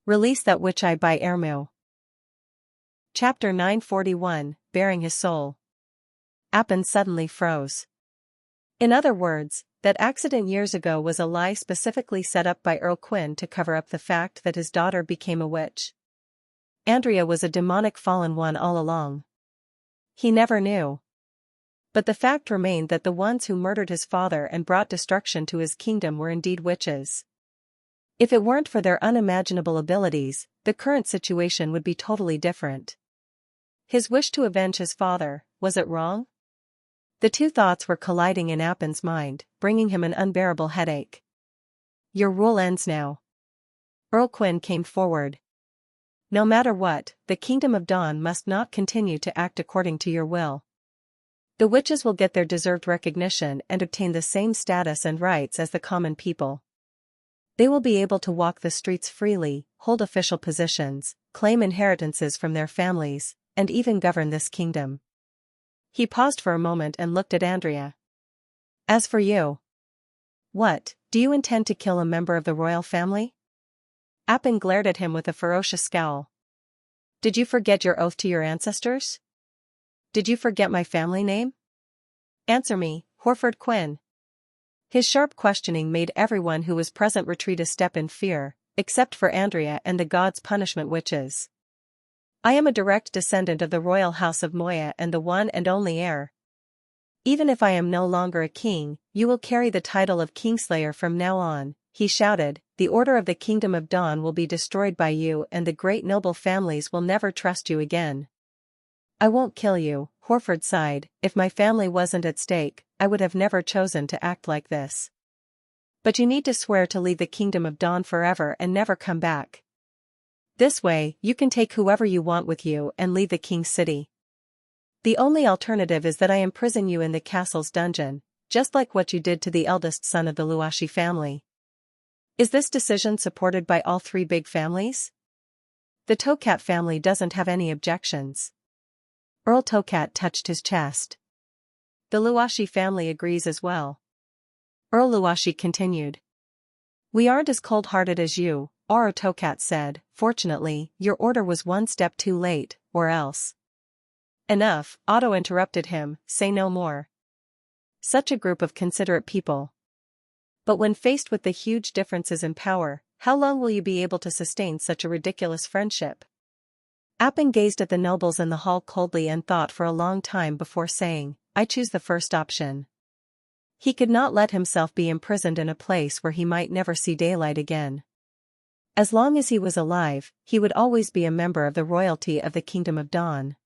Release that witch eye by Ermu. Chapter 941, Bearing His Soul. Appin suddenly froze. In other words, that accident years ago was a lie specifically set up by Earl Quinn to cover up the fact that his daughter became a witch. Andrea was a demonic fallen one all along. He never knew. But the fact remained that the ones who murdered his father and brought destruction to his kingdom were indeed witches. If it weren't for their unimaginable abilities, the current situation would be totally different. His wish to avenge his father, was it wrong? The two thoughts were colliding in Appin's mind, bringing him an unbearable headache. Your rule ends now. Earl Quinn came forward. No matter what, the Kingdom of Dawn must not continue to act according to your will. The witches will get their deserved recognition and obtain the same status and rights as the common people. They will be able to walk the streets freely, hold official positions, claim inheritances from their families, and even govern this kingdom. He paused for a moment and looked at Andrea. As for you. What, do you intend to kill a member of the royal family? Appin glared at him with a ferocious scowl. Did you forget your oath to your ancestors? Did you forget my family name? Answer me, Horford Quinn. His sharp questioning made everyone who was present retreat a step in fear, except for Andrea and the gods' punishment witches. I am a direct descendant of the royal house of Moya and the one and only heir. Even if I am no longer a king, you will carry the title of Kingslayer from now on, he shouted. The order of the Kingdom of Dawn will be destroyed by you and the great noble families will never trust you again. I won't kill you, Horford sighed. If my family wasn't at stake, I would have never chosen to act like this. But you need to swear to leave the Kingdom of Dawn forever and never come back. This way, you can take whoever you want with you and leave the king's city. The only alternative is that I imprison you in the castle's dungeon, just like what you did to the eldest son of the Luashi family. Is this decision supported by all three big families? The Tokat family doesn't have any objections. Earl Tokat touched his chest. The Luashi family agrees as well. Earl Luashi continued. We aren't as cold-hearted as you, Oro Tokat said. Fortunately, your order was one step too late, or else. Enough, Otto interrupted him, say no more. Such a group of considerate people. But when faced with the huge differences in power, how long will you be able to sustain such a ridiculous friendship? Appin gazed at the nobles in the hall coldly and thought for a long time before saying, I choose the first option. He could not let himself be imprisoned in a place where he might never see daylight again. As long as he was alive, he would always be a member of the royalty of the Kingdom of Dawn.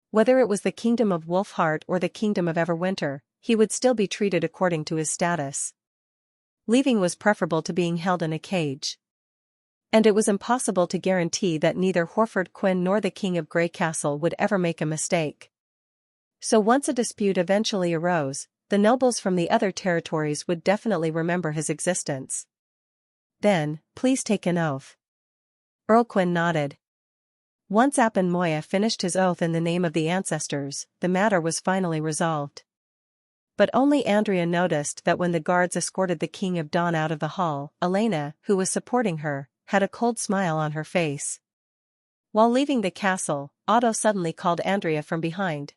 Whether it was the Kingdom of Wolfheart or the Kingdom of Everwinter, he would still be treated according to his status. Leaving was preferable to being held in a cage. And it was impossible to guarantee that neither Horford Quinn nor the King of Grey Castle would ever make a mistake. So once a dispute eventually arose, the nobles from the other territories would definitely remember his existence. Then, please take an oath. Earl Quinn nodded. Once Appin Moya finished his oath in the name of the ancestors, the matter was finally resolved. But only Andrea noticed that when the guards escorted the King of Dawn out of the hall, Elena, who was supporting her, had a cold smile on her face. While leaving the castle, Otto suddenly called Andrea from behind.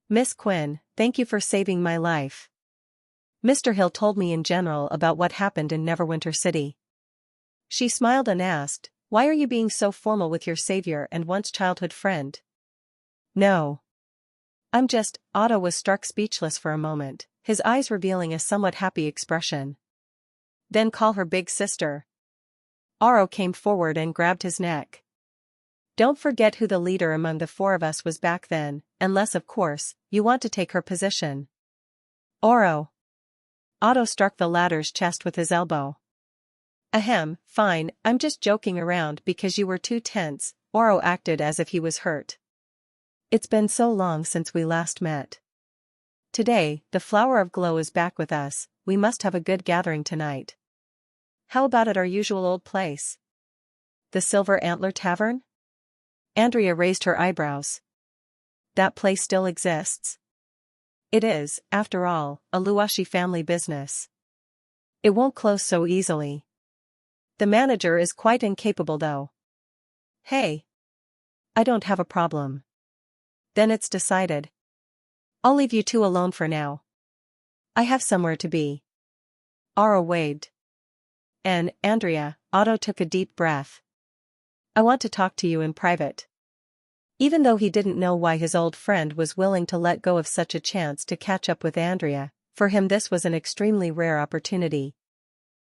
Miss Quinn, thank you for saving my life. Mr. Hill told me in general about what happened in Neverwinter City. She smiled and asked, why are you being so formal with your savior and once childhood friend? No. Otto was struck speechless for a moment, his eyes revealing a somewhat happy expression. Then call her big sister. Oro came forward and grabbed his neck. Don't forget who the leader among the four of us was back then, unless of course, you want to take her position. Oro. Otto struck the latter's chest with his elbow. Ahem, fine, I'm just joking around because you were too tense. Oro acted as if he was hurt. It's been so long since we last met. Today, the Flower of Glow is back with us, we must have a good gathering tonight. How about at our usual old place? The Silver Antler Tavern? Andrea raised her eyebrows. That place still exists? It is, after all, a Luashi family business. It won't close so easily. The manager is quite incapable though. Hey. I don't have a problem. Then it's decided. I'll leave you two alone for now. I have somewhere to be. Aura waved. And, Andrea, Otto took a deep breath. I want to talk to you in private. Even though he didn't know why his old friend was willing to let go of such a chance to catch up with Andrea, for him this was an extremely rare opportunity.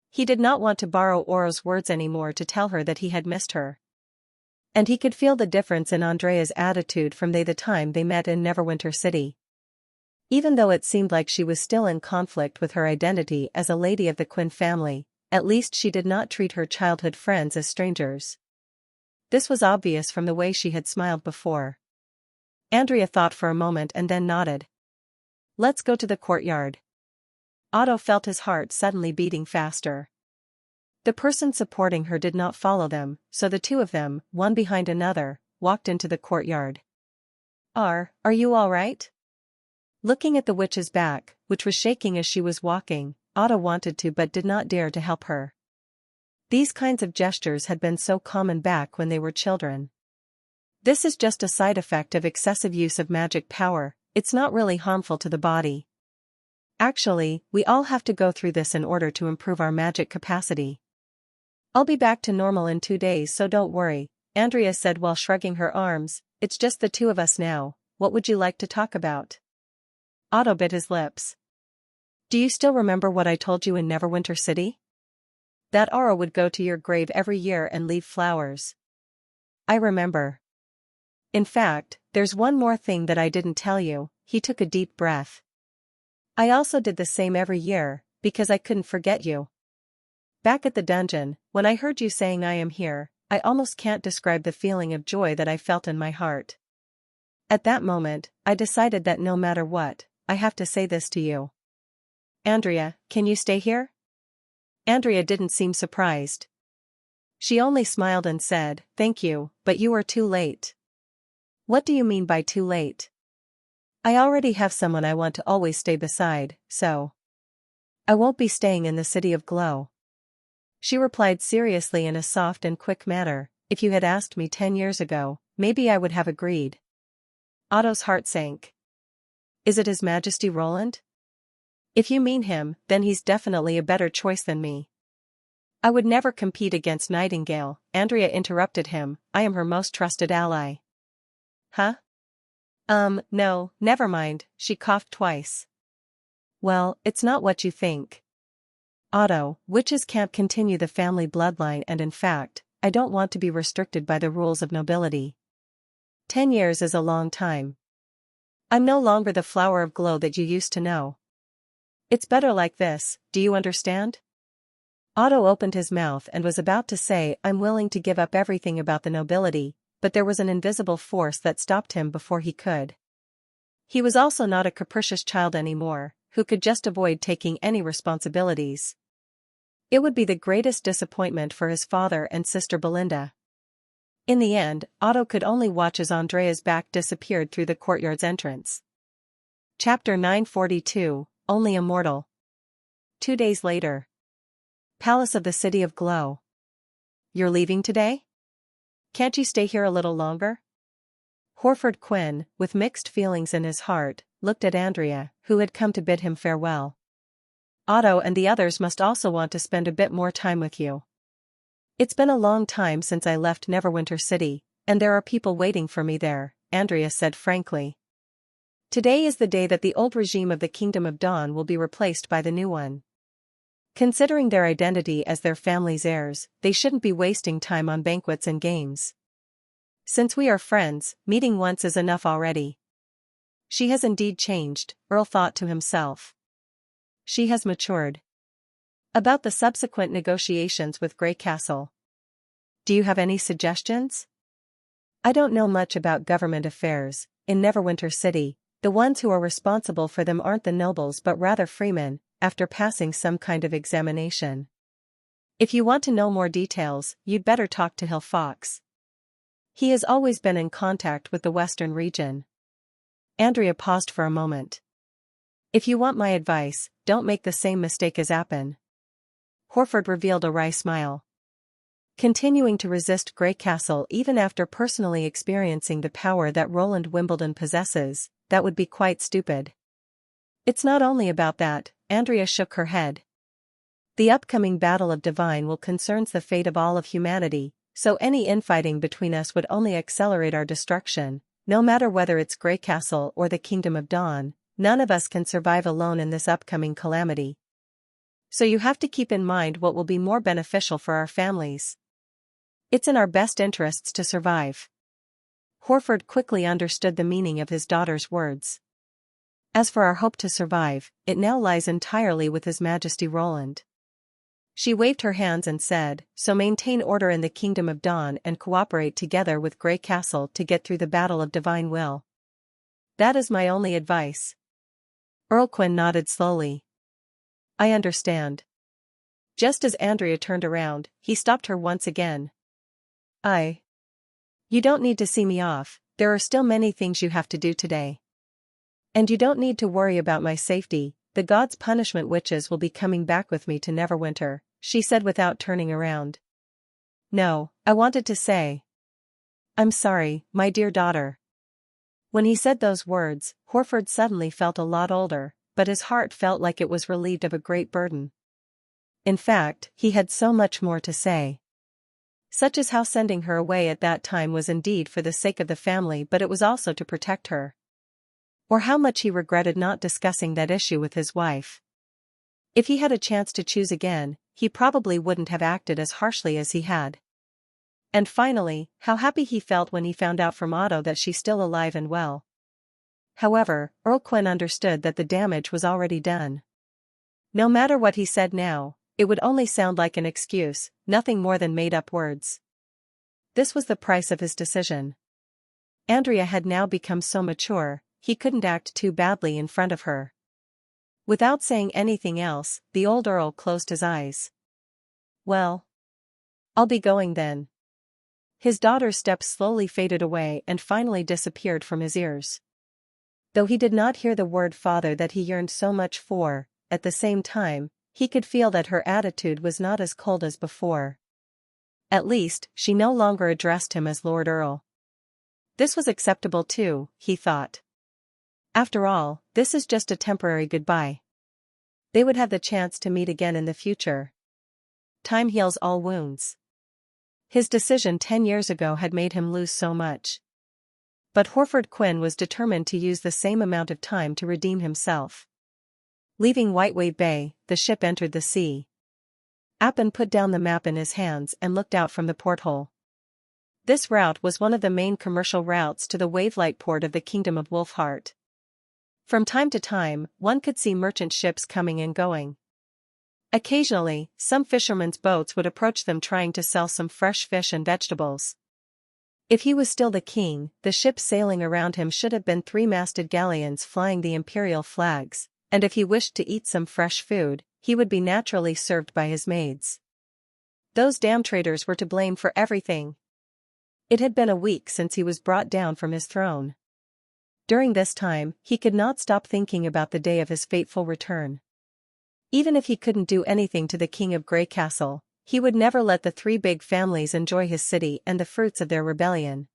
He did not want to borrow Aura's words anymore to tell her that he had missed her. And he could feel the difference in Andrea's attitude from the time they met in Neverwinter City. Even though it seemed like she was still in conflict with her identity as a lady of the Quinn family, at least she did not treat her childhood friends as strangers. This was obvious from the way she had smiled before. Andrea thought for a moment and then nodded. Let's go to the courtyard. Otto felt his heart suddenly beating faster. The person supporting her did not follow them, so the two of them, one behind another, walked into the courtyard. Are you all right? Looking at the witch's back, which was shaking as she was walking, Otto wanted to but did not dare to help her. These kinds of gestures had been so common back when they were children. This is just a side effect of excessive use of magic power, it's not really harmful to the body. Actually, we all have to go through this in order to improve our magic capacity. I'll be back to normal in 2 days, so don't worry, Andrea said while shrugging her arms. It's just the two of us now. What would you like to talk about? Otto bit his lips. Do you still remember what I told you in Neverwinter City? That Aura would go to your grave every year and leave flowers. I remember. In fact, there's one more thing that I didn't tell you. He took a deep breath. I also did the same every year, because I couldn't forget you. Back at the dungeon, when I heard you saying I am here, I almost can't describe the feeling of joy that I felt in my heart. At that moment, I decided that no matter what, I have to say this to you. Andrea, can you stay here? Andrea didn't seem surprised. She only smiled and said, thank you, but you are too late. What do you mean by too late? I already have someone I want to always stay beside, so. I won't be staying in the City of Glow. She replied seriously in a soft and quick manner. If you had asked me 10 years ago, maybe I would have agreed. Otto's heart sank. Is it His Majesty Roland? If you mean him, then he's definitely a better choice than me. I would never compete against Nightingale, Andrea interrupted him. I am her most trusted ally. Huh? No, never mind, she coughed twice. Well, it's not what you think. Otto, witches can't continue the family bloodline, and in fact, I don't want to be restricted by the rules of nobility. 10 years is a long time. I'm no longer the flower of glow that you used to know. It's better like this, do you understand? Otto opened his mouth and was about to say, I'm willing to give up everything about the nobility, but there was an invisible force that stopped him before he could. He was also not a capricious child anymore, who could just avoid taking any responsibilities. It would be the greatest disappointment for his father and sister Belinda. In the end, Otto could only watch as Andrea's back disappeared through the courtyard's entrance. Chapter 942, Only a Mortal. 2 days later. Palace of the City of Glow. You're leaving today? Can't you stay here a little longer? Horford Quinn, with mixed feelings in his heart, looked at Andrea, who had come to bid him farewell. Otto and the others must also want to spend a bit more time with you. It's been a long time since I left Neverwinter City, and there are people waiting for me there, Andrea said frankly. Today is the day that the old regime of the Kingdom of Dawn will be replaced by the new one. Considering their identity as their family's heirs, they shouldn't be wasting time on banquets and games. Since we are friends, meeting once is enough already. She has indeed changed, Earl thought to himself. She has matured. About the subsequent negotiations with Grey Castle. Do you have any suggestions? I don't know much about government affairs. In Neverwinter City, the ones who are responsible for them aren't the nobles but rather freemen, after passing some kind of examination. If you want to know more details, you'd better talk to Hill Fox. He has always been in contact with the Western region. Andrea paused for a moment. If you want my advice, don't make the same mistake as Appin. Horford revealed a wry smile. Continuing to resist Grey Castle even after personally experiencing the power that Roland Wimbledon possesses, that would be quite stupid. It's not only about that, Andrea shook her head. The upcoming Battle of Divine will concerns the fate of all of humanity, so any infighting between us would only accelerate our destruction, no matter whether it's Grey Castle or the Kingdom of Dawn. None of us can survive alone in this upcoming calamity. So you have to keep in mind what will be more beneficial for our families. It's in our best interests to survive. Horford quickly understood the meaning of his daughter's words. As for our hope to survive, it now lies entirely with His Majesty Roland. She waved her hands and said, so maintain order in the Kingdom of Dawn and cooperate together with Grey Castle to get through the Battle of Divine Will. That is my only advice. Earl Quinn nodded slowly. I understand. Just as Andrea turned around, he stopped her once again. You don't need to see me off, there are still many things you have to do today. And you don't need to worry about my safety, the gods' punishment witches will be coming back with me to Neverwinter, she said without turning around. No, I wanted to say. I'm sorry, my dear daughter. When he said those words, Horford suddenly felt a lot older, but his heart felt like it was relieved of a great burden. In fact, he had so much more to say. Such as how sending her away at that time was indeed for the sake of the family, but it was also to protect her. Or how much he regretted not discussing that issue with his wife. If he had a chance to choose again, he probably wouldn't have acted as harshly as he had. And finally, how happy he felt when he found out from Otto that she's still alive and well. However, Earl Quinn understood that the damage was already done. No matter what he said now, it would only sound like an excuse, nothing more than made-up words. This was the price of his decision. Andrea had now become so mature, he couldn't act too badly in front of her. Without saying anything else, the old Earl closed his eyes. Well, I'll be going then. His daughter's steps slowly faded away and finally disappeared from his ears. Though he did not hear the word father that he yearned so much for, at the same time, he could feel that her attitude was not as cold as before. At least, she no longer addressed him as Lord Earl. This was acceptable too, he thought. After all, this is just a temporary goodbye. They would have the chance to meet again in the future. Time heals all wounds. His decision 10 years ago had made him lose so much. But Horford Quinn was determined to use the same amount of time to redeem himself. Leaving Whitewave Bay, the ship entered the sea. Appin put down the map in his hands and looked out from the porthole. This route was one of the main commercial routes to the Wavelight port of the Kingdom of Wolfheart. From time to time, one could see merchant ships coming and going. Occasionally, some fishermen's boats would approach them trying to sell some fresh fish and vegetables. If he was still the king, the ships sailing around him should have been three-masted galleons flying the imperial flags, and if he wished to eat some fresh food, he would be naturally served by his maids. Those damn traitors were to blame for everything. It had been a week since he was brought down from his throne. During this time, he could not stop thinking about the day of his fateful return. Even if he couldn't do anything to the King of Grey Castle, he would never let the three big families enjoy his city and the fruits of their rebellion.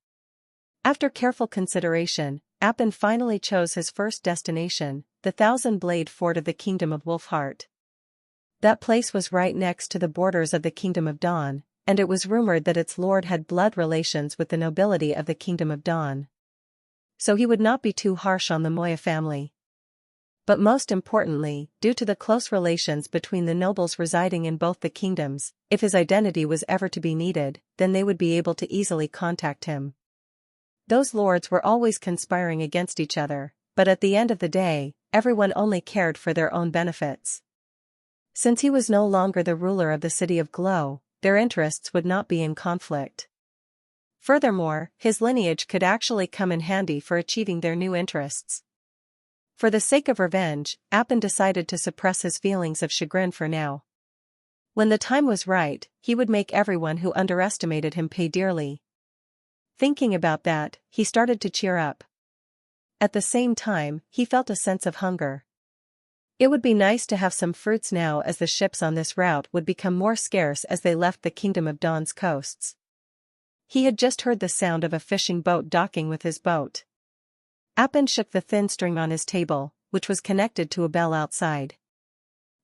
After careful consideration, Appin finally chose his first destination, the Thousand-Blade Fort of the Kingdom of Wolfheart. That place was right next to the borders of the Kingdom of Dawn, and it was rumored that its lord had blood relations with the nobility of the Kingdom of Dawn. So he would not be too harsh on the Moya family. But most importantly, due to the close relations between the nobles residing in both the kingdoms, if his identity was ever to be needed, then they would be able to easily contact him. Those lords were always conspiring against each other, but at the end of the day, everyone only cared for their own benefits. Since he was no longer the ruler of the City of Glow, their interests would not be in conflict. Furthermore, his lineage could actually come in handy for achieving their new interests. For the sake of revenge, Appin decided to suppress his feelings of chagrin for now. When the time was right, he would make everyone who underestimated him pay dearly. Thinking about that, he started to cheer up. At the same time, he felt a sense of hunger. It would be nice to have some fruits now, as the ships on this route would become more scarce as they left the Kingdom of Dawn's coasts. He had just heard the sound of a fishing boat docking with his boat. Appin shook the thin string on his table, which was connected to a bell outside.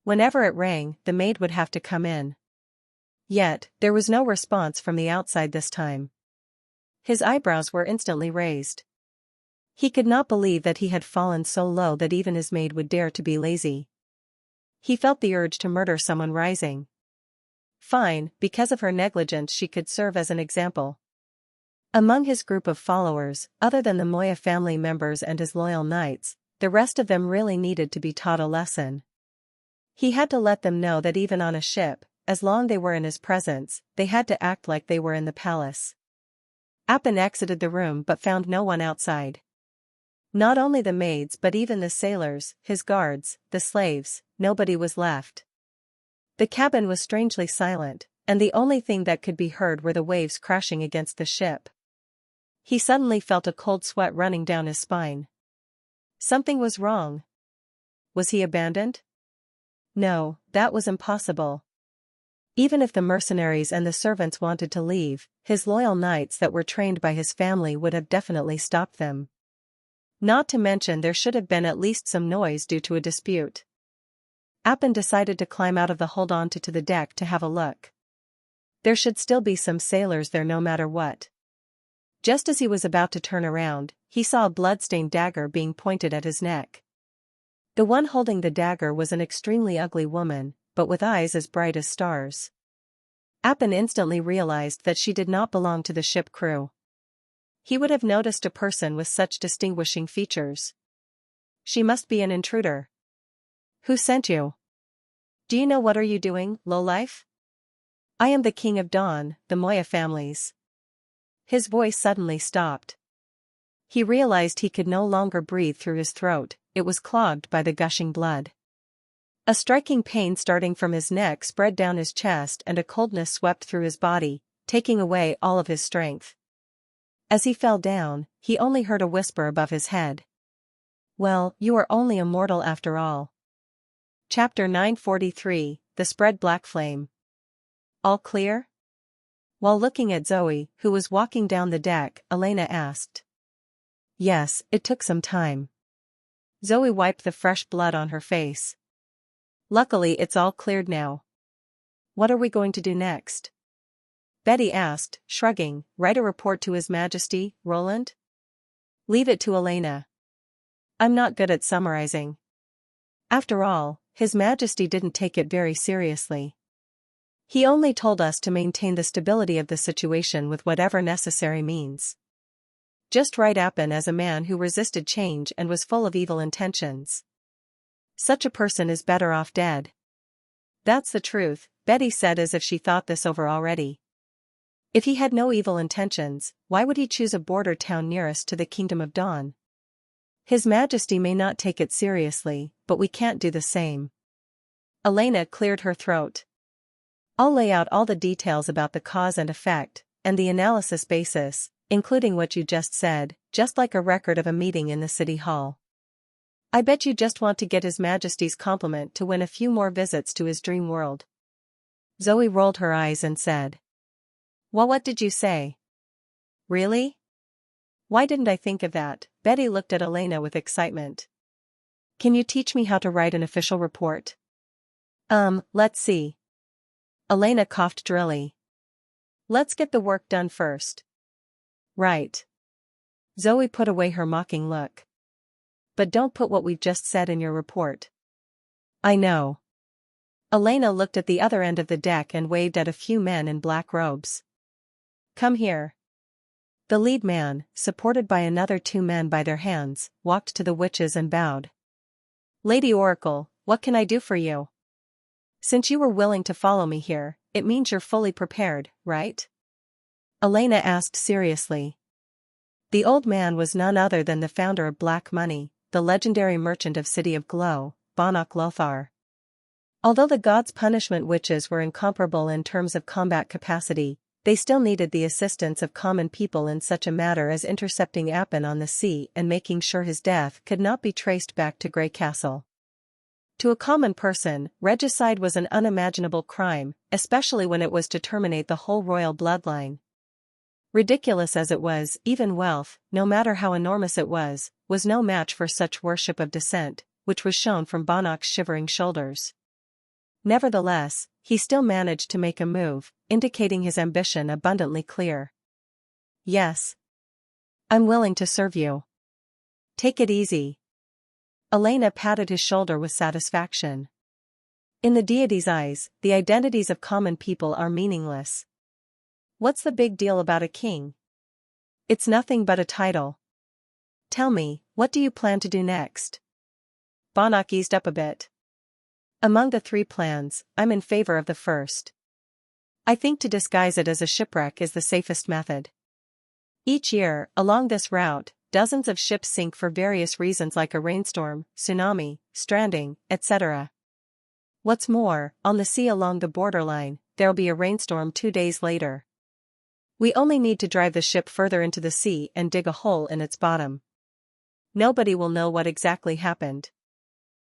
Whenever it rang, the maid would have to come in. Yet, there was no response from the outside this time. His eyebrows were instantly raised. He could not believe that he had fallen so low that even his maid would dare to be lazy. He felt the urge to murder someone rising. Fine, because of her negligence she could serve as an example. Among his group of followers, other than the Moya family members and his loyal knights, the rest of them really needed to be taught a lesson. He had to let them know that even on a ship, as long they were in his presence, they had to act like they were in the palace. Appin exited the room but found no one outside. Not only the maids but even the sailors, his guards, the slaves, nobody was left. The cabin was strangely silent, and the only thing that could be heard were the waves crashing against the ship. He suddenly felt a cold sweat running down his spine. Something was wrong. Was he abandoned? No, that was impossible. Even if the mercenaries and the servants wanted to leave, his loyal knights that were trained by his family would have definitely stopped them. Not to mention there should have been at least some noise due to a dispute. Appin decided to climb out of the hold onto the deck to have a look. There should still be some sailors there no matter what. Just as he was about to turn around, he saw a blood-stained dagger being pointed at his neck. The one holding the dagger was an extremely ugly woman, but with eyes as bright as stars. Appin instantly realized that she did not belong to the ship crew. He would have noticed a person with such distinguishing features. She must be an intruder. Who sent you? Do you know what are you doing, lowlife? I am the King of Dawn, the Moya families. His voice suddenly stopped. He realized he could no longer breathe through his throat, it was clogged by the gushing blood. A striking pain starting from his neck spread down his chest and a coldness swept through his body, taking away all of his strength. As he fell down, he only heard a whisper above his head. Well, you are only a mortal after all. Chapter 943, The Spread Black Flame. All clear? While looking at Zoe, who was walking down the deck, Elena asked. Yes, it took some time. Zoe wiped the fresh blood on her face. Luckily it's all cleared now. What are we going to do next? Betty asked, shrugging. Write a report to His Majesty, Roland? Leave it to Elena. I'm not good at summarizing. After all, His Majesty didn't take it very seriously. He only told us to maintain the stability of the situation with whatever necessary means. Just write Appin as a man who resisted change and was full of evil intentions. Such a person is better off dead. That's the truth, Betty said as if she thought this over already. If he had no evil intentions, why would he choose a border town nearest to the Kingdom of Dawn? His Majesty may not take it seriously, but we can't do the same. Elena cleared her throat. I'll lay out all the details about the cause and effect, and the analysis basis, including what you just said, just like a record of a meeting in the city hall. I bet you just want to get His Majesty's compliment to win a few more visits to his dream world. Zoe rolled her eyes and said. Well, what did you say? Really? Why didn't I think of that? Betty looked at Elena with excitement. Can you teach me how to write an official report? Let's see. Elena coughed drily. Let's get the work done first. Right. Zoe put away her mocking look. But don't put what we've just said in your report. I know. Elena looked at the other end of the deck and waved at a few men in black robes. Come here. The lead man, supported by another 2 men by their hands, walked to the witches and bowed. Lady Oracle, what can I do for you? Since you were willing to follow me here, it means you're fully prepared, right? Elena asked seriously. The old man was none other than the founder of Black Money, the legendary merchant of City of Glow, Banach Lothar. Although the gods' punishment witches were incomparable in terms of combat capacity, they still needed the assistance of common people in such a matter as intercepting Appin on the sea and making sure his death could not be traced back to Grey Castle. To a common person, regicide was an unimaginable crime, especially when it was to terminate the whole royal bloodline. Ridiculous as it was, even wealth, no matter how enormous it was no match for such worship of dissent, which was shown from Bonnoc's shivering shoulders. Nevertheless, he still managed to make a move, indicating his ambition abundantly clear. Yes. I'm willing to serve you. Take it easy. Elena patted his shoulder with satisfaction. In the deity's eyes, the identities of common people are meaningless. What's the big deal about a king? It's nothing but a title. Tell me, what do you plan to do next? Bonnoc eased up a bit. Among the three plans, I'm in favor of the first. I think to disguise it as a shipwreck is the safest method. Each year, along this route, dozens of ships sink for various reasons like a rainstorm, tsunami, stranding, etc. What's more, on the sea along the borderline, there'll be a rainstorm 2 days later. We only need to drive the ship further into the sea and dig a hole in its bottom. Nobody will know what exactly happened.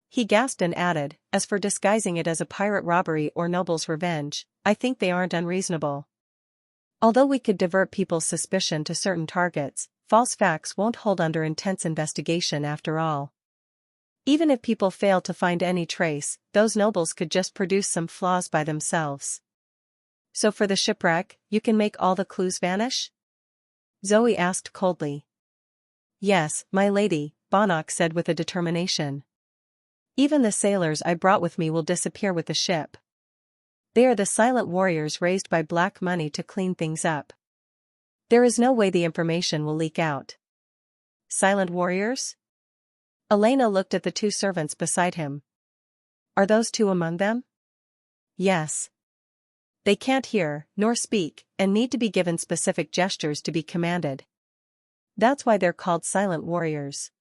He gasped and added, as for disguising it as a pirate robbery or noble's revenge, I think they aren't unreasonable. Although we could divert people's suspicion to certain targets, false facts won't hold under intense investigation after all. Even if people fail to find any trace, those nobles could just produce some flaws by themselves. So for the shipwreck, you can make all the clues vanish? Zoe asked coldly. Yes, my lady, Bonnoc said with a determination. Even the sailors I brought with me will disappear with the ship. They are the silent warriors raised by black money to clean things up. There is no way the information will leak out. Silent warriors? Elena looked at the two servants beside him. Are those two among them? Yes. They can't hear, nor speak, and need to be given specific gestures to be commanded. That's why they're called silent warriors.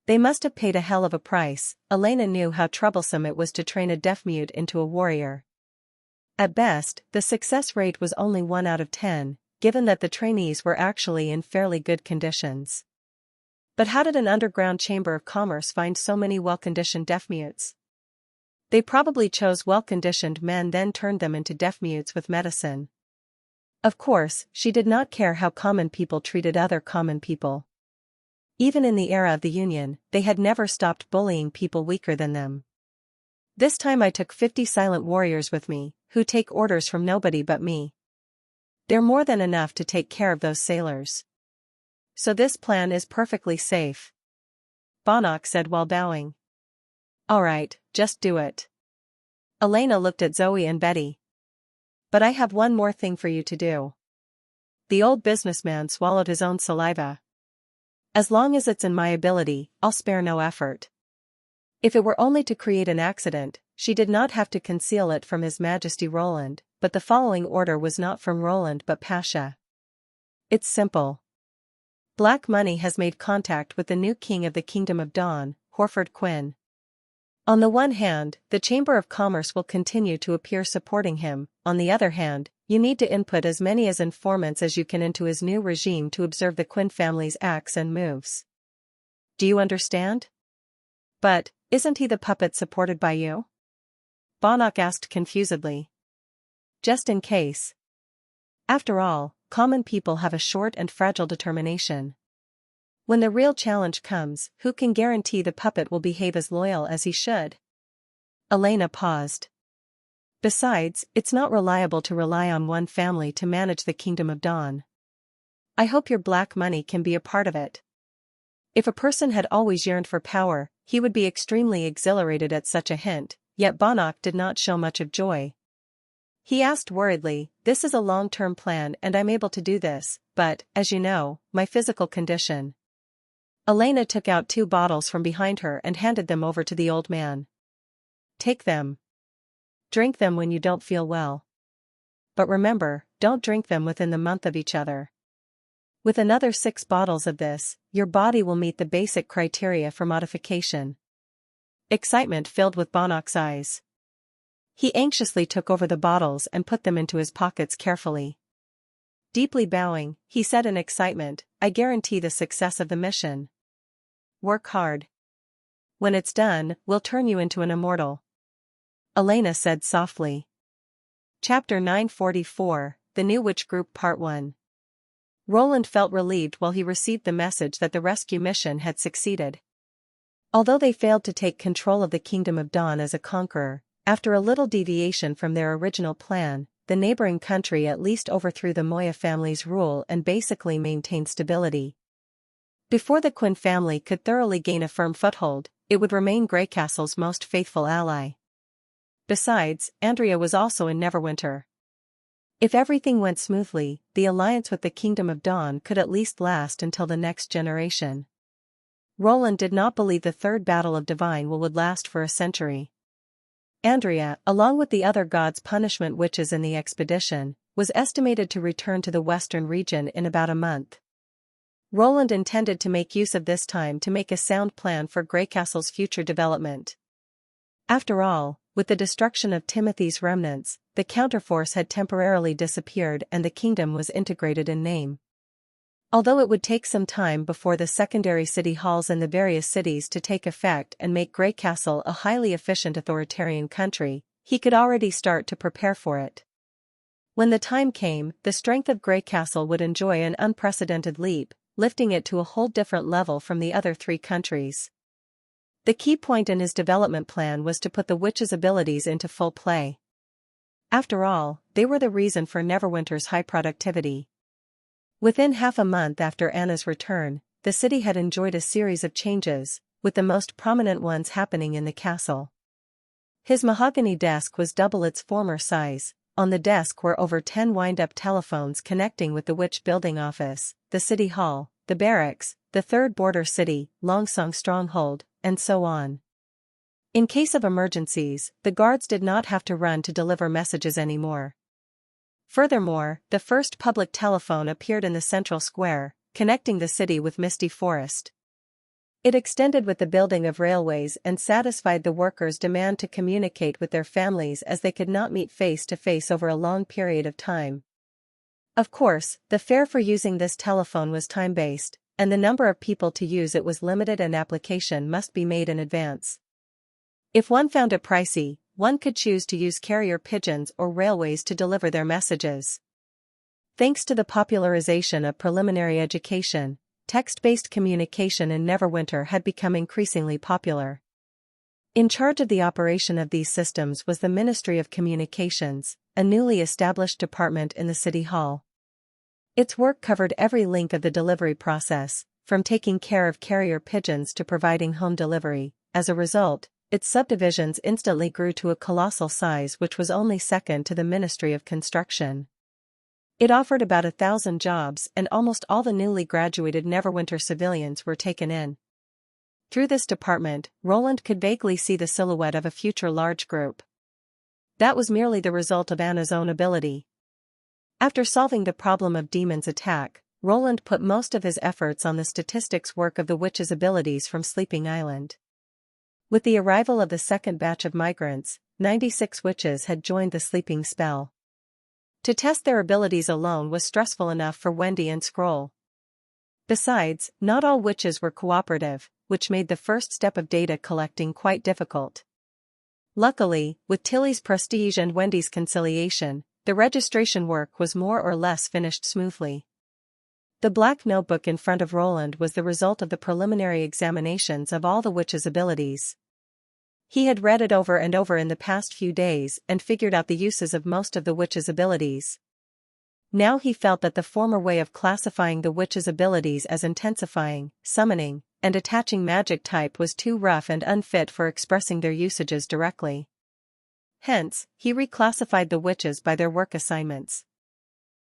They must have paid a hell of a price. Elena knew how troublesome it was to train a deaf-mute into a warrior. At best, the success rate was only 1 out of 10, given that the trainees were actually in fairly good conditions. But how did an underground chamber of commerce find so many well-conditioned deaf-mutes? They probably chose well-conditioned men then turned them into deaf-mutes with medicine. Of course, she did not care how common people treated other common people. Even in the era of the Union, they had never stopped bullying people weaker than them. This time I took 50 silent warriors with me, who take orders from nobody but me. They're more than enough to take care of those sailors. So this plan is perfectly safe. Bonnoc said while bowing. All right, just do it. Elena looked at Zoe and Betty. But I have one more thing for you to do. The old businessman swallowed his own saliva. As long as it's in my ability, I'll spare no effort. If it were only to create an accident, she did not have to conceal it from His Majesty Roland, but the following order was not from Roland but Pasha. It's simple. Black money has made contact with the new king of the Kingdom of Dawn, Horford Quinn. On the one hand, the Chamber of Commerce will continue to appear supporting him. On the other hand, you need to input as many as informants as you can into his new regime to observe the Quinn family's acts and moves. Do you understand? But, isn't he the puppet supported by you? Bonnoc asked confusedly. Just in case. After all, common people have a short and fragile determination. When the real challenge comes, who can guarantee the puppet will behave as loyal as he should? Elena paused. Besides, it's not reliable to rely on one family to manage the Kingdom of Dawn. I hope your black money can be a part of it. If a person had always yearned for power, he would be extremely exhilarated at such a hint, yet Bonnoc did not show much of joy. He asked worriedly, this is a long-term plan and I'm able to do this, but, as you know, my physical condition. Elena took out 2 bottles from behind her and handed them over to the old man. Take them. Drink them when you don't feel well. But remember, don't drink them within the month of each other. With another 6 bottles of this, your body will meet the basic criteria for modification. Excitement filled with Bonnoc's eyes. He anxiously took over the bottles and put them into his pockets carefully. Deeply bowing, he said in excitement, I guarantee the success of the mission. Work hard. When it's done, we'll turn you into an immortal," Elena said softly. Chapter 944, The New Witch Group Part 1. Roland felt relieved while he received the message that the rescue mission had succeeded. Although they failed to take control of the Kingdom of Dawn as a conqueror, after a little deviation from their original plan, the neighboring country at least overthrew the Moya family's rule and basically maintained stability. Before the Quinn family could thoroughly gain a firm foothold, it would remain Greycastle's most faithful ally. Besides, Andrea was also in Neverwinter. If everything went smoothly, the alliance with the Kingdom of Dawn could at least last until the next generation. Roland did not believe the Third Battle of Divine Will would last for a century. Andrea, along with the other gods' punishment witches in the expedition, was estimated to return to the western region in about a month. Roland intended to make use of this time to make a sound plan for Greycastle's future development. After all, with the destruction of Timothy's remnants, the counterforce had temporarily disappeared and the kingdom was integrated in name. Although it would take some time before the secondary city halls in the various cities to take effect and make Greycastle a highly efficient authoritarian country, he could already start to prepare for it. When the time came, the strength of Greycastle would enjoy an unprecedented leap, lifting it to a whole different level from the other three countries. The key point in his development plan was to put the witches' abilities into full play. After all, they were the reason for Neverwinter's high productivity. Within half a month after Anna's return, the city had enjoyed a series of changes, with the most prominent ones happening in the castle. His mahogany desk was double its former size. On the desk were over 10 wind-up telephones connecting with the Witch Building office, the City Hall, the barracks, the Third Border City, Longsong Stronghold, and so on. In case of emergencies, the guards did not have to run to deliver messages anymore. Furthermore, the first public telephone appeared in the central square, connecting the city with Misty Forest. It extended with the building of railways and satisfied the workers' demand to communicate with their families as they could not meet face-to-face over a long period of time. Of course, the fare for using this telephone was time-based, and the number of people to use it was limited and application must be made in advance. If one found it pricey, one could choose to use carrier pigeons or railways to deliver their messages. Thanks to the popularization of preliminary education, text-based communication in Neverwinter had become increasingly popular. In charge of the operation of these systems was the Ministry of Communications, a newly established department in the City Hall. Its work covered every link of the delivery process, from taking care of carrier pigeons to providing home delivery. As a result, its subdivisions instantly grew to a colossal size which was only second to the Ministry of Construction. It offered about 1,000 jobs and almost all the newly graduated Neverwinter civilians were taken in. Through this department, Roland could vaguely see the silhouette of a future large group. That was merely the result of Anna's own ability. After solving the problem of Demon's attack, Roland put most of his efforts on the statistics work of the witches' abilities from Sleeping Island. With the arrival of the second batch of migrants, 96 witches had joined the sleeping spell. To test their abilities alone was stressful enough for Wendy and Scroll. Besides, not all witches were cooperative, which made the first step of data collecting quite difficult. Luckily, with Tilly's prestige and Wendy's conciliation, the registration work was more or less finished smoothly. The black notebook in front of Roland was the result of the preliminary examinations of all the witches' abilities. He had read it over and over in the past few days and figured out the uses of most of the witches' abilities. Now he felt that the former way of classifying the witches' abilities as intensifying, summoning, and attaching magic type was too rough and unfit for expressing their usages directly. Hence, he reclassified the witches by their work assignments.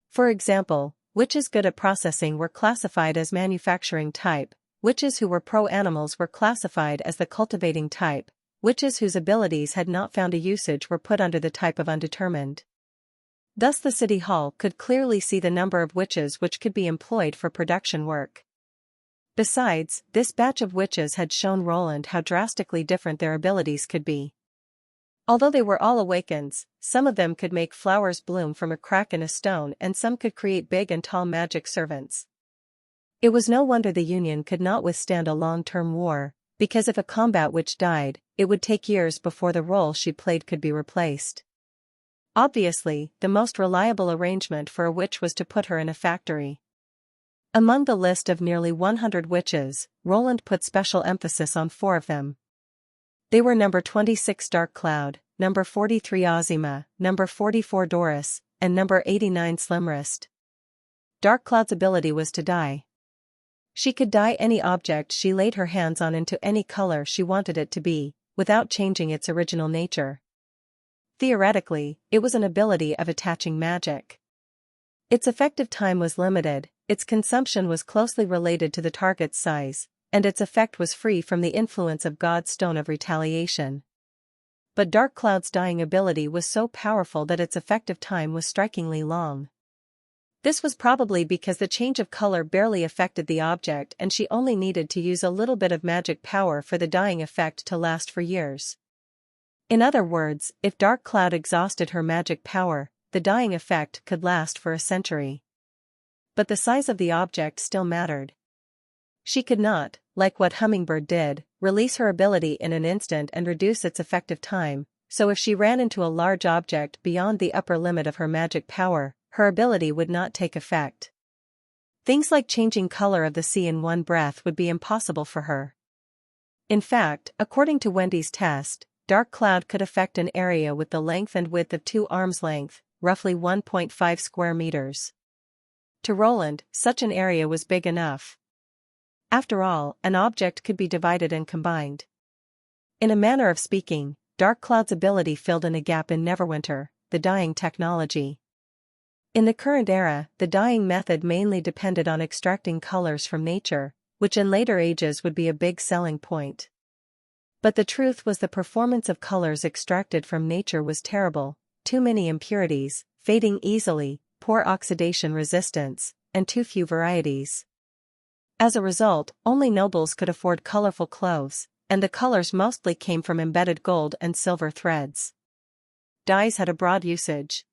For example, witches good at processing were classified as manufacturing type, witches who were pro-animals were classified as the cultivating type, witches whose abilities had not found a usage were put under the type of undetermined. Thus the City Hall could clearly see the number of witches which could be employed for production work. Besides, this batch of witches had shown Roland how drastically different their abilities could be. Although they were all awakens, some of them could make flowers bloom from a crack in a stone and some could create big and tall magic servants. It was no wonder the Union could not withstand a long-term war, because if a combat witch died, it would take years before the role she played could be replaced. Obviously, the most reliable arrangement for a witch was to put her in a factory. Among the list of nearly 100 witches, Roland put special emphasis on 4 of them. They were number 26 Dark Cloud, number 43 Ozima, number 44 Doris, and number 89 Slimwrist. Dark Cloud's ability was to dye. She could dye any object she laid her hands on into any color she wanted it to be, without changing its original nature. Theoretically, it was an ability of attaching magic. Its effective time was limited, its consumption was closely related to the target's size, and its effect was free from the influence of God's Stone of Retaliation. But Dark Cloud's dyeing ability was so powerful that its effective time was strikingly long. This was probably because the change of color barely affected the object and she only needed to use a little bit of magic power for the dyeing effect to last for years. In other words, if Dark Cloud exhausted her magic power, the dyeing effect could last for a century. But the size of the object still mattered. She could not, like what Hummingbird did, release her ability in an instant and reduce its effective time, so if she ran into a large object beyond the upper limit of her magic power, her ability would not take effect. Things like changing color of the sea in one breath would be impossible for her. In fact, according to Wendy's test, Dark Cloud could affect an area with the length and width of 2 arms length, roughly 1.5 square meters. To Roland, such an area was big enough. After all, an object could be divided and combined. In a manner of speaking, Dark Cloud's ability filled in a gap in Neverwinter, the dyeing technology. In the current era, the dyeing method mainly depended on extracting colors from nature, which in later ages would be a big selling point. But the truth was the performance of colors extracted from nature was terrible, too many impurities, fading easily, poor oxidation resistance, and too few varieties. As a result, only nobles could afford colorful clothes, and the colors mostly came from embedded gold and silver threads. Dyes had a broad usage.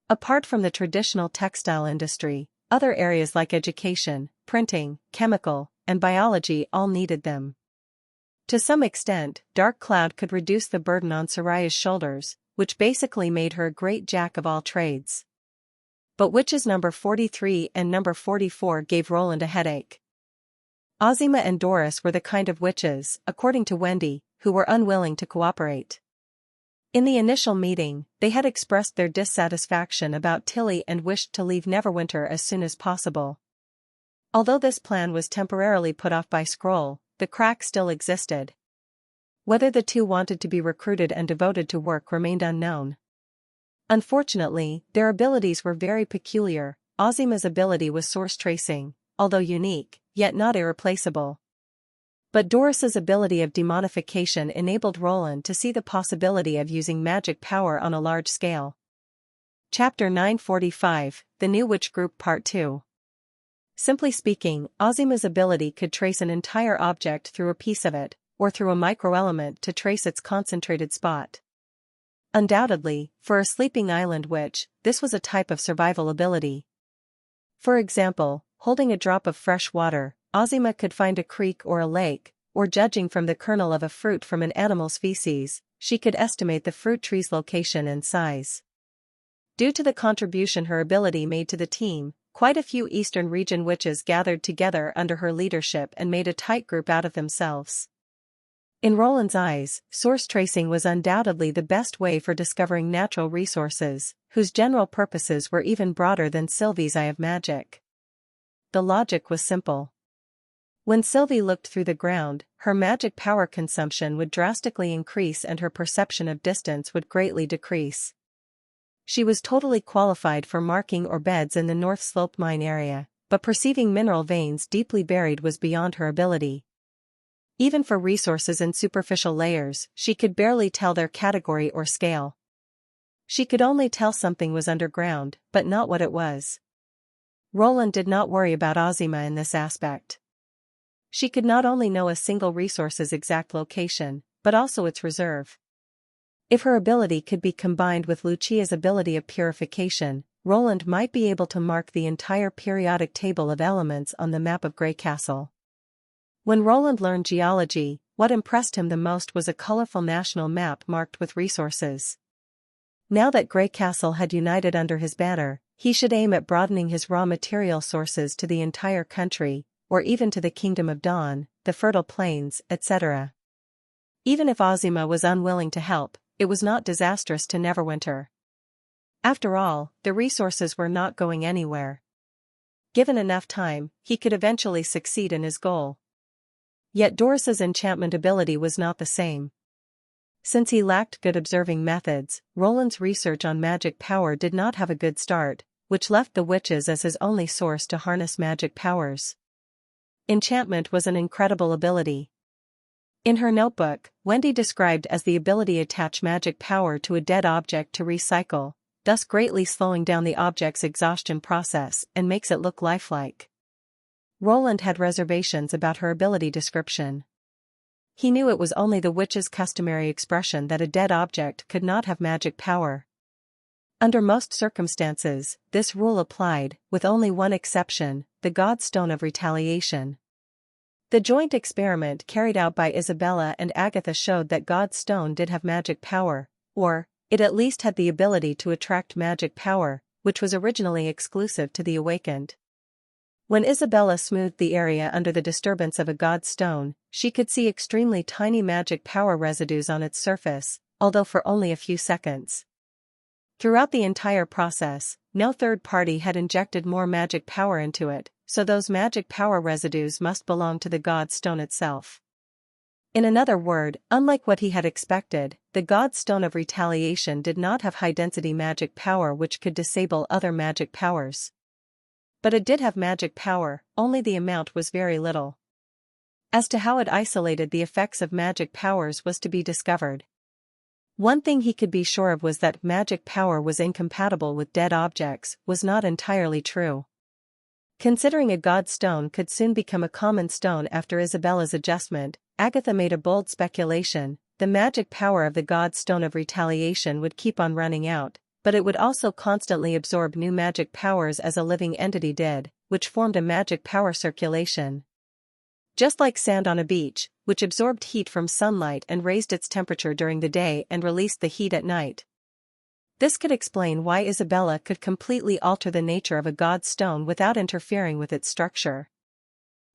Apart from the traditional textile industry, other areas like education, printing, chemical, and biology all needed them. To some extent, Dark Cloud could reduce the burden on Soraya's shoulders, which basically made her a great jack of all trades. But witches number 43 and number 44 gave Roland a headache. Ozima and Doris were the kind of witches, according to Wendy, who were unwilling to cooperate. In the initial meeting, they had expressed their dissatisfaction about Tilly and wished to leave Neverwinter as soon as possible. Although this plan was temporarily put off by Scroll, the crack still existed. Whether the two wanted to be recruited and devoted to work remained unknown. Unfortunately, their abilities were very peculiar. Ozima's ability was source tracing, although unique, yet not irreplaceable. But Doris's ability of demonification enabled Roland to see the possibility of using magic power on a large scale. Chapter 945, The New Witch Group Part 2. Simply speaking, Ozima's ability could trace an entire object through a piece of it, or through a microelement to trace its concentrated spot. Undoubtedly, for a sleeping island witch, this was a type of survival ability. For example, holding a drop of fresh water, Ozima could find a creek or a lake, or judging from the kernel of a fruit from an animal's feces, she could estimate the fruit tree's location and size. Due to the contribution her ability made to the team, quite a few Eastern region witches gathered together under her leadership and made a tight group out of themselves. In Roland's eyes, source tracing was undoubtedly the best way for discovering natural resources, whose general purposes were even broader than Sylvie's eye of magic. The logic was simple. When Sylvie looked through the ground, her magic power consumption would drastically increase and her perception of distance would greatly decrease. She was totally qualified for marking or beds in the North Slope mine area, but perceiving mineral veins deeply buried was beyond her ability. Even for resources in superficial layers, she could barely tell their category or scale. She could only tell something was underground, but not what it was. Roland did not worry about Ozima in this aspect. She could not only know a single resource's exact location, but also its reserve. If her ability could be combined with Lucia's ability of purification, Roland might be able to mark the entire periodic table of elements on the map of Grey Castle. When Roland learned geology, what impressed him the most was a colorful national map marked with resources. Now that Grey Castle had united under his banner, he should aim at broadening his raw material sources to the entire country, or even to the Kingdom of Dawn, the fertile plains, etc. Even if Ozima was unwilling to help, it was not disastrous to Neverwinter. After all, the resources were not going anywhere. Given enough time, he could eventually succeed in his goal. Yet Doris's enchantment ability was not the same. Since he lacked good observing methods, Roland's research on magic power did not have a good start, which left the witches as his only source to harness magic powers. Enchantment was an incredible ability. In her notebook, Wendy described as the ability to attach magic power to a dead object to recycle, thus greatly slowing down the object's exhaustion process and makes it look lifelike. Roland had reservations about her ability description. He knew it was only the witch's customary expression that a dead object could not have magic power. Under most circumstances, this rule applied, with only one exception, the God's Stone of Retaliation. The joint experiment carried out by Isabella and Agatha showed that God's Stone did have magic power, or, it at least had the ability to attract magic power, which was originally exclusive to the awakened. When Isabella smoothed the area under the disturbance of a God's Stone, she could see extremely tiny magic power residues on its surface, although for only a few seconds. Throughout the entire process, no third party had injected more magic power into it, so those magic power residues must belong to the God's Stone itself. In another word, unlike what he had expected, the God's Stone of Retaliation did not have high-density magic power which could disable other magic powers. But it did have magic power, only the amount was very little. As to how it isolated the effects of magic powers was to be discovered. One thing he could be sure of was that magic power was incompatible with dead objects was not entirely true. Considering a God's Stone could soon become a common stone after Isabella's adjustment, Agatha made a bold speculation: the magic power of the God's Stone of Retaliation would keep on running out, but it would also constantly absorb new magic powers as a living entity did, which formed a magic power circulation. Just like sand on a beach, which absorbed heat from sunlight and raised its temperature during the day and released the heat at night. This could explain why Isabella could completely alter the nature of a God's Stone without interfering with its structure.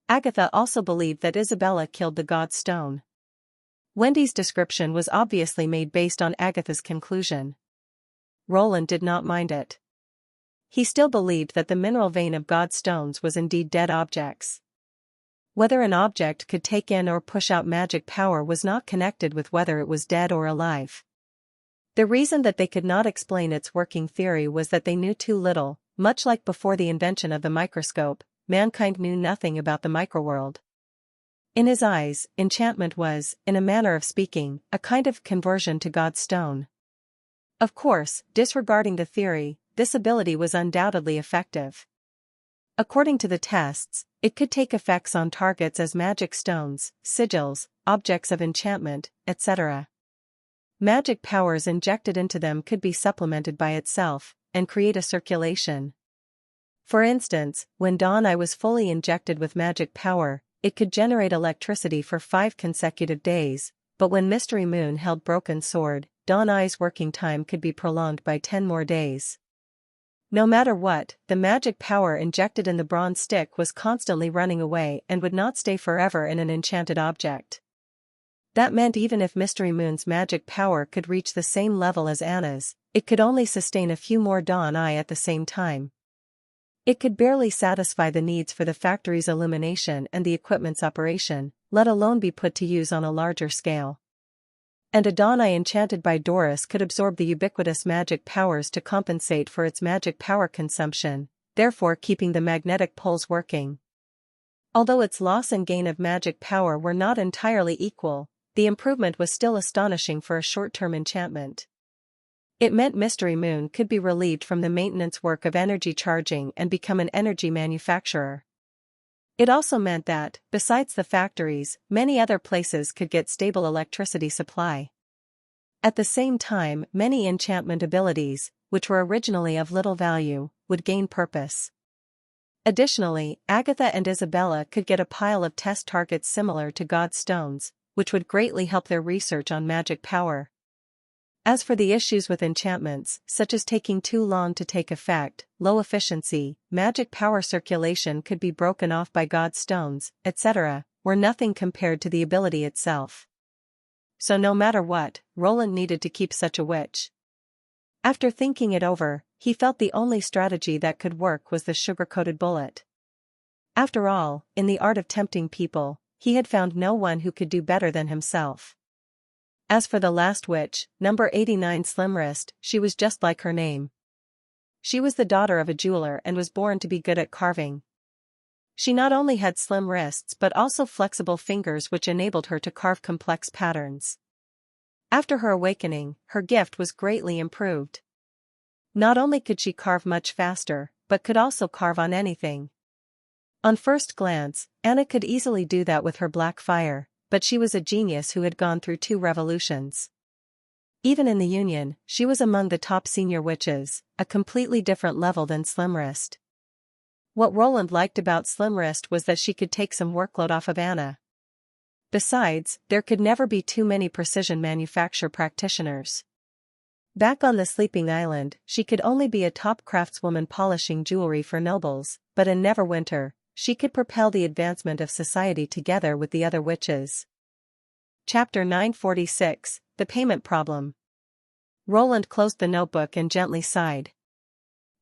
Agatha also believed that Isabella killed the God's Stone. Wendy's description was obviously made based on Agatha's conclusion. Roland did not mind it. He still believed that the mineral vein of God's Stones was indeed dead objects. Whether an object could take in or push out magic power was not connected with whether it was dead or alive. The reason that they could not explain its working theory was that they knew too little. Much like before the invention of the microscope, mankind knew nothing about the microworld. In his eyes, enchantment was, in a manner of speaking, a kind of conversion to God's Stone. Of course, disregarding the theory, this ability was undoubtedly effective. According to the tests, it could take effects on targets as magic stones, sigils, objects of enchantment, etc. Magic powers injected into them could be supplemented by itself, and create a circulation. For instance, when Dawn Eye was fully injected with magic power, it could generate electricity for 5 consecutive days, but when Mystery Moon held Broken Sword, Dawn Eye's working time could be prolonged by 10 more days. No matter what, the magic power injected in the bronze stick was constantly running away and would not stay forever in an enchanted object. That meant even if Mystery Moon's magic power could reach the same level as Anna's, it could only sustain a few more Dawn Eye at the same time. It could barely satisfy the needs for the factory's illumination and the equipment's operation, let alone be put to use on a larger scale. And a Dawn Eye enchanted by Doris could absorb the ubiquitous magic powers to compensate for its magic power consumption, therefore keeping the magnetic poles working. Although its loss and gain of magic power were not entirely equal, the improvement was still astonishing for a short-term enchantment. It meant Mystery Moon could be relieved from the maintenance work of energy charging and become an energy manufacturer. It also meant that, besides the factories, many other places could get stable electricity supply. At the same time, many enchantment abilities, which were originally of little value, would gain purpose. Additionally, Agatha and Isabella could get a pile of test targets similar to God's stones, which would greatly help their research on magic power. As for the issues with enchantments, such as taking too long to take effect, low efficiency, magic power circulation could be broken off by God's stones, etc., were nothing compared to the ability itself. So no matter what, Roland needed to keep such a witch. After thinking it over, he felt the only strategy that could work was the sugar-coated bullet. After all, in the art of tempting people, he had found no one who could do better than himself. As for the last witch, number 89 Slim Wrist, she was just like her name. She was the daughter of a jeweler and was born to be good at carving. She not only had slim wrists but also flexible fingers which enabled her to carve complex patterns. After her awakening, her gift was greatly improved. Not only could she carve much faster, but could also carve on anything. On first glance, Anna could easily do that with her black fire, but she was a genius who had gone through 2 revolutions. Even in the Union, she was among the top senior witches, a completely different level than Slim Wrist. What Roland liked about Slim Wrist was that she could take some workload off of Anna. Besides, there could never be too many precision manufacture practitioners. Back on the sleeping island, she could only be a top craftswoman polishing jewelry for nobles, but in Neverwinter, she could propel the advancement of society together with the other witches. Chapter 946, The Payment Problem. Roland closed the notebook and gently sighed.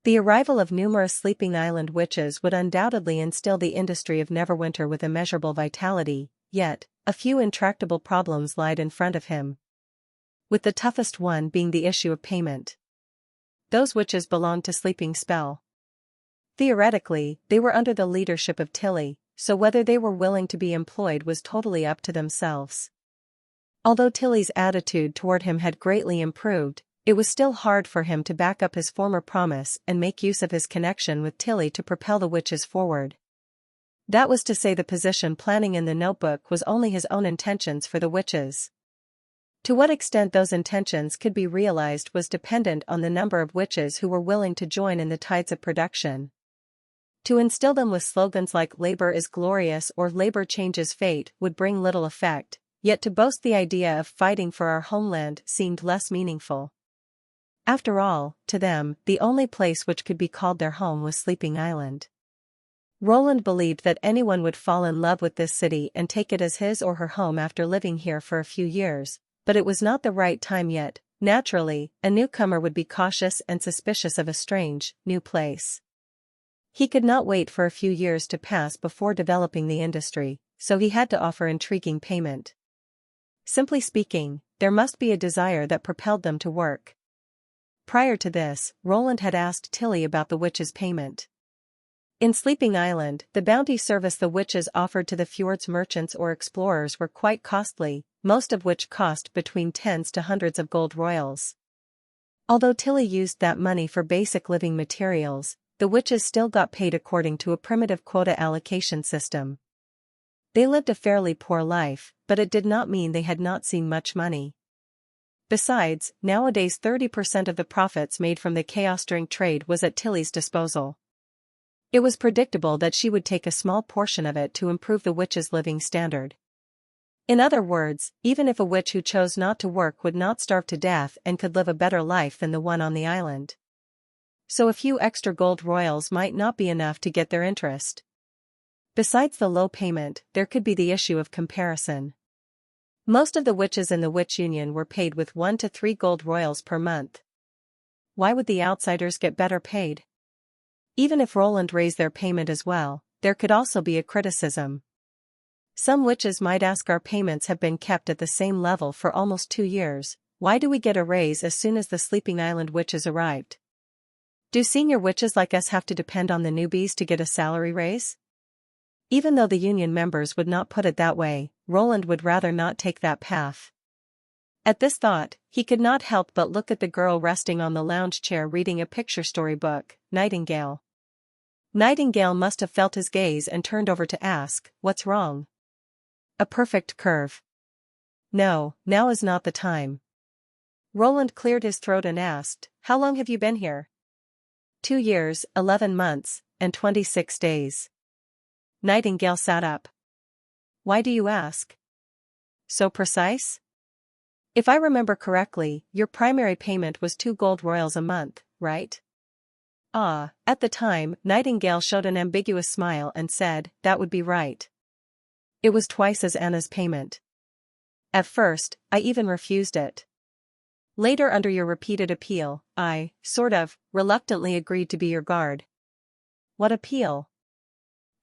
The arrival of numerous sleeping island witches would undoubtedly instill the industry of Neverwinter with immeasurable vitality, yet, a few intractable problems lied in front of him. With the toughest one being the issue of payment. Those witches belonged to Sleeping Spell. Theoretically, they were under the leadership of Tilly, so whether they were willing to be employed was totally up to themselves. Although Tilly's attitude toward him had greatly improved, it was still hard for him to back up his former promise and make use of his connection with Tilly to propel the witches forward. That was to say, the position planning in the notebook was only his own intentions for the witches. To what extent those intentions could be realized was dependent on the number of witches who were willing to join in the tides of production. To instill them with slogans like "labor is glorious" or "labor changes fate" would bring little effect, yet to boast the idea of fighting for our homeland seemed less meaningful. After all, to them, the only place which could be called their home was Sleeping Island. Roland believed that anyone would fall in love with this city and take it as his or her home after living here for a few years, but it was not the right time yet. Naturally, a newcomer would be cautious and suspicious of a strange, new place. He could not wait for a few years to pass before developing the industry, so he had to offer intriguing payment. Simply speaking, there must be a desire that propelled them to work. Prior to this, Roland had asked Tilly about the witches' payment. In Sleeping Island, the bounty service the witches offered to the fjord's merchants or explorers were quite costly, most of which cost between tens to hundreds of gold royals. Although Tilly used that money for basic living materials, the witches still got paid according to a primitive quota allocation system. They lived a fairly poor life, but it did not mean they had not seen much money. Besides, nowadays 30% of the profits made from the chaos drink trade was at Tilly's disposal. It was predictable that she would take a small portion of it to improve the witch's living standard. In other words, even if a witch who chose not to work would not starve to death and could live a better life than the one on the island. So a few extra gold royals might not be enough to get their interest. Besides the low payment, there could be the issue of comparison. Most of the witches in the Witch Union were paid with 1 to 3 gold royals per month. Why would the outsiders get better paid? Even if Roland raised their payment as well, there could also be a criticism. Some witches might ask, our payments have been kept at the same level for almost 2 years, why do we get a raise as soon as the Sleeping Island witches arrived? Do senior witches like us have to depend on the newbies to get a salary raise? Even though the union members would not put it that way, Roland would rather not take that path. At this thought, he could not help but look at the girl resting on the lounge chair reading a picture story book, Nightingale. Nightingale must have felt his gaze and turned over to ask, "What's wrong?" "A perfect curve." "No, now is not the time." Roland cleared his throat and asked, "How long have you been here?" 2 years, 11 months, and 26 days. Nightingale sat up. Why do you ask? So precise? If I remember correctly, your primary payment was 2 gold royals a month, right? At the time, Nightingale showed an ambiguous smile and said, that would be right. It was twice as Anna's payment. At first, I even refused it. Later, under your repeated appeal, I, reluctantly agreed to be your guard. What appeal?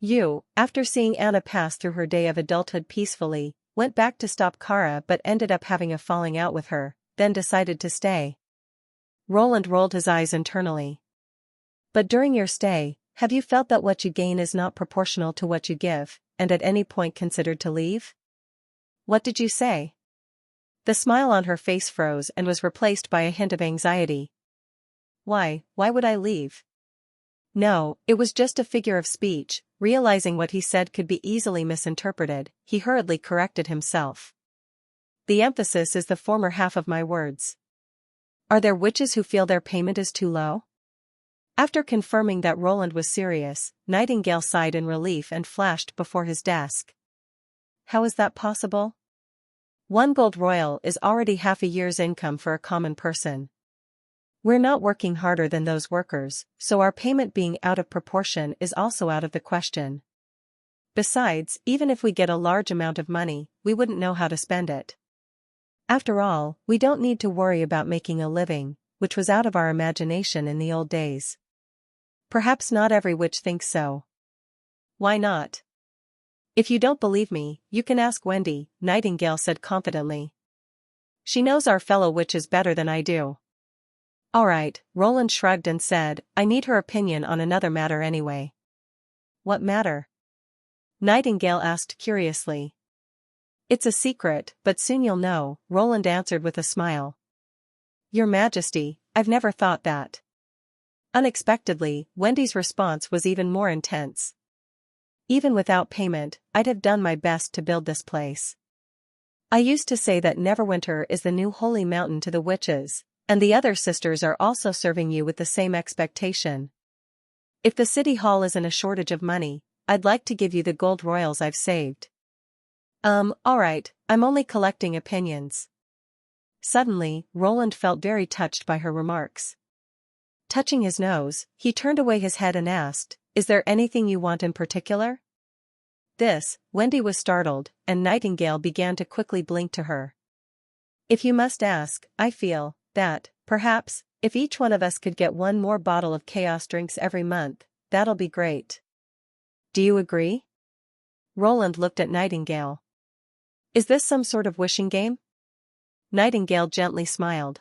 You, after seeing Anna pass through her day of adulthood peacefully, went back to stop Kara but ended up having a falling out with her, then decided to stay. Roland rolled his eyes internally. But during your stay, have you felt that what you gain is not proportional to what you give, and at any point considered to leave? What did you say? The smile on her face froze and was replaced by a hint of anxiety. Why would I leave? No, it was just a figure of speech. Realizing what he said could be easily misinterpreted, he hurriedly corrected himself. The emphasis is the former half of my words. Are there witches who feel their payment is too low? After confirming that Roland was serious, Nightingale sighed in relief and flashed before his desk. How is that possible? 1 gold royal is already half a year's income for a common person. We're not working harder than those workers, so our payment being out of proportion is also out of the question. Besides, even if we get a large amount of money, we wouldn't know how to spend it. After all, we don't need to worry about making a living, which was out of our imagination in the old days. Perhaps not every witch thinks so. Why not? If you don't believe me, you can ask Wendy, Nightingale said confidently. She knows our fellow witches better than I do. All right, Roland shrugged and said, I need her opinion on another matter anyway. What matter? Nightingale asked curiously. It's a secret, but soon you'll know, Roland answered with a smile. Your Majesty, I've never thought that. Unexpectedly, Wendy's response was even more intense. Even without payment, I'd have done my best to build this place. I used to say that Neverwinter is the new holy mountain to the witches, and the other sisters are also serving you with the same expectation. If the city hall is in a shortage of money, I'd like to give you the gold royals I've saved. Alright, I'm only collecting opinions. Suddenly, Roland felt very touched by her remarks. Touching his nose, he turned away his head and asked, Is there anything you want in particular? Wendy was startled, and Nightingale began to quickly blink to her. If you must ask, I feel that, perhaps, if each one of us could get 1 more bottle of chaos drinks every month, that'll be great. Do you agree? Roland looked at Nightingale. Is this some sort of wishing game? Nightingale gently smiled.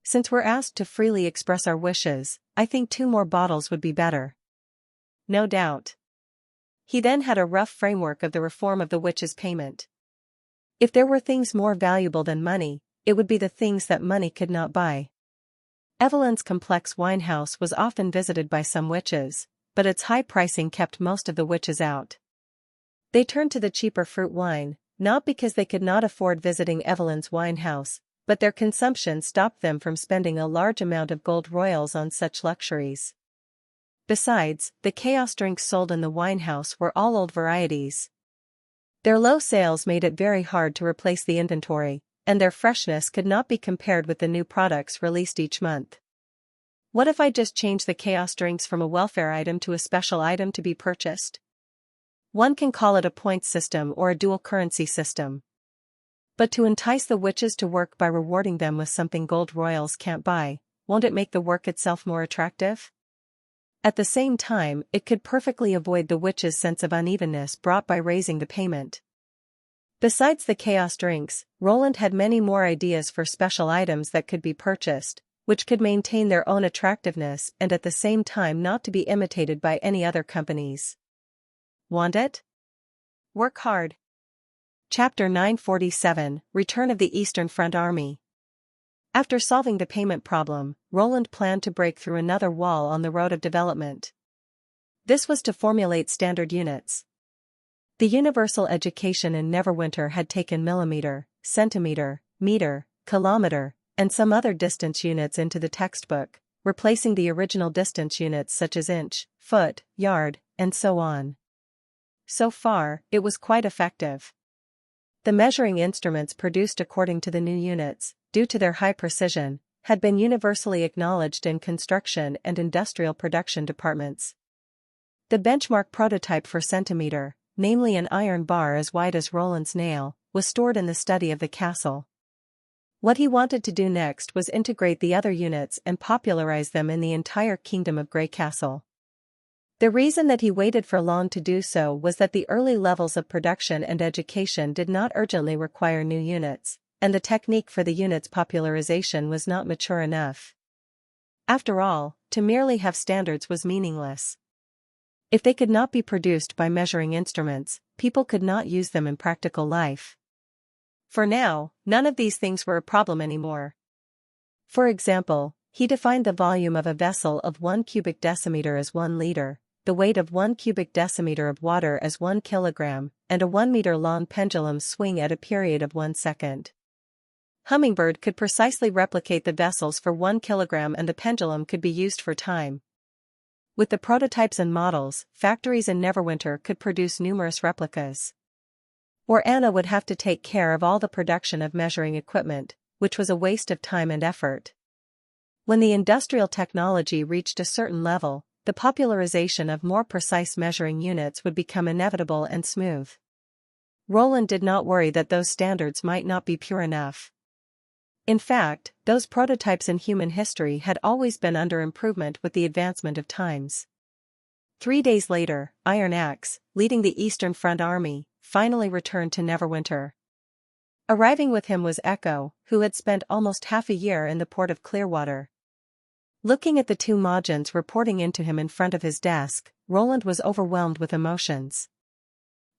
Since we're asked to freely express our wishes, I think 2 more bottles would be better. No doubt. He then had a rough framework of the reform of the witches' payment. If there were things more valuable than money, it would be the things that money could not buy. Evelyn's complex wine house was often visited by some witches, but its high pricing kept most of the witches out. They turned to the cheaper fruit wine, not because they could not afford visiting Evelyn's wine house, but their consumption stopped them from spending a large amount of gold royals on such luxuries. Besides, the chaos drinks sold in the wine house were all old varieties. Their low sales made it very hard to replace the inventory, and their freshness could not be compared with the new products released each month. What if I just change the chaos drinks from a welfare item to a special item to be purchased? One can call it a points system or a dual currency system. But to entice the witches to work by rewarding them with something gold royals can't buy, won't it make the work itself more attractive? At the same time, it could perfectly avoid the witches' sense of unevenness brought by raising the payment. Besides the chaos drinks, Roland had many more ideas for special items that could be purchased, which could maintain their own attractiveness and at the same time not to be imitated by any other companies. Want it? Work hard. Chapter 947, Return of the Eastern Front Army. After solving the payment problem, Roland planned to break through another wall on the road of development. This was to formulate standard units. The universal education in Neverwinter had taken millimeter, centimeter, meter, kilometer, and some other distance units into the textbook, replacing the original distance units such as inch, foot, yard, and so on. So far, it was quite effective. The measuring instruments produced according to the new units, due to their high precision, had been universally acknowledged in construction and industrial production departments. The benchmark prototype for centimeter, namely an iron bar as wide as Roland's nail, was stored in the study of the castle. What he wanted to do next was integrate the other units and popularize them in the entire kingdom of Grey Castle. The reason that he waited for long to do so was that the early levels of production and education did not urgently require new units, and the technique for the unit's popularization was not mature enough. After all, to merely have standards was meaningless. If they could not be produced by measuring instruments, people could not use them in practical life. For now, none of these things were a problem anymore. For example, he defined the volume of a vessel of 1 cubic decimeter as 1 liter, the weight of 1 cubic decimeter of water as 1 kilogram, and a 1-meter-long pendulum swing at a period of 1 second. Hummingbird could precisely replicate the vessels for 1 kilogram and the pendulum could be used for time. With the prototypes and models, factories in Neverwinter could produce numerous replicas. Or Anna would have to take care of all the production of measuring equipment, which was a waste of time and effort. When the industrial technology reached a certain level, the popularization of more precise measuring units would become inevitable and smooth. Roland did not worry that those standards might not be pure enough. In fact, those prototypes in human history had always been under improvement with the advancement of times. 3 days later, Iron Axe, leading the Eastern Front Army, finally returned to Neverwinter. Arriving with him was Echo, who had spent almost half a year in the port of Clearwater. Looking at the two Majins reporting into him in front of his desk, Roland was overwhelmed with emotions.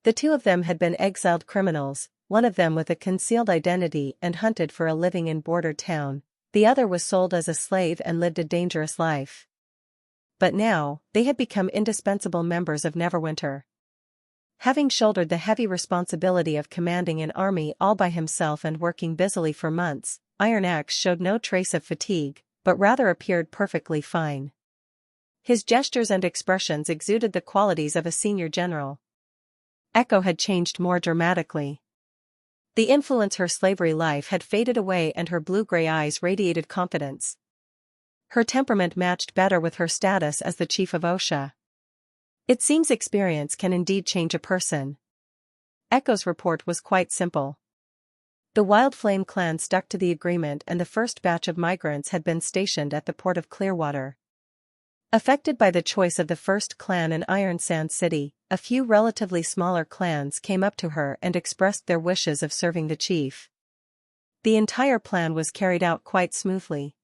The two of them had been exiled criminals, one of them with a concealed identity and hunted for a living in Border Town, the other was sold as a slave and lived a dangerous life. But now, they had become indispensable members of Neverwinter. Having shouldered the heavy responsibility of commanding an army all by himself and working busily for months, Iron Axe showed no trace of fatigue, but rather appeared perfectly fine. His gestures and expressions exuded the qualities of a senior general. Echo had changed more dramatically. The influence her slavery life had faded away and her blue-gray eyes radiated confidence. Her temperament matched better with her status as the chief of OSHA. It seems experience can indeed change a person. Echo's report was quite simple. The Wild Flame clan stuck to the agreement and the first batch of migrants had been stationed at the port of Clearwater. Affected by the choice of the first clan in Iron Sand City, a few relatively smaller clans came up to her and expressed their wishes of serving the chief. The entire plan was carried out quite smoothly.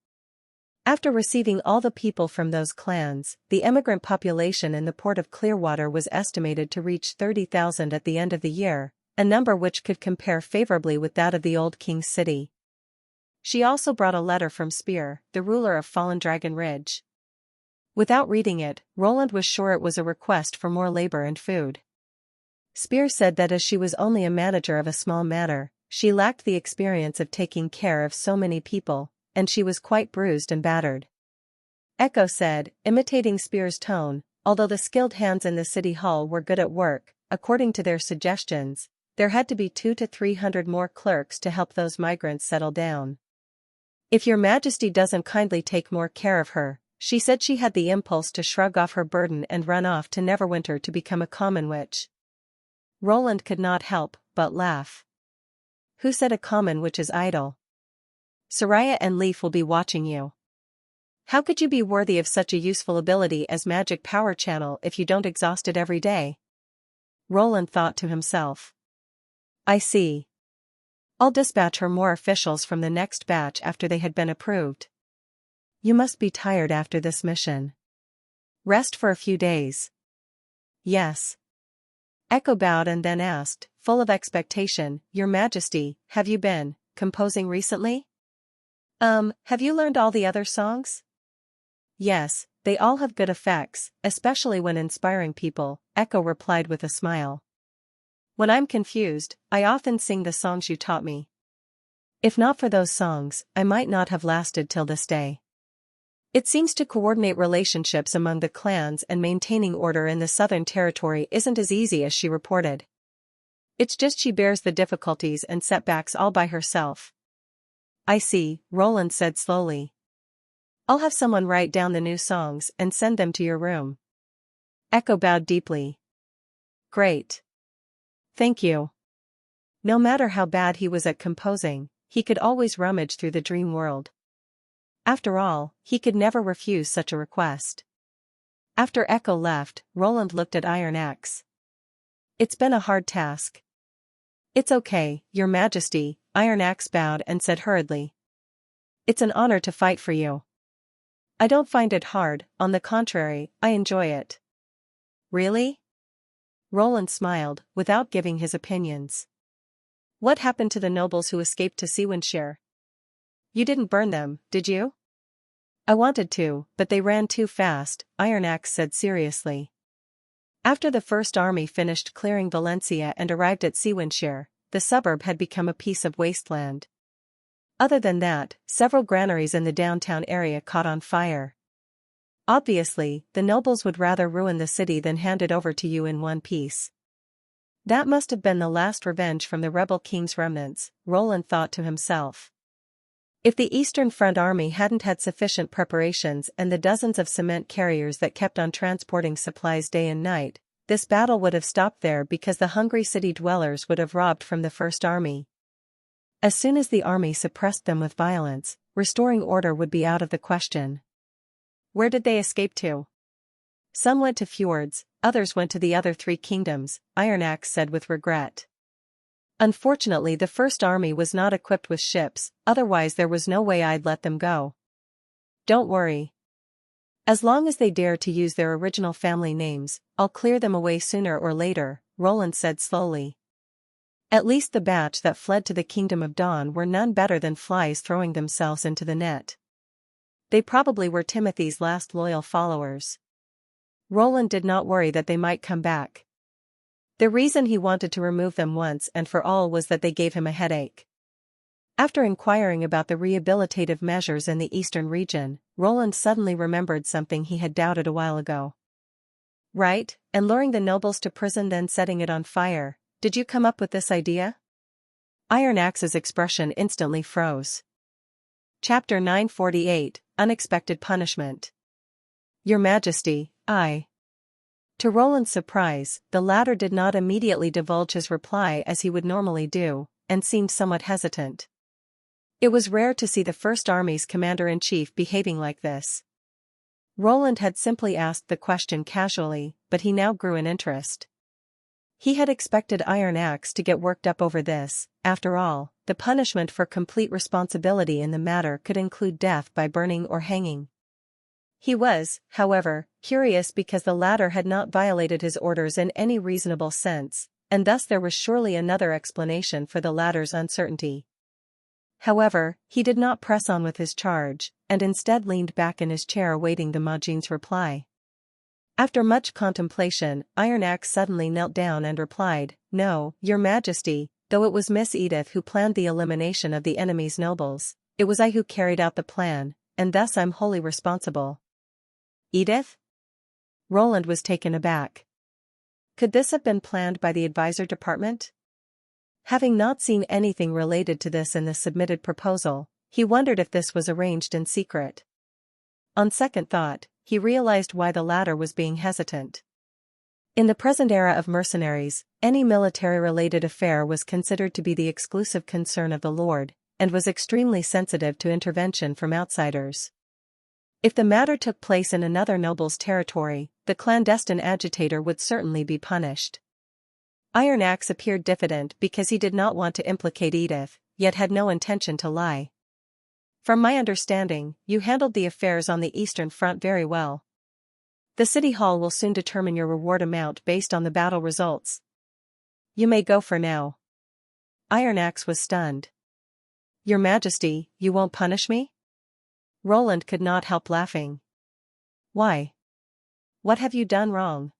After receiving all the people from those clans, the emigrant population in the port of Clearwater was estimated to reach 30,000 at the end of the year, a number which could compare favorably with that of the old King's City. She also brought a letter from Spear, the ruler of Fallen Dragon Ridge. Without reading it, Roland was sure it was a request for more labor and food. Spear said that as she was only a manager of a small manor, she lacked the experience of taking care of so many people, and she was quite bruised and battered. Echo said, imitating Spear's tone, although the skilled hands in the city hall were good at work, according to their suggestions, there had to be 200 to 300 more clerks to help those migrants settle down. If your Majesty doesn't kindly take more care of her, she said she had the impulse to shrug off her burden and run off to Neverwinter to become a common witch. Roland could not help but laugh. Who said a common witch is idle? Soraya and Leaf will be watching you. How could you be worthy of such a useful ability as magic power channel if you don't exhaust it every day? Roland thought to himself. I see. I'll dispatch her more officials from the next batch after they had been approved. You must be tired after this mission. Rest for a few days. Yes. Echo bowed and then asked, full of expectation, Your Majesty, have you been composing recently? Have you learned all the other songs? Yes, they all have good effects, especially when inspiring people, Echo replied with a smile. When I'm confused, I often sing the songs you taught me. If not for those songs, I might not have lasted till this day. It seems to coordinate relationships among the clans and maintaining order in the Southern Territory isn't as easy as she reported. It's just she bears the difficulties and setbacks all by herself. I see, Roland said slowly. I'll have someone write down the new songs and send them to your room. Echo bowed deeply. Great. Thank you. No matter how bad he was at composing, he could always rummage through the dream world. After all, he could never refuse such a request. After Echo left, Roland looked at Iron Axe. It's been a hard task. It's okay, Your Majesty, Iron Axe bowed and said hurriedly. It's an honor to fight for you. I don't find it hard, on the contrary, I enjoy it. Really? Roland smiled, without giving his opinions. What happened to the nobles who escaped to Seawanshire? You didn't burn them, did you? I wanted to, but they ran too fast, Iron Axe said seriously. After the First Army finished clearing Valencia and arrived at Seawanshire, the suburb had become a piece of wasteland. Other than that, several granaries in the downtown area caught on fire. Obviously, the nobles would rather ruin the city than hand it over to you in one piece. That must have been the last revenge from the rebel king's remnants, Roland thought to himself. If the Eastern Front Army hadn't had sufficient preparations and the dozens of cement carriers that kept on transporting supplies day and night, this battle would have stopped there because the hungry city dwellers would have robbed from the First Army. As soon as the army suppressed them with violence, restoring order would be out of the question. Where did they escape to? Some went to fjords, others went to the other three kingdoms, Iron Axe said with regret. Unfortunately, the First Army was not equipped with ships, otherwise there was no way I'd let them go. Don't worry. As long as they dare to use their original family names, I'll clear them away sooner or later, Roland said slowly. At least the batch that fled to the Kingdom of Dawn were none better than flies throwing themselves into the net. They probably were Timothy's last loyal followers. Roland did not worry that they might come back. The reason he wanted to remove them once and for all was that they gave him a headache. After inquiring about the rehabilitative measures in the eastern region, Roland suddenly remembered something he had doubted a while ago. Right, and luring the nobles to prison then setting it on fire, did you come up with this idea? Iron Axe's expression instantly froze. Chapter 948, Unexpected Punishment. Your Majesty, To Roland's surprise, the latter did not immediately divulge his reply as he would normally do, and seemed somewhat hesitant. It was rare to see the First Army's commander-in-chief behaving like this. Roland had simply asked the question casually, but he now grew in interest. He had expected Iron Axe to get worked up over this. After all, the punishment for complete responsibility in the matter could include death by burning or hanging. He was, however, curious because the latter had not violated his orders in any reasonable sense, and thus there was surely another explanation for the latter's uncertainty. However, he did not press on with his charge, and instead leaned back in his chair awaiting the Majin's reply. After much contemplation, Iron Axe suddenly knelt down and replied, No, Your Majesty, though it was Miss Edith who planned the elimination of the enemy's nobles, it was I who carried out the plan, and thus I'm wholly responsible. Edith? Roland was taken aback. Could this have been planned by the advisor department? Having not seen anything related to this in the submitted proposal, he wondered if this was arranged in secret. On second thought, he realized why the latter was being hesitant. In the present era of mercenaries, any military-related affair was considered to be the exclusive concern of the Lord, and was extremely sensitive to intervention from outsiders. If the matter took place in another noble's territory, the clandestine agitator would certainly be punished. Iron Axe appeared diffident because he did not want to implicate Edith, yet had no intention to lie. From my understanding, you handled the affairs on the Eastern Front very well. The City Hall will soon determine your reward amount based on the battle results. You may go for now. Iron Axe was stunned. Your Majesty, you won't punish me? Roland could not help laughing. Why? What have you done wrong?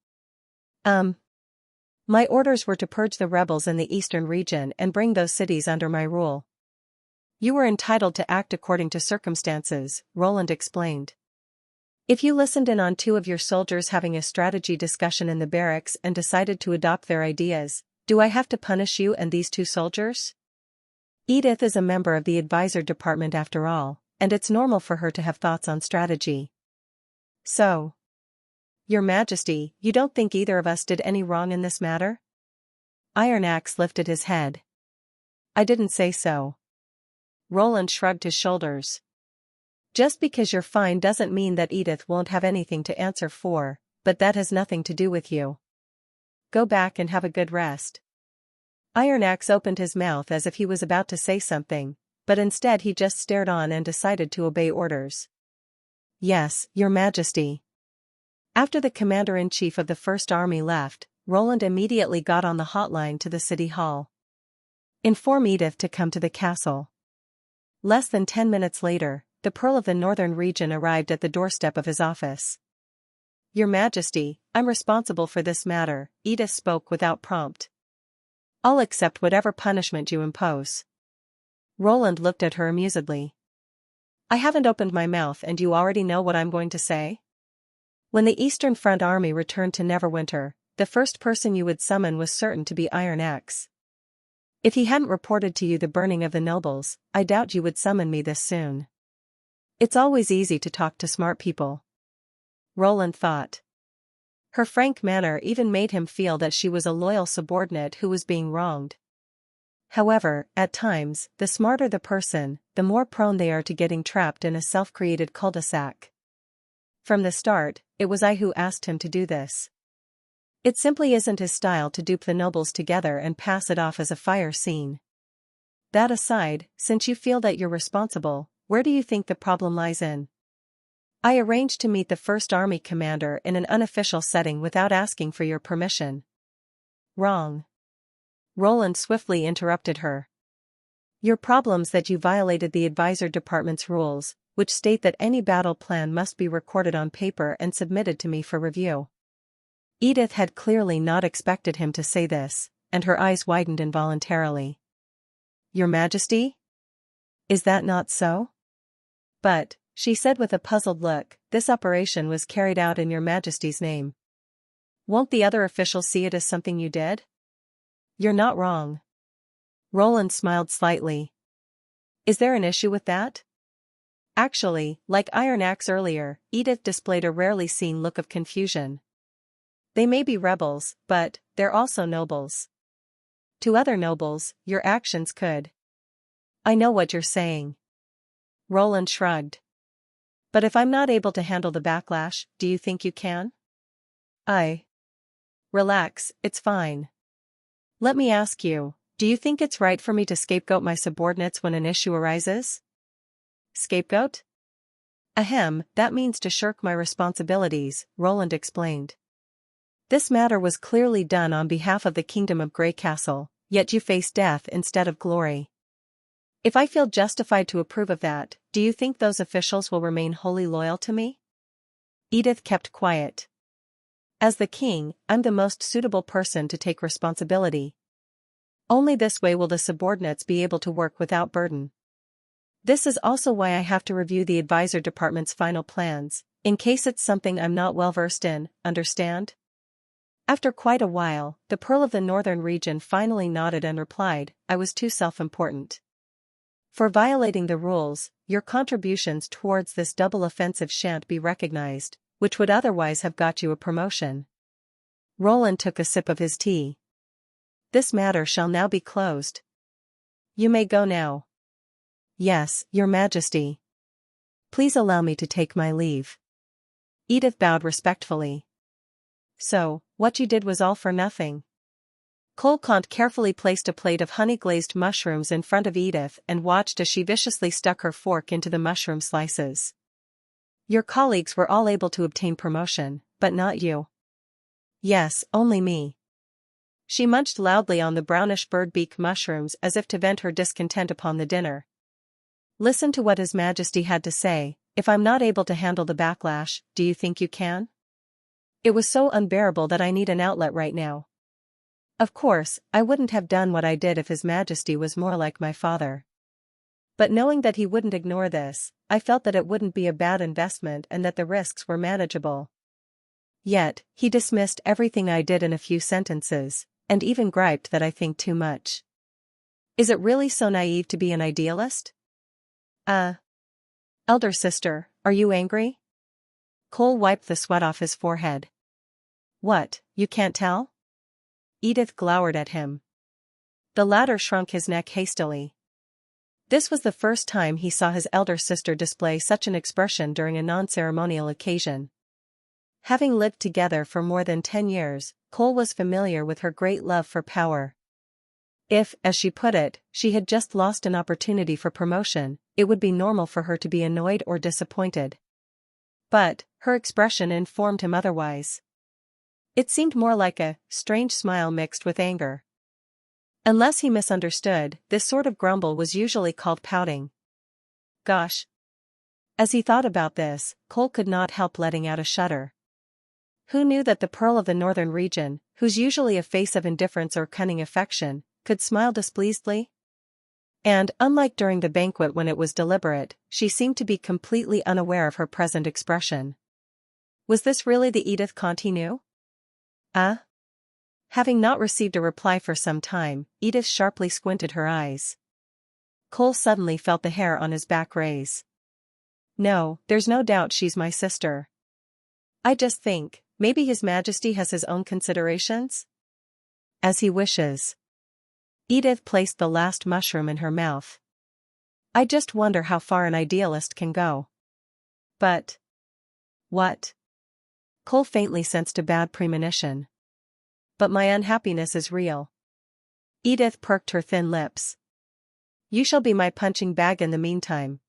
My orders were to purge the rebels in the eastern region and bring those cities under my rule. You were entitled to act according to circumstances, Roland explained. If you listened in on two of your soldiers having a strategy discussion in the barracks and decided to adopt their ideas, do I have to punish you and these two soldiers? Edith is a member of the advisor department after all, and it's normal for her to have thoughts on strategy. So, Your Majesty, you don't think either of us did any wrong in this matter? Iron Axe lifted his head. I didn't say so. Roland shrugged his shoulders. Just because you're fine doesn't mean that Edith won't have anything to answer for, but that has nothing to do with you. Go back and have a good rest. Iron Axe opened his mouth as if he was about to say something, but instead he just stared on and decided to obey orders. Yes, Your Majesty. After the commander-in-chief of the First Army left, Roland immediately got on the hotline to the city hall. Inform Edith to come to the castle. Less than 10 minutes later, the Pearl of the Northern Region arrived at the doorstep of his office. Your Majesty, I'm responsible for this matter, Edith spoke without prompt. I'll accept whatever punishment you impose. Roland looked at her amusedly. I haven't opened my mouth and you already know what I'm going to say? When the Eastern Front Army returned to Neverwinter, the first person you would summon was certain to be Iron Axe. If he hadn't reported to you the burning of the nobles, I doubt you would summon me this soon. It's always easy to talk to smart people. Roland thought. Her frank manner even made him feel that she was a loyal subordinate who was being wronged. However, at times, the smarter the person, the more prone they are to getting trapped in a self-created cul-de-sac. From the start, it was I who asked him to do this. It simply isn't his style to dupe the nobles together and pass it off as a fire scene. That aside, since you feel that you're responsible, where do you think the problem lies in? I arranged to meet the First Army commander in an unofficial setting without asking for your permission. Wrong. Roland swiftly interrupted her. Your problem's that you violated the advisor department's rules, which state that any battle plan must be recorded on paper and submitted to me for review. Edith had clearly not expected him to say this, and her eyes widened involuntarily. Your Majesty? Is that not so? But, she said with a puzzled look, this operation was carried out in Your Majesty's name. Won't the other officials see it as something you did? You're not wrong. Roland smiled slightly. Is there an issue with that? Actually, like Iron Axe earlier, Edith displayed a rarely seen look of confusion. They may be rebels, but they're also nobles. To other nobles, your actions could. I know what you're saying. Roland shrugged. But if I'm not able to handle the backlash, do you think you can? Relax, it's fine. Let me ask you, do you think it's right for me to scapegoat my subordinates when an issue arises? Scapegoat? Ahem, that means to shirk my responsibilities, Roland explained. This matter was clearly done on behalf of the Kingdom of Grey Castle, yet you face death instead of glory. If I feel justified to approve of that, do you think those officials will remain wholly loyal to me? Edith kept quiet. As the king, I'm the most suitable person to take responsibility. Only this way will the subordinates be able to work without burden. This is also why I have to review the advisor department's final plans, in case it's something I'm not well versed in, understand? After quite a while, the Pearl of the Northern Region finally nodded and replied, I was too self-important. For violating the rules, your contributions towards this double offensive shan't be recognized, which would otherwise have got you a promotion. Roland took a sip of his tea. This matter shall now be closed. You may go now. Yes, Your Majesty. Please allow me to take my leave. Edith bowed respectfully. So, what you did was all for nothing. Colcont carefully placed a plate of honey-glazed mushrooms in front of Edith and watched as she viciously stuck her fork into the mushroom slices. Your colleagues were all able to obtain promotion, but not you. Yes, only me. She munched loudly on the brownish birdbeak mushrooms as if to vent her discontent upon the dinner. Listen to what His Majesty had to say. If I'm not able to handle the backlash, do you think you can? It was so unbearable that I need an outlet right now. Of course, I wouldn't have done what I did if His Majesty was more like my father. But knowing that he wouldn't ignore this, I felt that it wouldn't be a bad investment and that the risks were manageable. Yet, he dismissed everything I did in a few sentences, and even griped that I think too much. Is it really so naive to be an idealist? Elder sister, are you angry? Cole wiped the sweat off his forehead. What, you can't tell? Edith glowered at him. The latter shrunk his neck hastily. This was the first time he saw his elder sister display such an expression during a non-ceremonial occasion. Having lived together for more than 10 years, Cole was familiar with her great love for power. If, as she put it, she had just lost an opportunity for promotion, it would be normal for her to be annoyed or disappointed. But, her expression informed him otherwise. It seemed more like a strange smile mixed with anger. Unless he misunderstood, this sort of grumble was usually called pouting. Gosh. As he thought about this, Cole could not help letting out a shudder. Who knew that the pearl of the northern region, who's usually a face of indifference or cunning affection, could smile displeasedly? And, unlike during the banquet when it was deliberate, she seemed to be completely unaware of her present expression. Was this really the Edith Conti knew? Having not received a reply for some time, Edith sharply squinted her eyes. Cole suddenly felt the hair on his back raise. No, there's no doubt she's my sister. I just think, maybe His Majesty has his own considerations? As he wishes. Edith placed the last mushroom in her mouth. I just wonder how far an idealist can go. But. What? Cole faintly sensed a bad premonition. But my unhappiness is real. Edith perked her thin lips. You shall be my punching bag in the meantime.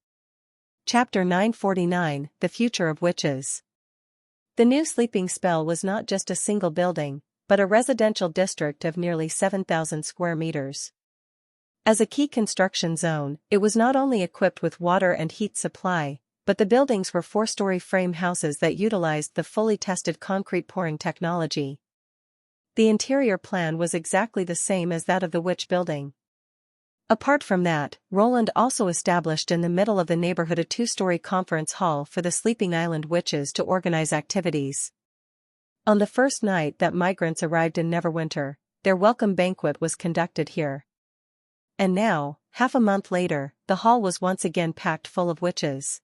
Chapter 949, The Future of Witches. The new sleeping spell was not just a single building, but a residential district of nearly 7,000 square meters. As a key construction zone, it was not only equipped with water and heat supply, but the buildings were 4-story frame houses that utilized the fully tested concrete pouring technology. The interior plan was exactly the same as that of the Witch Building. Apart from that, Roland also established in the middle of the neighborhood a 2-story conference hall for the Sleeping Island witches to organize activities. On the first night that migrants arrived in Neverwinter, their welcome banquet was conducted here. And now, half a month later, the hall was once again packed full of witches.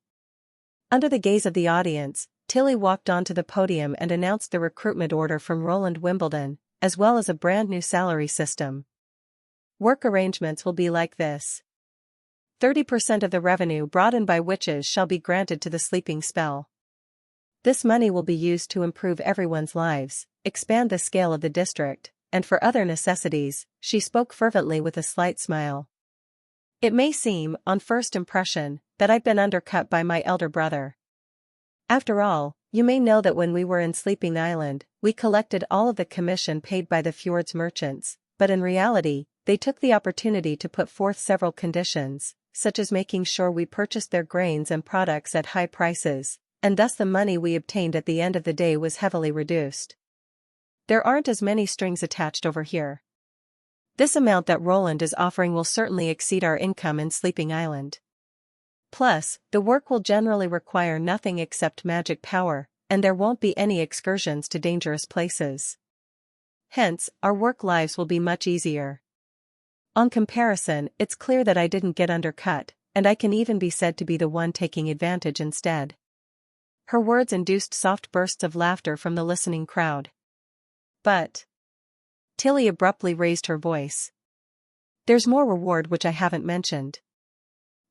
Under the gaze of the audience, Tilly walked onto the podium and announced the recruitment order from Roland Wimbledon, as well as a brand new salary system. Work arrangements will be like this. 30% of the revenue brought in by witches shall be granted to the sleeping spell. This money will be used to improve everyone's lives, expand the scale of the district, and for other necessities, she spoke fervently with a slight smile. It may seem, on first impression, that I've been undercut by my elder brother. After all, you may know that when we were in Sleeping Island, we collected all of the commission paid by the fjord's merchants, but in reality, they took the opportunity to put forth several conditions, such as making sure we purchased their grains and products at high prices, and thus the money we obtained at the end of the day was heavily reduced. There aren't as many strings attached over here. This amount that Roland is offering will certainly exceed our income in Sleeping Island. Plus, the work will generally require nothing except magic power, and there won't be any excursions to dangerous places. Hence, our work lives will be much easier. On comparison, it's clear that I didn't get undercut, and I can even be said to be the one taking advantage instead. Her words induced soft bursts of laughter from the listening crowd. But. Tilly abruptly raised her voice. There's more reward which I haven't mentioned.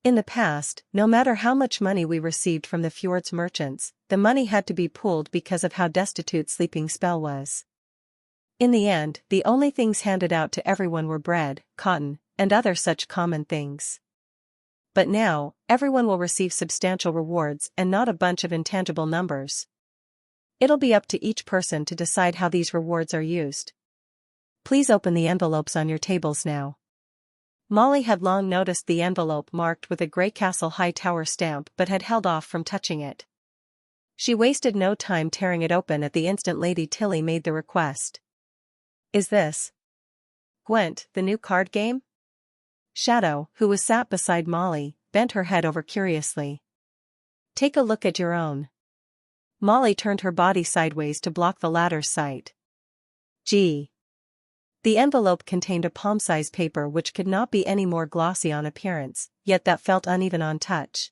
In the past, no matter how much money we received from the fjord's merchants, the money had to be pooled because of how destitute Sleeping Spell was. In the end, the only things handed out to everyone were bread, cotton, and other such common things. But now, everyone will receive substantial rewards and not a bunch of intangible numbers. It'll be up to each person to decide how these rewards are used. Please open the envelopes on your tables now. Molly had long noticed the envelope marked with a Grey Castle High Tower stamp but had held off from touching it. She wasted no time tearing it open at the instant Lady Tilly made the request. Is this Gwent, the new card game? Shadow, who was sat beside Molly, bent her head over curiously. Take a look at your own. Molly turned her body sideways to block the latter's sight. Gee. The envelope contained a palm-size paper which could not be any more glossy on appearance, yet that felt uneven on touch.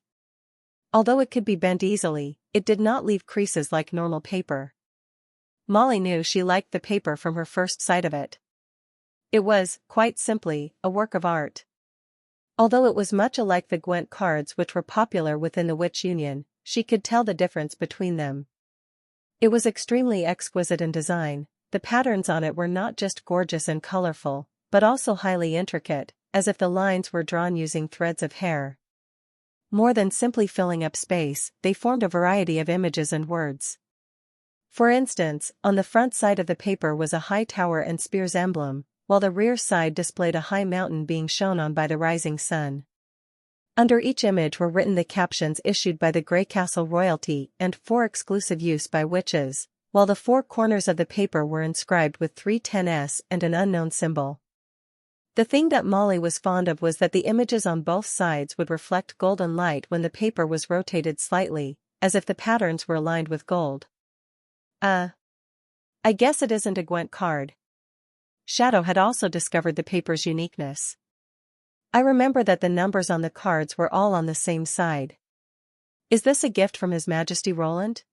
Although it could be bent easily, it did not leave creases like normal paper. Molly knew she liked the paper from her first sight of it. It was, quite simply, a work of art. Although it was much alike the Gwent cards which were popular within the Witch Union, she could tell the difference between them. It was extremely exquisite in design. The patterns on it were not just gorgeous and colorful, but also highly intricate, as if the lines were drawn using threads of hair. More than simply filling up space, they formed a variety of images and words. For instance, on the front side of the paper was a high tower and spear's emblem, while the rear side displayed a high mountain being shone on by the rising sun. Under each image were written the captions issued by the Grey Castle royalty and for exclusive use by witches, while the four corners of the paper were inscribed with 310s and an unknown symbol. The thing that Molly was fond of was that the images on both sides would reflect golden light when the paper was rotated slightly, as if the patterns were aligned with gold. I guess it isn't a Gwent card. Shadow had also discovered the paper's uniqueness. I remember that the numbers on the cards were all on the same side. Is this a gift from His Majesty Roland?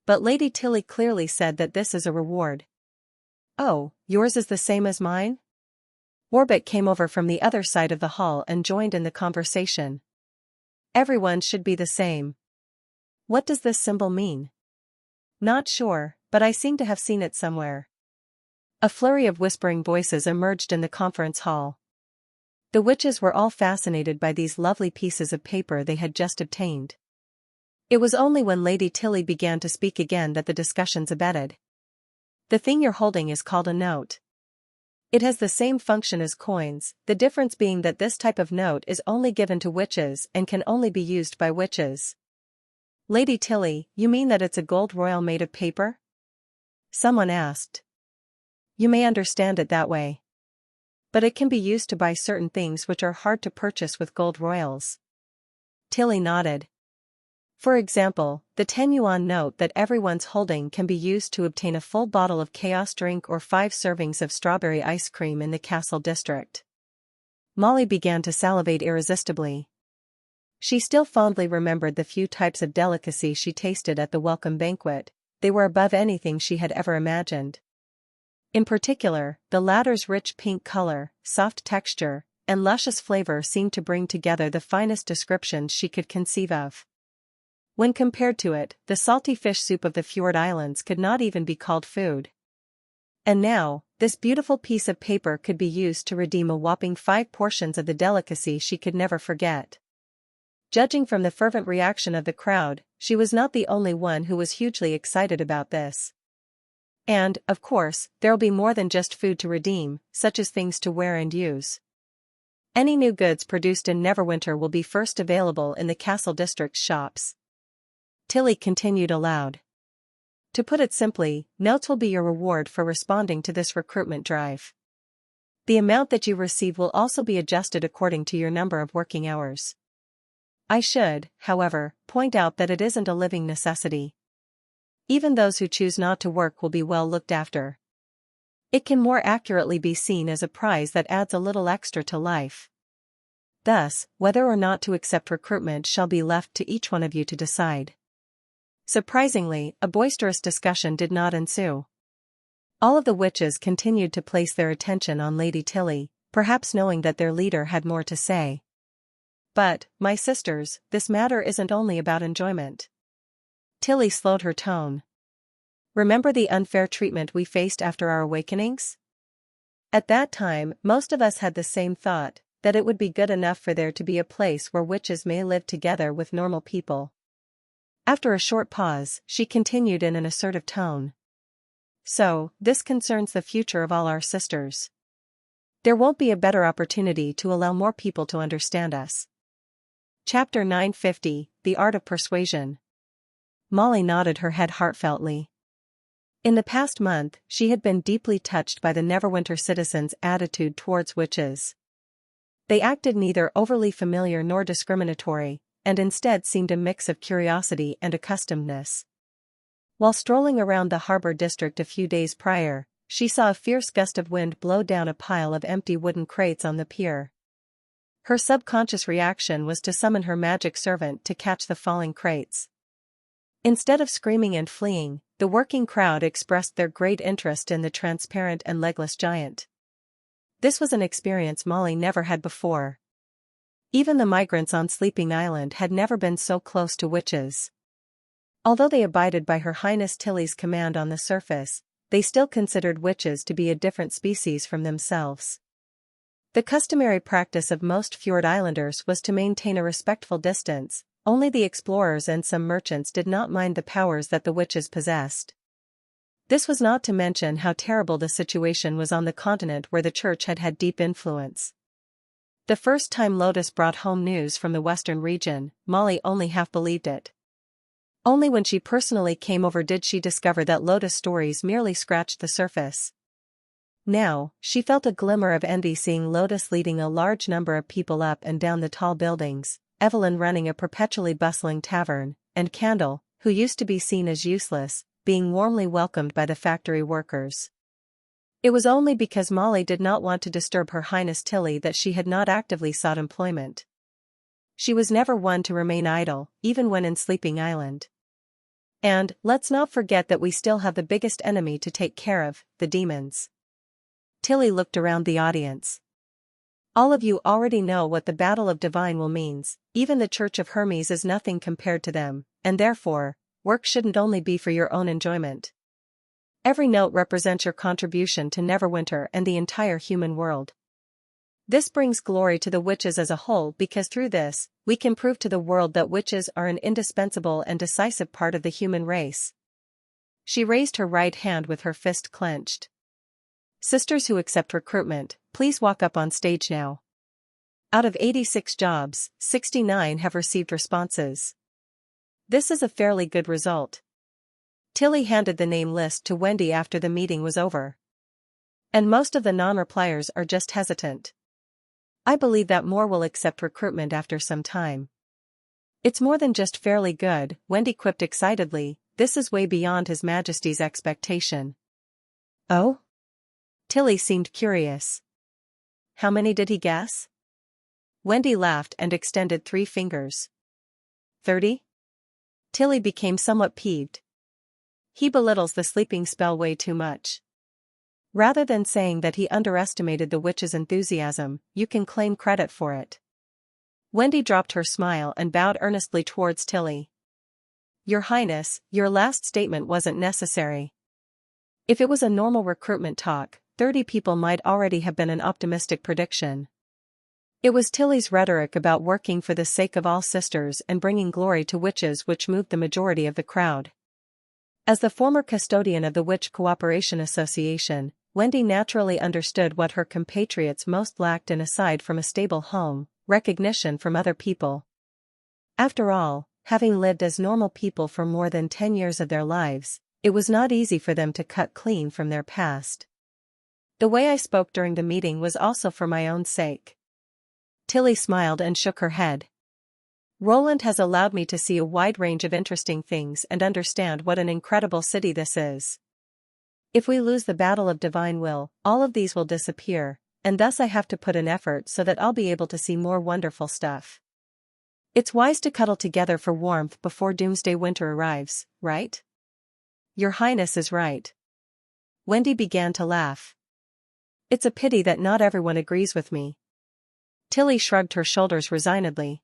But Lady Tilly clearly said that this is a reward. Oh, yours is the same as mine? Warbeck came over from the other side of the hall and joined in the conversation. Everyone should be the same. What does this symbol mean? Not sure, but I seem to have seen it somewhere. A flurry of whispering voices emerged in the conference hall. The witches were all fascinated by these lovely pieces of paper they had just obtained. It was only when Lady Tilly began to speak again that the discussions abated. The thing you're holding is called a note. It has the same function as coins, the difference being that this type of note is only given to witches and can only be used by witches. Lady Tilly, you mean that it's a gold royal made of paper? Someone asked. You may understand it that way. But it can be used to buy certain things which are hard to purchase with gold royals. Tilly nodded. For example, the 10 yuan note that everyone's holding can be used to obtain a full bottle of chaos drink or 5 servings of strawberry ice cream in the castle district. Molly began to salivate irresistibly. She still fondly remembered the few types of delicacy she tasted at the welcome banquet. They were above anything she had ever imagined. In particular, the latter's rich pink color, soft texture, and luscious flavor seemed to bring together the finest descriptions she could conceive of. When compared to it, the salty fish soup of the Fjord Islands could not even be called food. And now, this beautiful piece of paper could be used to redeem a whopping 5 portions of the delicacy she could never forget. Judging from the fervent reaction of the crowd, she was not the only one who was hugely excited about this. And, of course, there'll be more than just food to redeem, such as things to wear and use. Any new goods produced in Neverwinter will be first available in the Castle District's shops. Tilly continued aloud. To put it simply, notes will be your reward for responding to this recruitment drive. The amount that you receive will also be adjusted according to your number of working hours. I should, however, point out that it isn't a living necessity. Even those who choose not to work will be well looked after. It can more accurately be seen as a prize that adds a little extra to life. Thus, whether or not to accept recruitment shall be left to each one of you to decide. Surprisingly, a boisterous discussion did not ensue. All of the witches continued to place their attention on Lady Tilly, perhaps knowing that their leader had more to say. But, my sisters, this matter isn't only about enjoyment. Tilly slowed her tone. Remember the unfair treatment we faced after our awakenings? At that time, most of us had the same thought, that it would be good enough for there to be a place where witches may live together with normal people. After a short pause, she continued in an assertive tone. So, this concerns the future of all our sisters. There won't be a better opportunity to allow more people to understand us. Chapter 950, The Art of Persuasion. Molly nodded her head heartfeltly. In the past month, she had been deeply touched by the Neverwinter citizens' attitude towards witches. They acted neither overly familiar nor discriminatory, and instead seemed a mix of curiosity and accustomedness. While strolling around the harbor district a few days prior, she saw a fierce gust of wind blow down a pile of empty wooden crates on the pier. Her subconscious reaction was to summon her magic servant to catch the falling crates. Instead of screaming and fleeing, the working crowd expressed their great interest in the transparent and legless giant. This was an experience Molly never had before. Even the migrants on Sleeping Island had never been so close to witches. Although they abided by Her Highness Tilly's command on the surface, they still considered witches to be a different species from themselves. The customary practice of most Fjord Islanders was to maintain a respectful distance. Only the explorers and some merchants did not mind the powers that the witches possessed. This was not to mention how terrible the situation was on the continent where the church had had deep influence. The first time Lotus brought home news from the western region, Molly only half believed it. Only when she personally came over did she discover that Lotus stories merely scratched the surface. Now, she felt a glimmer of envy seeing Lotus leading a large number of people up and down the tall buildings, Evelyn running a perpetually bustling tavern, and Candle, who used to be seen as useless, being warmly welcomed by the factory workers. It was only because Molly did not want to disturb Her Highness Tilly that she had not actively sought employment. She was never one to remain idle, even when in Sleeping Island. And, let's not forget that we still have the biggest enemy to take care of, the demons. Tilly looked around the audience. All of you already know what the Battle of Divine Will means. Even the Church of Hermes is nothing compared to them, and therefore, work shouldn't only be for your own enjoyment. Every note represents your contribution to Neverwinter and the entire human world. This brings glory to the witches as a whole because through this, we can prove to the world that witches are an indispensable and decisive part of the human race. She raised her right hand with her fist clenched. Sisters who accept recruitment, please walk up on stage now. Out of 86 jobs, 69 have received responses. This is a fairly good result. Tilly handed the name list to Wendy after the meeting was over. And most of the non-repliers are just hesitant. I believe that more will accept recruitment after some time. It's more than just fairly good, Wendy quipped excitedly, this is way beyond His Majesty's expectation. Oh? Tilly seemed curious. How many did he guess? Wendy laughed and extended 3 fingers. 30? Tilly became somewhat peeved. He belittles the sleeping spell way too much. Rather than saying that he underestimated the witch's enthusiasm, you can claim credit for it. Wendy dropped her smile and bowed earnestly towards Tilly. Your Highness, your last statement wasn't necessary. If it was a normal recruitment talk, 30 people might already have been an optimistic prediction. It was Tilly's rhetoric about working for the sake of all sisters and bringing glory to witches which moved the majority of the crowd. As the former custodian of the Witch Cooperation Association, Wendy naturally understood what her compatriots most lacked in aside from a stable home, recognition from other people. After all, having lived as normal people for more than 10 years of their lives, it was not easy for them to cut clean from their past. The way I spoke during the meeting was also for my own sake. Tilly smiled and shook her head. Roland has allowed me to see a wide range of interesting things and understand what an incredible city this is. If we lose the Battle of Divine Will, all of these will disappear, and thus I have to put in effort so that I'll be able to see more wonderful stuff. It's wise to cuddle together for warmth before Doomsday Winter arrives, right? Your Highness is right. Wendy began to laugh. It's a pity that not everyone agrees with me. Tilly shrugged her shoulders resignedly.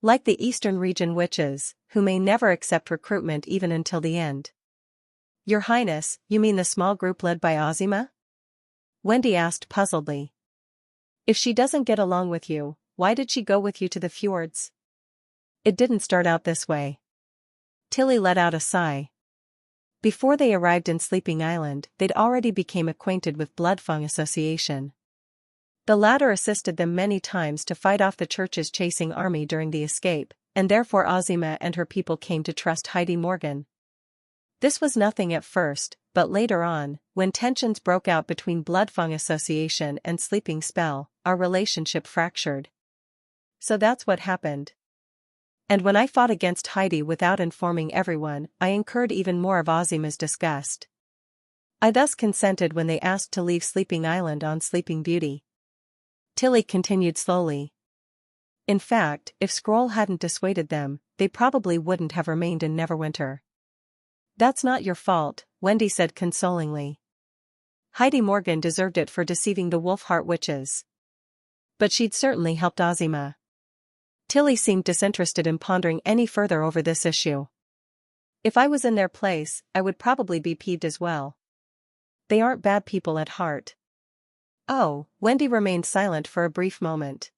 Like the Eastern region witches, who may never accept recruitment even until the end. Your Highness, you mean the small group led by Ozima? Wendy asked puzzledly. If she doesn't get along with you, why did she go with you to the fjords? It didn't start out this way. Tilly let out a sigh. Before they arrived in Sleeping Island, they'd already become acquainted with Bloodfang Association. The latter assisted them many times to fight off the church's chasing army during the escape, and therefore Ozima and her people came to trust Heidi Morgan. This was nothing at first, but later on, when tensions broke out between Bloodfang Association and Sleeping Spell, our relationship fractured. So that's what happened. And when I fought against Heidi without informing everyone, I incurred even more of Azima's disgust. I thus consented when they asked to leave Sleeping Island on Sleeping Beauty. Tilly continued slowly. In fact, if Scroll hadn't dissuaded them, they probably wouldn't have remained in Neverwinter. That's not your fault, Wendy said consolingly. Heidi Morgan deserved it for deceiving the Wolfheart witches. But she'd certainly helped Azima. Tilly seemed disinterested in pondering any further over this issue. If I was in their place, I would probably be peeved as well. They aren't bad people at heart. Oh, Wendy remained silent for a brief moment.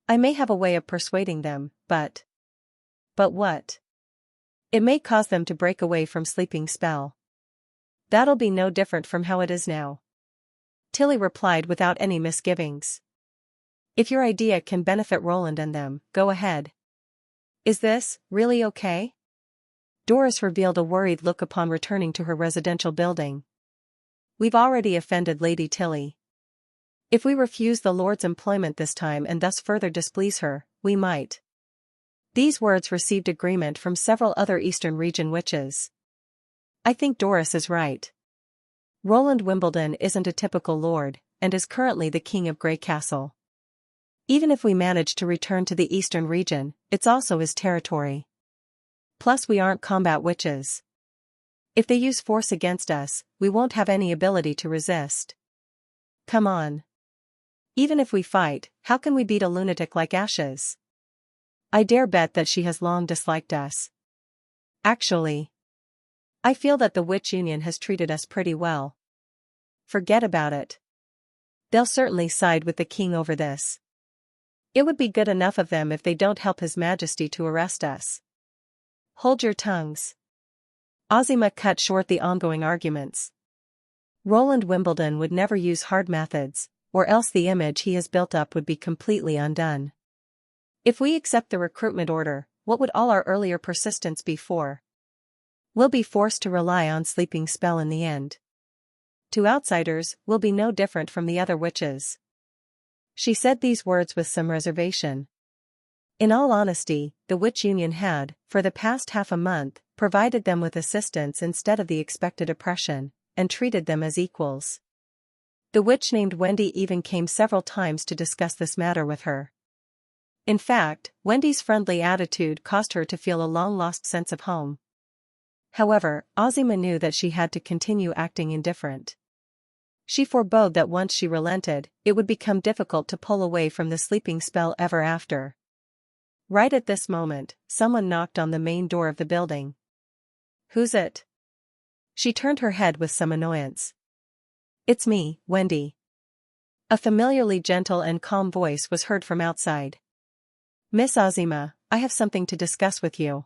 I may have a way of persuading them, but... But what? It may cause them to break away from Sleeping Spell. That'll be no different from how it is now. Tilly replied without any misgivings. If your idea can benefit Roland and them, go ahead. Is this really okay? Doris revealed a worried look upon returning to her residential building. We've already offended Lady Tilly. If we refuse the Lord's employment this time and thus further displease her, we might. These words received agreement from several other Eastern region witches. I think Doris is right. Roland Wimbledon isn't a typical lord, and is currently the king of Grey Castle. Even if we manage to return to the Eastern region, it's also his territory. Plus we aren't combat witches. If they use force against us, we won't have any ability to resist. Come on. Even if we fight, how can we beat a lunatic like Ashes? I dare bet that she has long disliked us. Actually, I feel that the Witch Union has treated us pretty well. Forget about it. They'll certainly side with the king over this. It would be good enough of them if they don't help His Majesty to arrest us. Hold your tongues. Azima cut short the ongoing arguments. Roland Wimbledon would never use hard methods, or else the image he has built up would be completely undone. If we accept the recruitment order, what would all our earlier persistence be for? We'll be forced to rely on Sleeping Spell in the end. To outsiders, we'll be no different from the other witches. She said these words with some reservation. In all honesty, the Witch Union had, for the past half a month, provided them with assistance instead of the expected oppression, and treated them as equals. The witch named Wendy even came several times to discuss this matter with her. In fact, Wendy's friendly attitude caused her to feel a long-lost sense of home. However, Azima knew that she had to continue acting indifferent. She forebode that once she relented, it would become difficult to pull away from the Sleeping Spell ever after. Right at this moment, someone knocked on the main door of the building. Who's it? She turned her head with some annoyance. It's me, Wendy. A familiarly gentle and calm voice was heard from outside. Miss Azima, I have something to discuss with you.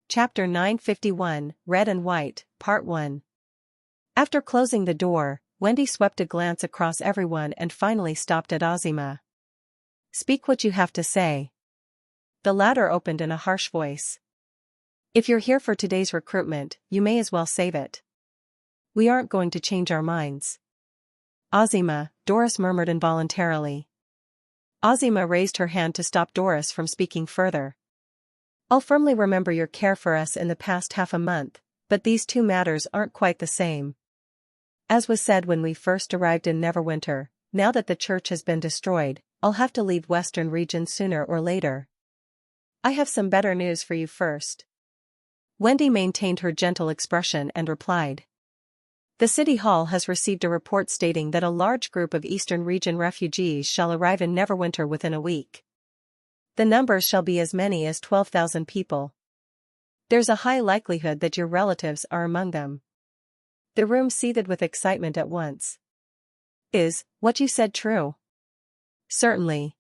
Chapter 951, Red and White, Part 1. After closing the door, Wendy swept a glance across everyone and finally stopped at Azima. Speak what you have to say. The latter opened in a harsh voice. If you're here for today's recruitment, you may as well save it. We aren't going to change our minds. Azima, Doris murmured involuntarily. Azima raised her hand to stop Doris from speaking further. I'll firmly remember your care for us in the past half a month, but these two matters aren't quite the same. As was said when we first arrived in Neverwinter, now that the church has been destroyed, I'll have to leave Western Region sooner or later. I have some better news for you first. Wendy maintained her gentle expression and replied. The City Hall has received a report stating that a large group of Eastern Region refugees shall arrive in Neverwinter within a week. The numbers shall be as many as 12,000 people. There's a high likelihood that your relatives are among them. The room seethed with excitement at once. Is what you said true? Certainly.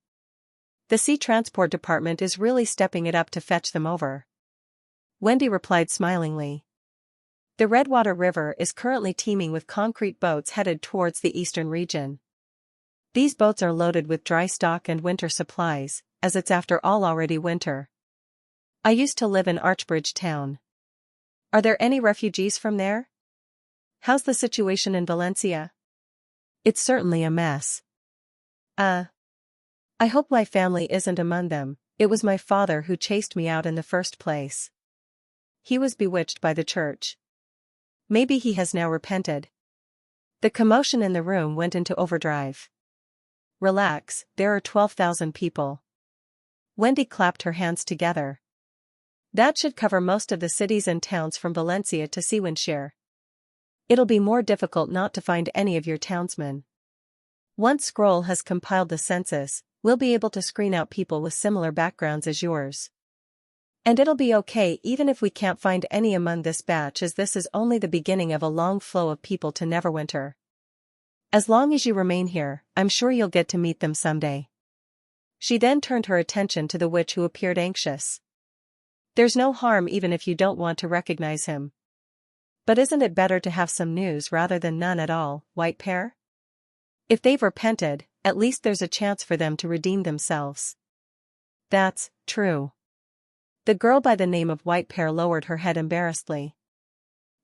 The Sea Transport Department is really stepping it up to fetch them over. Wendy replied smilingly. The Redwater River is currently teeming with concrete boats headed towards the Eastern region. These boats are loaded with dry stock and winter supplies, as it's after all already winter. I used to live in Archbridge Town. Are there any refugees from there? How's the situation in Valencia? It's certainly a mess. I hope my family isn't among them. It was my father who chased me out in the first place. He was bewitched by the church. Maybe he has now repented. The commotion in the room went into overdrive. Relax, there are 12,000 people. Wendy clapped her hands together. That should cover most of the cities and towns from Valencia to Siwanshire. It'll be more difficult not to find any of your townsmen. Once Scroll has compiled the census, we'll be able to screen out people with similar backgrounds as yours. And it'll be okay even if we can't find any among this batch, as this is only the beginning of a long flow of people to Neverwinter. As long as you remain here, I'm sure you'll get to meet them someday. She then turned her attention to the witch, who appeared anxious. There's no harm even if you don't want to recognize him. But isn't it better to have some news rather than none at all, White Pear? If they've repented, at least there's a chance for them to redeem themselves. That's true. The girl by the name of White Pear lowered her head embarrassedly.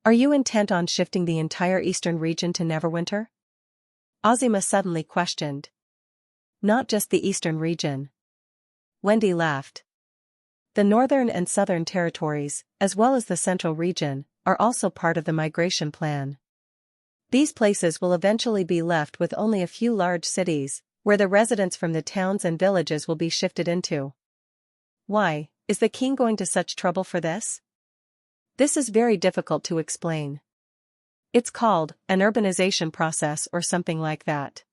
Are you intent on shifting the entire eastern region to Neverwinter? Ozima suddenly questioned. Not just the eastern region. Wendy laughed. The northern and southern territories, as well as the central region, are also part of the migration plan. These places will eventually be left with only a few large cities, where the residents from the towns and villages will be shifted into. Why, is the king going to such trouble for this? This is very difficult to explain. It's called an urbanization process or something like that.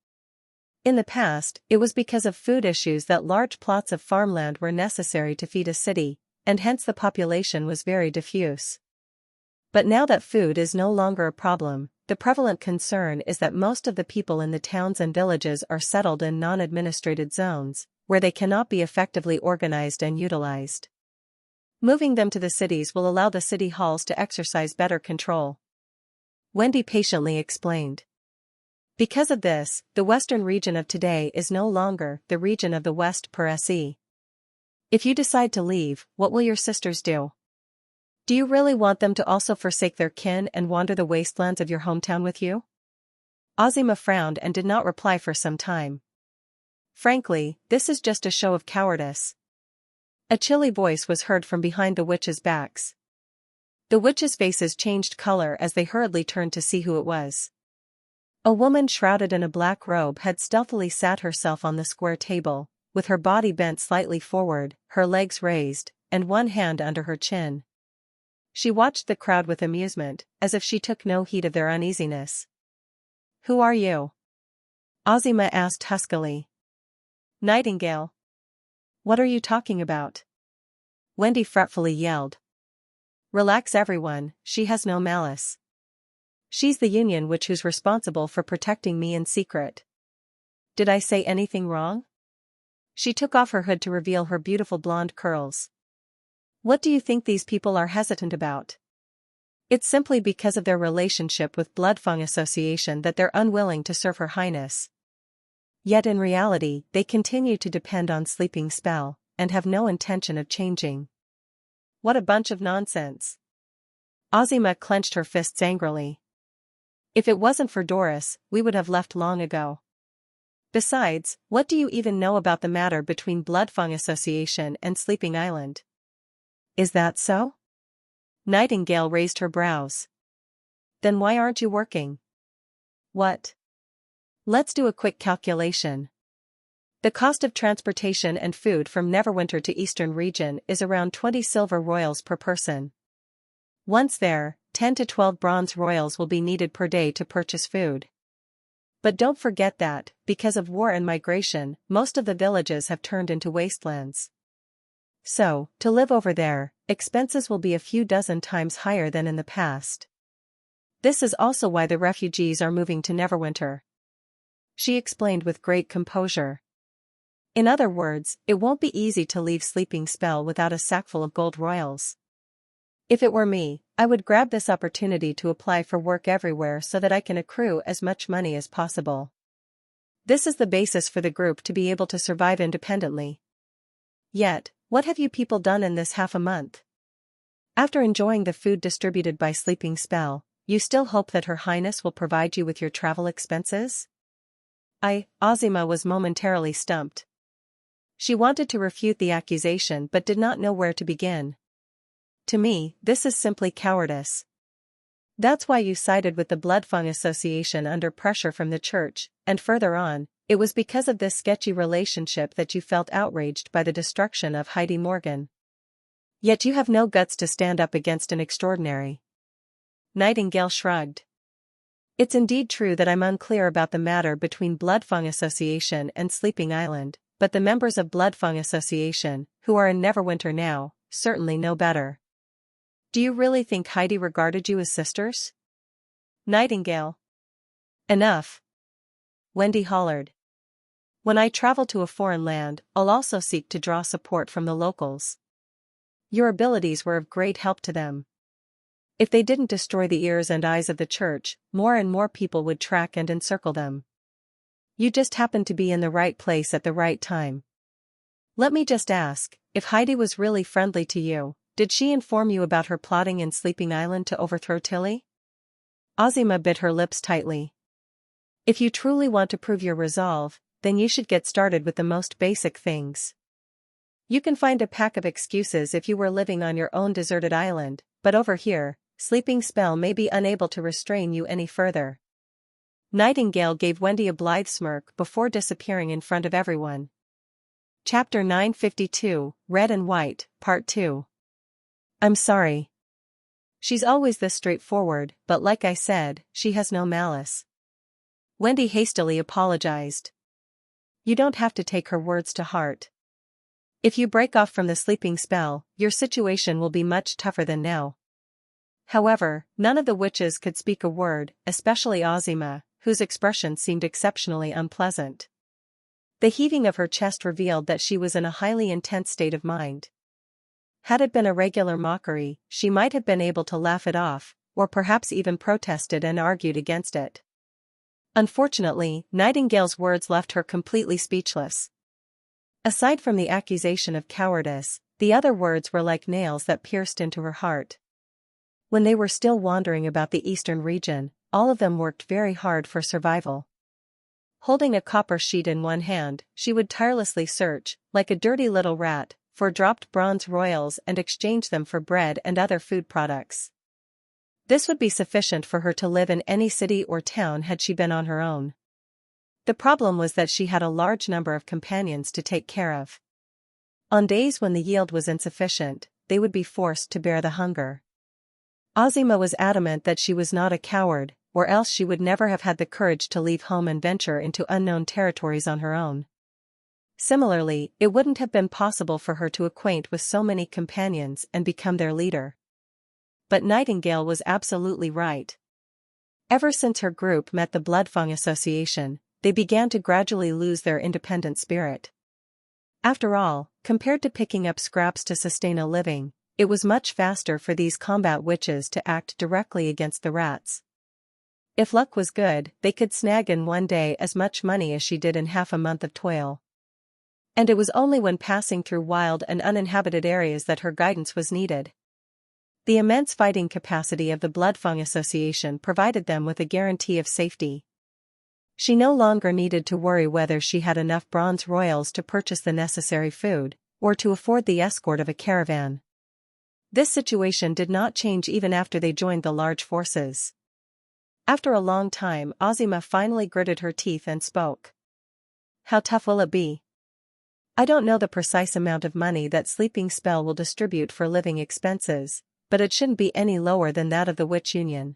In the past, it was because of food issues that large plots of farmland were necessary to feed a city, and hence the population was very diffuse. But now that food is no longer a problem, the prevalent concern is that most of the people in the towns and villages are settled in non-administrated zones, where they cannot be effectively organized and utilized. Moving them to the cities will allow the city halls to exercise better control. Wendy patiently explained. Because of this, the western region of today is no longer the region of the West per se. If you decide to leave, what will your sisters do? Do you really want them to also forsake their kin and wander the wastelands of your hometown with you? Ozima frowned and did not reply for some time. Frankly, this is just a show of cowardice. A chilly voice was heard from behind the witches' backs. The witches' faces changed color as they hurriedly turned to see who it was. A woman shrouded in a black robe had stealthily sat herself on the square table, with her body bent slightly forward, her legs raised, and one hand under her chin. She watched the crowd with amusement, as if she took no heed of their uneasiness. Who are you? Ozima asked huskily. Nightingale. What are you talking about? Wendy fretfully yelled. Relax everyone, she has no malice. She's the Union Witch who's responsible for protecting me in secret. Did I say anything wrong? She took off her hood to reveal her beautiful blonde curls. What do you think these people are hesitant about? It's simply because of their relationship with Bloodfang Association that they're unwilling to serve Her Highness. Yet in reality, they continue to depend on Sleeping Spell, and have no intention of changing. What a bunch of nonsense. Ozima clenched her fists angrily. If it wasn't for Doris, we would have left long ago. Besides, what do you even know about the matter between Bloodfang Association and Sleeping Island? Is that so? Nightingale raised her brows. Then why aren't you working? What? Let's do a quick calculation. The cost of transportation and food from Neverwinter to Eastern Region is around 20 silver royals per person. Once there, 10 to 12 bronze royals will be needed per day to purchase food. But don't forget that, because of war and migration, most of the villages have turned into wastelands. So, to live over there, expenses will be a few dozen times higher than in the past. This is also why the refugees are moving to Neverwinter. She explained with great composure. In other words, it won't be easy to leave Sleeping Spell without a sackful of gold royals. If it were me, I would grab this opportunity to apply for work everywhere so that I can accrue as much money as possible. This is the basis for the group to be able to survive independently. Yet, what have you people done in this half a month? After enjoying the food distributed by Sleeping Spell, you still hope that Her Highness will provide you with your travel expenses? Ozima was momentarily stumped. She wanted to refute the accusation but did not know where to begin. To me, this is simply cowardice. That's why you sided with the Bloodfang Association under pressure from the church, and further on, it was because of this sketchy relationship that you felt outraged by the destruction of Heidi Morgan. Yet you have no guts to stand up against an extraordinary. Nightingale shrugged. It's indeed true that I'm unclear about the matter between Bloodfang Association and Sleeping Island, but the members of Bloodfang Association, who are in Neverwinter now, certainly know better. Do you really think Heidi regarded you as sisters? Nightingale. Enough. Wendy hollered. When I travel to a foreign land, I'll also seek to draw support from the locals. Your abilities were of great help to them. If they didn't destroy the ears and eyes of the church, more and more people would track and encircle them. You just happened to be in the right place at the right time. Let me just ask, if Heidi was really friendly to you, did she inform you about her plotting in Sleeping Island to overthrow Tilly? Ozima bit her lips tightly. If you truly want to prove your resolve, then you should get started with the most basic things. You can find a pack of excuses if you were living on your own deserted island, but over here, Sleeping Spell may be unable to restrain you any further. Nightingale gave Wendy a blithe smirk before disappearing in front of everyone. Chapter 952, Red and White, Part 2. I'm sorry. She's always this straightforward, but like I said, she has no malice. Wendy hastily apologized. You don't have to take her words to heart. If you break off from the Sleeping Spell, your situation will be much tougher than now. However, none of the witches could speak a word, especially Ozima, whose expression seemed exceptionally unpleasant. The heaving of her chest revealed that she was in a highly intense state of mind. Had it been a regular mockery, she might have been able to laugh it off, or perhaps even protested and argued against it. Unfortunately, Nightingale's words left her completely speechless. Aside from the accusation of cowardice, the other words were like nails that pierced into her heart. When they were still wandering about the eastern region, all of them worked very hard for survival. Holding a copper sheet in one hand, she would tirelessly search, like a dirty little rat, for dropped bronze royals and exchange them for bread and other food products. This would be sufficient for her to live in any city or town had she been on her own. The problem was that she had a large number of companions to take care of. On days when the yield was insufficient, they would be forced to bear the hunger. Ozima was adamant that she was not a coward, or else she would never have had the courage to leave home and venture into unknown territories on her own. Similarly, it wouldn't have been possible for her to acquaint with so many companions and become their leader. But Nightingale was absolutely right. Ever since her group met the Bloodfang Association, they began to gradually lose their independent spirit. After all, compared to picking up scraps to sustain a living, it was much faster for these combat witches to act directly against the rats. If luck was good, they could snag in one day as much money as she did in half a month of toil. And it was only when passing through wild and uninhabited areas that her guidance was needed. The immense fighting capacity of the Bloodfang Association provided them with a guarantee of safety. She no longer needed to worry whether she had enough bronze royals to purchase the necessary food, or to afford the escort of a caravan. This situation did not change even after they joined the large forces. After a long time, Ozima finally gritted her teeth and spoke. How tough will it be? I don't know the precise amount of money that Sleeping Spell will distribute for living expenses, but it shouldn't be any lower than that of the Witch Union.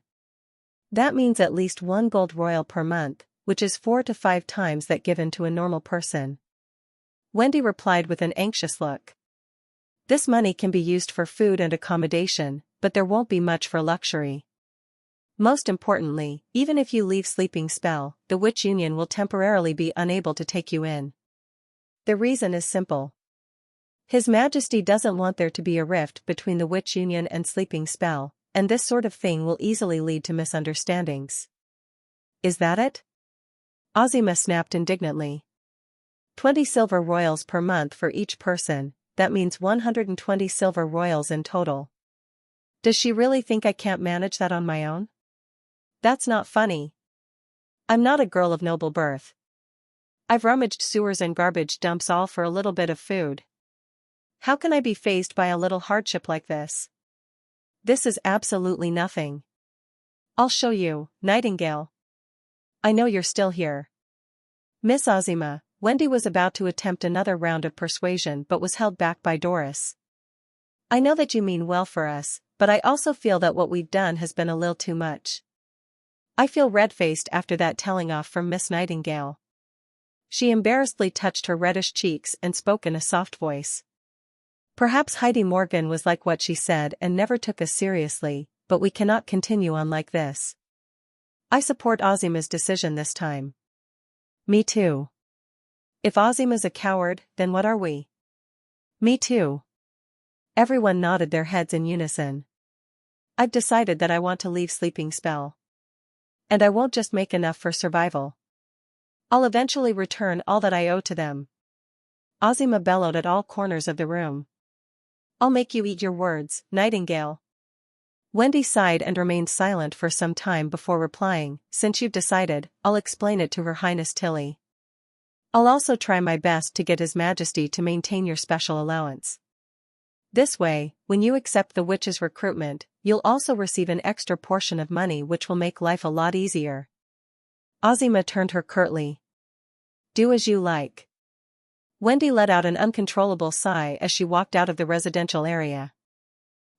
That means at least 1 gold royal per month, which is 4 to 5 times that given to a normal person. Wendy replied with an anxious look. This money can be used for food and accommodation, but there won't be much for luxury. Most importantly, even if you leave Sleeping Spell, the Witch Union will temporarily be unable to take you in. The reason is simple. His Majesty doesn't want there to be a rift between the Witch Union and Sleeping Spell, and this sort of thing will easily lead to misunderstandings. Is that it? Ozima snapped indignantly. 20 silver royals per month for each person, that means 120 silver royals in total. Does she really think I can't manage that on my own? That's not funny. I'm not a girl of noble birth. I've rummaged sewers and garbage dumps all for a little bit of food. How can I be fazed by a little hardship like this? This is absolutely nothing. I'll show you, Nightingale. I know you're still here. Miss Ozima, Wendy was about to attempt another round of persuasion but was held back by Doris. I know that you mean well for us, but I also feel that what we've done has been a little too much. I feel red-faced after that telling off from Miss Nightingale. She embarrassedly touched her reddish cheeks and spoke in a soft voice. Perhaps Heidi Morgan was like what she said and never took us seriously, but we cannot continue on like this. I support Ozima's decision this time. Me too. If Ozima's a coward, then what are we? Me too. Everyone nodded their heads in unison. I've decided that I want to leave Sleeping Spell. And I won't just make enough for survival. I'll eventually return all that I owe to them. Ozima bellowed at all corners of the room. I'll make you eat your words, Nightingale. Wendy sighed and remained silent for some time before replying, since you've decided, I'll explain it to Her Highness Tilly. I'll also try my best to get His Majesty to maintain your special allowance. This way, when you accept the witch's recruitment, you'll also receive an extra portion of money which will make life a lot easier. Ozima turned her curtly. Do as you like. Wendy let out an uncontrollable sigh as she walked out of the residential area.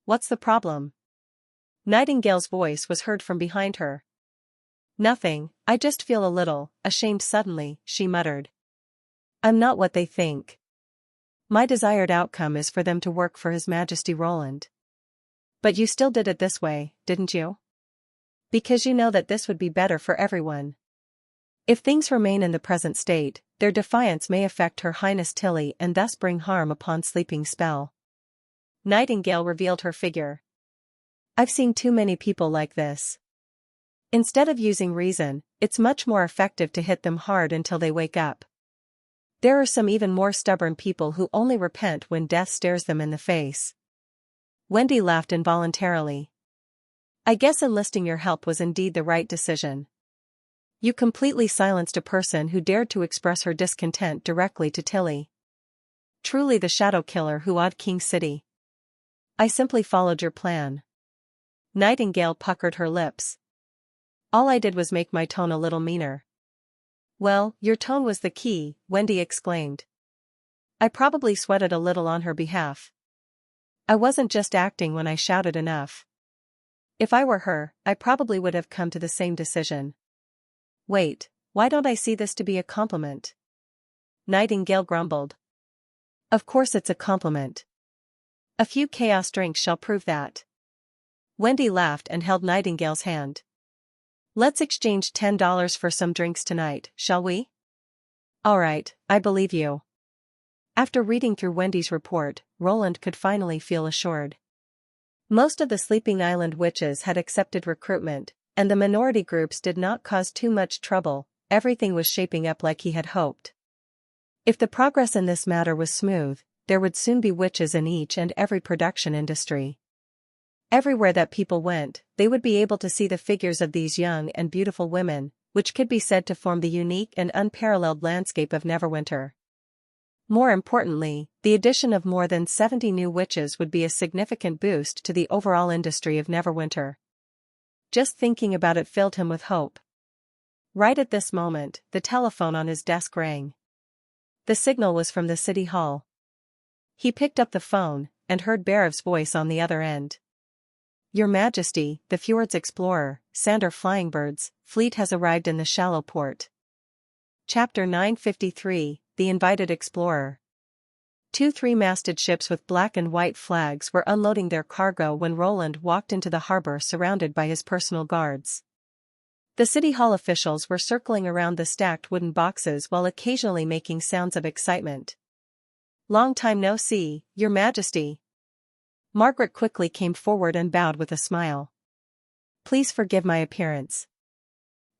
What's the problem? Nightingale's voice was heard from behind her. Nothing, I just feel a little ashamed suddenly, she muttered. I'm not what they think. My desired outcome is for them to work for His Majesty Roland. But you still did it this way, didn't you? Because you know that this would be better for everyone. If things remain in the present state, their defiance may affect Her Highness Tilly and thus bring harm upon Sleeping Spell. Nightingale revealed her figure. I've seen too many people like this. Instead of using reason, it's much more effective to hit them hard until they wake up. There are some even more stubborn people who only repent when death stares them in the face. Wendy laughed involuntarily. I guess enlisting your help was indeed the right decision. You completely silenced a person who dared to express her discontent directly to Tilly. Truly the shadow killer who awed King City. I simply followed your plan. Nightingale puckered her lips. All I did was make my tone a little meaner. Well, your tone was the key, Wendy exclaimed. I probably sweated a little on her behalf. I wasn't just acting when I shouted enough. If I were her, I probably would have come to the same decision. Wait, why don't I see this to be a compliment? Nightingale grumbled. Of course it's a compliment. A few chaos drinks shall prove that. Wendy laughed and held Nightingale's hand. Let's exchange $10 for some drinks tonight, shall we? All right, I believe you. After reading through Wendy's report, Roland could finally feel assured. Most of the Sleeping Island witches had accepted recruitment, and the minority groups did not cause too much trouble. Everything was shaping up like he had hoped. If the progress in this matter was smooth, there would soon be witches in each and every production industry. Everywhere that people went, they would be able to see the figures of these young and beautiful women, which could be said to form the unique and unparalleled landscape of Neverwinter. More importantly, the addition of more than 70 new witches would be a significant boost to the overall industry of Neverwinter. Just thinking about it filled him with hope. Right at this moment, the telephone on his desk rang. The signal was from the city hall. He picked up the phone, and heard Barev's voice on the other end. Your Majesty, the Fjord's explorer, Sander Flyingbird's fleet has arrived in the shallow port. Chapter 953, The Invited Explorer. Two three-masted ships with black and white flags were unloading their cargo when Roland walked into the harbor surrounded by his personal guards. The city hall officials were circling around the stacked wooden boxes while occasionally making sounds of excitement. Long time no see, Your Majesty. Margaret quickly came forward and bowed with a smile. Please forgive my appearance.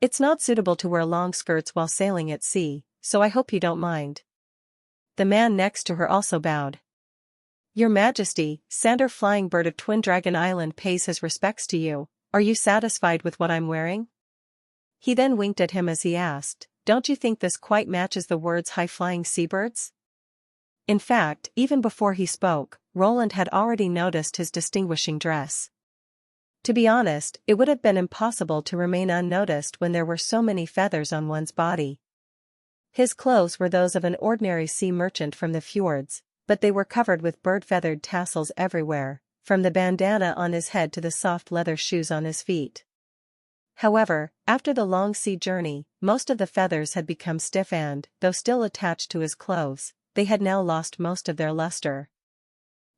It's not suitable to wear long skirts while sailing at sea, so I hope you don't mind. The man next to her also bowed. Your Majesty, Sander Flyingbird of Twin Dragon Island pays his respects to you, Are you satisfied with what I'm wearing? He then winked at him as he asked, don't you think this quite matches the words high-flying seabirds? In fact, even before he spoke, Roland had already noticed his distinguishing dress. To be honest, it would have been impossible to remain unnoticed when there were so many feathers on one's body. His clothes were those of an ordinary sea merchant from the fjords, but they were covered with bird-feathered tassels everywhere, from the bandana on his head to the soft leather shoes on his feet. However, after the long sea journey, most of the feathers had become stiff and, though still attached to his clothes, they had now lost most of their luster.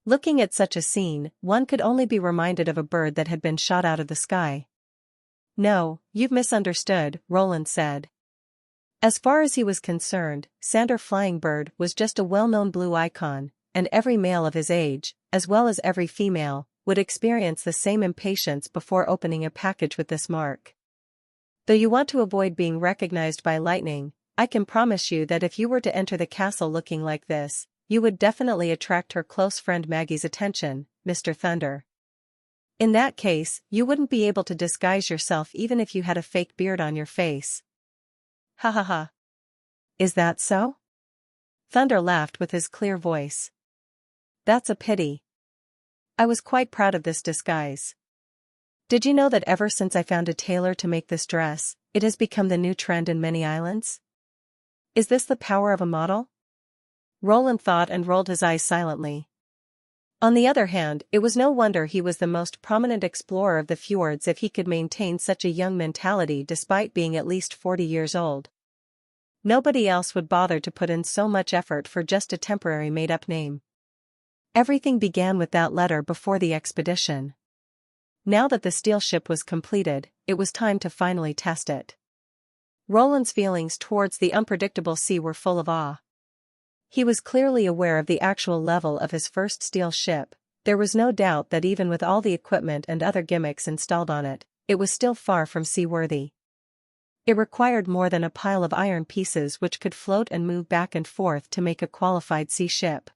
Looking at such a scene, one could only be reminded of a bird that had been shot out of the sky. No, you've misunderstood, Roland said. As far as he was concerned, Sander Flying Bird was just a well-known blue icon, and every male of his age, as well as every female, would experience the same impatience before opening a package with this mark. Though you want to avoid being recognized by lightning, I can promise you that if you were to enter the castle looking like this, you would definitely attract her close friend Maggie's attention, Mr. Thunder. In that case, you wouldn't be able to disguise yourself even if you had a fake beard on your face. Ha ha ha. Is that so? Thunder laughed with his clear voice. That's a pity. I was quite proud of this disguise. Did you know that ever since I found a tailor to make this dress, it has become the new trend in many islands? Is this the power of a model? Roland thought and rolled his eyes silently. On the other hand, it was no wonder he was the most prominent explorer of the fjords if he could maintain such a young mentality despite being at least 40 years old. Nobody else would bother to put in so much effort for just a temporary made-up name. Everything began with that letter before the expedition. Now that the steel ship was completed, it was time to finally test it. Roland's feelings towards the unpredictable sea were full of awe. He was clearly aware of the actual level of his first steel ship. There was no doubt that even with all the equipment and other gimmicks installed on it, it was still far from seaworthy. It required more than a pile of iron pieces which could float and move back and forth to make a qualified sea ship.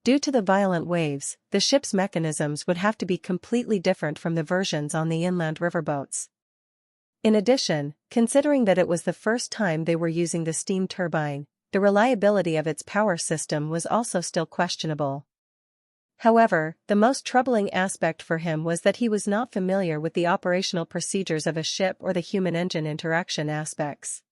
Due to the violent waves, the ship's mechanisms would have to be completely different from the versions on the inland riverboats. In addition, considering that it was the first time they were using the steam turbine, the reliability of its power system was also still questionable. However, the most troubling aspect for him was that he was not familiar with the operational procedures of a ship or the human-engine interaction aspects.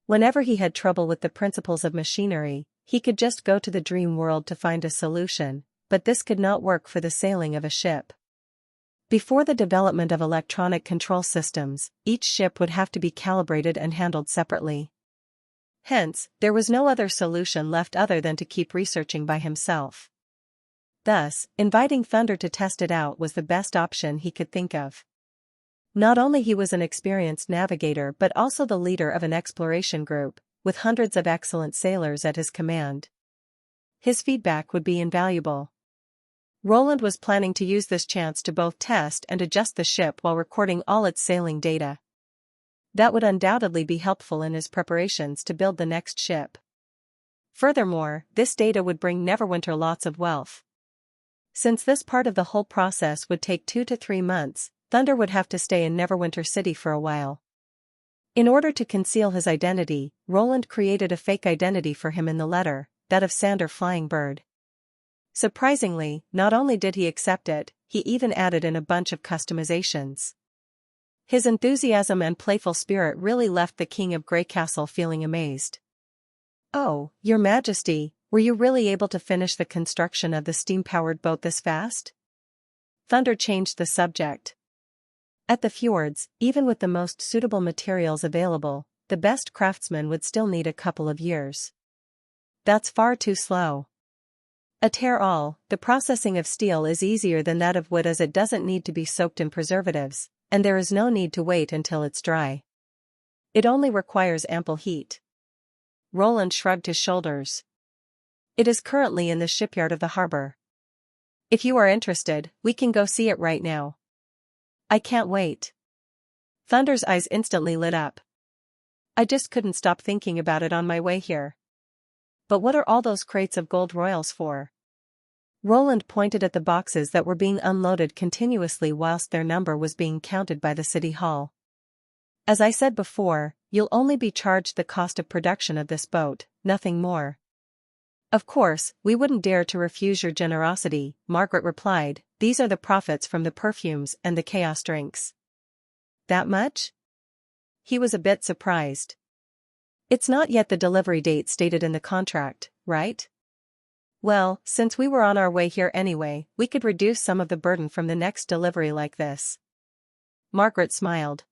Whenever he had trouble with the principles of machinery, he could just go to the dream world to find a solution, but this could not work for the sailing of a ship. Before the development of electronic control systems, each ship would have to be calibrated and handled separately. Hence, there was no other solution left other than to keep researching by himself. Thus, inviting Thunder to test it out was the best option he could think of. Not only he was an experienced navigator but also the leader of an exploration group, with hundreds of excellent sailors at his command. His feedback would be invaluable. Roland was planning to use this chance to both test and adjust the ship while recording all its sailing data. That would undoubtedly be helpful in his preparations to build the next ship. Furthermore, this data would bring Neverwinter lots of wealth. Since this part of the whole process would take 2 to 3 months, Thunder would have to stay in Neverwinter City for a while. In order to conceal his identity, Roland created a fake identity for him in the letter, that of Sander Flying Bird. Surprisingly, not only did he accept it, he even added in a bunch of customizations. His enthusiasm and playful spirit really left the King of Greycastle feeling amazed. "Oh, Your Majesty, were you really able to finish the construction of the steam-powered boat this fast?" Thunder changed the subject. At the fjords, even with the most suitable materials available, the best craftsmen would still need a couple of years. That's far too slow. The processing of steel is easier than that of wood as it doesn't need to be soaked in preservatives, and there is no need to wait until it's dry. It only requires ample heat. Roland shrugged his shoulders. It is currently in the shipyard of the harbor. If you are interested, we can go see it right now. I can't wait. Thunder's eyes instantly lit up. I just couldn't stop thinking about it on my way here. But what are all those crates of gold royals for? Roland pointed at the boxes that were being unloaded continuously whilst their number was being counted by the city hall. As I said before, you'll only be charged the cost of production of this boat, nothing more. Of course, we wouldn't dare to refuse your generosity, Margaret replied. These are the profits from the perfumes and the chaos drinks. That much? He was a bit surprised. It's not yet the delivery date stated in the contract, right? Well, since we were on our way here anyway, we could reduce some of the burden from the next delivery like this. Margaret smiled.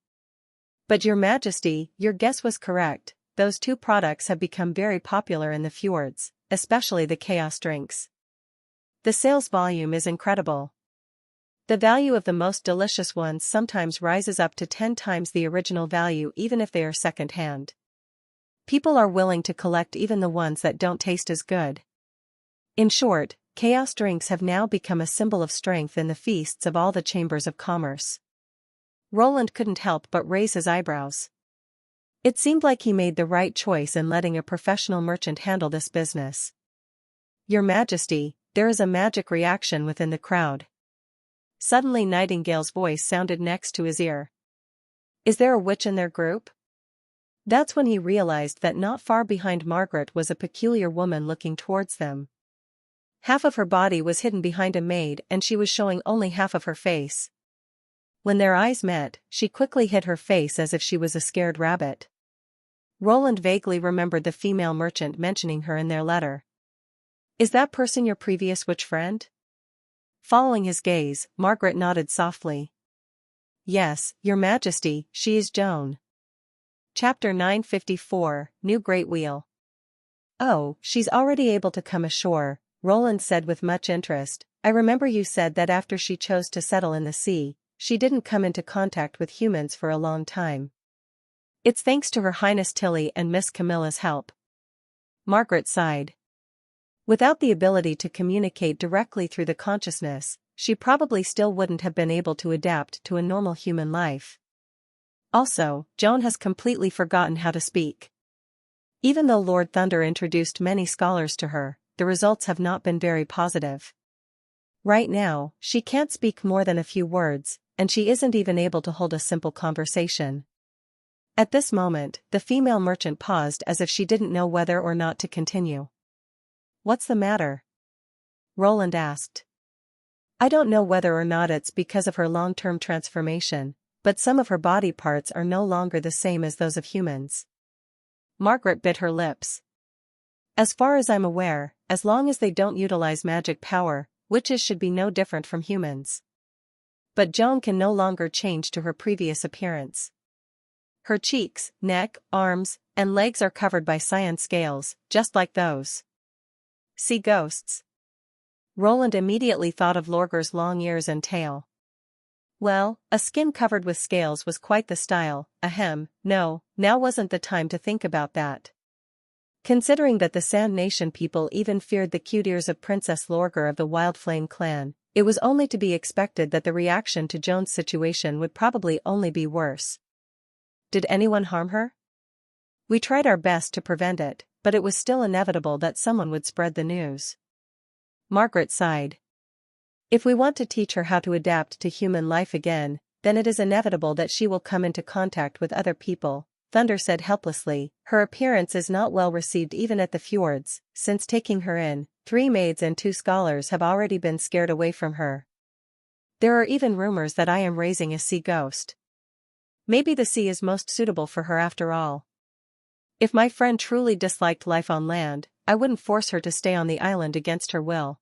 But Your Majesty, your guess was correct. Those two products have become very popular in the fjords, especially the chaos drinks. The sales volume is incredible. The value of the most delicious ones sometimes rises up to 10 times the original value even if they are second-hand. People are willing to collect even the ones that don't taste as good. In short, chaos drinks have now become a symbol of strength in the feasts of all the chambers of commerce. Roland couldn't help but raise his eyebrows. It seemed like he made the right choice in letting a professional merchant handle this business. Your Majesty, there is a magic reaction within the crowd. Suddenly Nightingale's voice sounded next to his ear. Is there a witch in their group? That's when he realized that not far behind Margaret was a peculiar woman looking towards them. Half of her body was hidden behind a maid and she was showing only half of her face. When their eyes met, she quickly hid her face as if she was a scared rabbit. Roland vaguely remembered the female merchant mentioning her in their letter. Is that person your previous witch friend? Following his gaze, Margaret nodded softly. Yes, Your Majesty, she is Joan. Chapter 954, New Great Wheel. Oh, she's already able to come ashore, Roland said with much interest. I remember you said that after she chose to settle in the sea, she didn't come into contact with humans for a long time. It's thanks to Her Highness Tilly and Miss Camilla's help. Margaret sighed. Without the ability to communicate directly through the consciousness, she probably still wouldn't have been able to adapt to a normal human life. Also, Joan has completely forgotten how to speak. Even though Lord Thunder introduced many scholars to her, the results have not been very positive. Right now, she can't speak more than a few words, and she isn't even able to hold a simple conversation. At this moment, the female merchant paused as if she didn't know whether or not to continue. What's the matter? Roland asked. I don't know whether or not it's because of her long-term transformation, but some of her body parts are no longer the same as those of humans. Margaret bit her lips. As far as I'm aware, as long as they don't utilize magic power, witches should be no different from humans. But Joan can no longer change to her previous appearance. Her cheeks, neck, arms, and legs are covered by cyan scales, just like those. Sea ghosts. Roland immediately thought of Lorger's long ears and tail. Well, a skin covered with scales was quite the style. Ahem, no, now wasn't the time to think about that. Considering that the Sand Nation people even feared the cute ears of Princess Lorger of the Wild Flame clan, it was only to be expected that the reaction to Joan's situation would probably only be worse. Did anyone harm her? We tried our best to prevent it, but it was still inevitable that someone would spread the news. Margaret sighed. If we want to teach her how to adapt to human life again, then it is inevitable that she will come into contact with other people, Thunder said helplessly. Her appearance is not well received even at the fjords. Since taking her in, 3 maids and 2 scholars have already been scared away from her. There are even rumors that I am raising a sea ghost. Maybe the sea is most suitable for her after all. If my friend truly disliked life on land, I wouldn't force her to stay on the island against her will.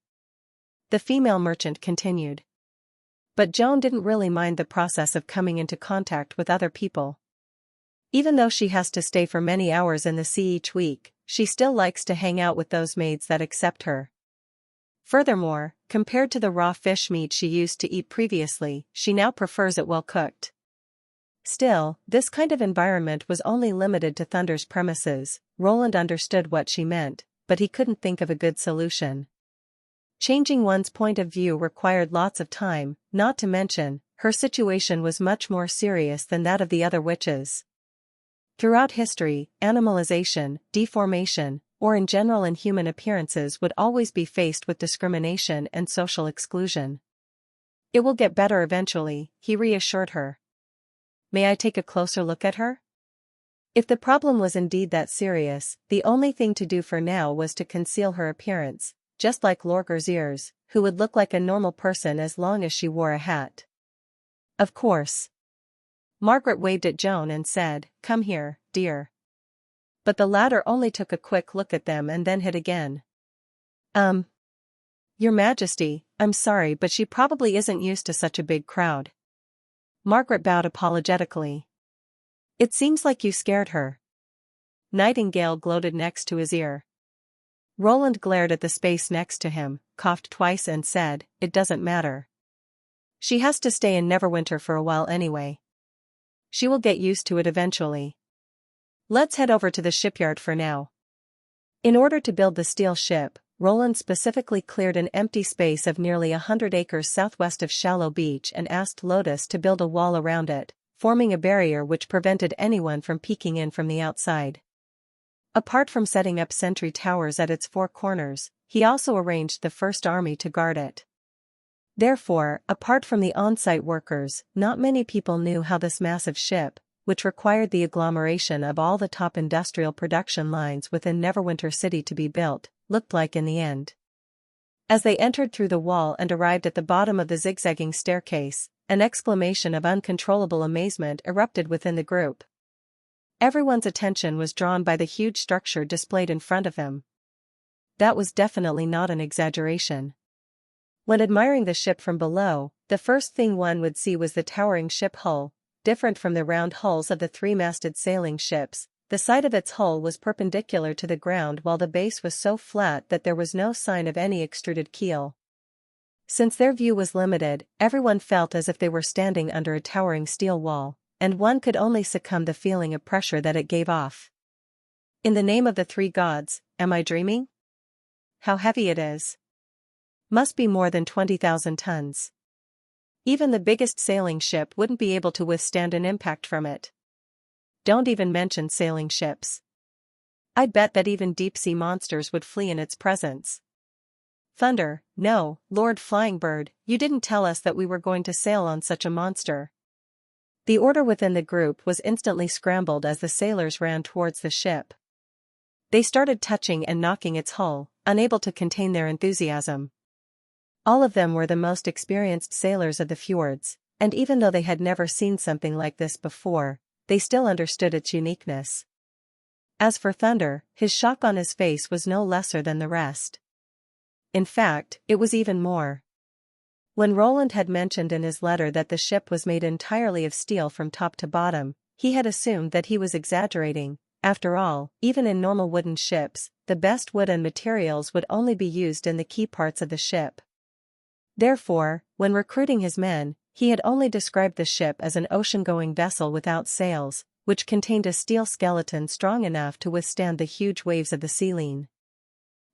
The female merchant continued. But Joan didn't really mind the process of coming into contact with other people. Even though she has to stay for many hours in the sea each week, she still likes to hang out with those maids that accept her. Furthermore, compared to the raw fish meat she used to eat previously, she now prefers it well cooked. Still, this kind of environment was only limited to Thunder's premises. Roland understood what she meant, but he couldn't think of a good solution. Changing one's point of view required lots of time, not to mention, her situation was much more serious than that of the other witches. Throughout history, animalization, deformation, or in general in human appearances would always be faced with discrimination and social exclusion. It will get better eventually, he reassured her. May I take a closer look at her? If the problem was indeed that serious, the only thing to do for now was to conceal her appearance, just like Lorger's ears, who would look like a normal person as long as she wore a hat. Of course. Margaret waved at Joan and said, "Come here, dear." But the latter only took a quick look at them and then hid again. Your Majesty, I'm sorry, but she probably isn't used to such a big crowd." Margaret bowed apologetically. "It seems like you scared her." Nightingale gloated next to his ear. Roland glared at the space next to him, coughed twice and said, "It doesn't matter. She has to stay in Neverwinter for a while anyway. She will get used to it eventually. Let's head over to the shipyard for now." In order to build the steel ship, Roland specifically cleared an empty space of nearly 100 acres southwest of Shallow Beach and asked Lotus to build a wall around it, forming a barrier which prevented anyone from peeking in from the outside. Apart from setting up sentry towers at its four corners, he also arranged the First Army to guard it. Therefore, apart from the on-site workers, not many people knew how this massive ship, which required the agglomeration of all the top industrial production lines within Neverwinter City to be built, looked like in the end. As they entered through the wall and arrived at the bottom of the zigzagging staircase, an exclamation of uncontrollable amazement erupted within the group. Everyone's attention was drawn by the huge structure displayed in front of him. That was definitely not an exaggeration. When admiring the ship from below, the first thing one would see was the towering ship hull. Different from the round hulls of the three-masted sailing ships, the side of its hull was perpendicular to the ground while the base was so flat that there was no sign of any extruded keel. Since their view was limited, everyone felt as if they were standing under a towering steel wall, and one could only succumb to the feeling of pressure that it gave off. In the name of the three gods, am I dreaming? How heavy it is. Must be more than 20,000 tons. Even the biggest sailing ship wouldn't be able to withstand an impact from it. Don't even mention sailing ships. I'd bet that even deep-sea monsters would flee in its presence. Thunder, no, Lord Flying Bird, you didn't tell us that we were going to sail on such a monster. The order within the group was instantly scrambled as the sailors ran towards the ship. They started touching and knocking its hull, unable to contain their enthusiasm. All of them were the most experienced sailors of the fjords, and even though they had never seen something like this before, they still understood its uniqueness. As for Thunder, his shock on his face was no lesser than the rest. In fact, it was even more. When Roland had mentioned in his letter that the ship was made entirely of steel from top to bottom, he had assumed that he was exaggerating. After all, even in normal wooden ships, the best wood and materials would only be used in the key parts of the ship. Therefore, when recruiting his men, he had only described the ship as an ocean-going vessel without sails, which contained a steel skeleton strong enough to withstand the huge waves of the Sealine.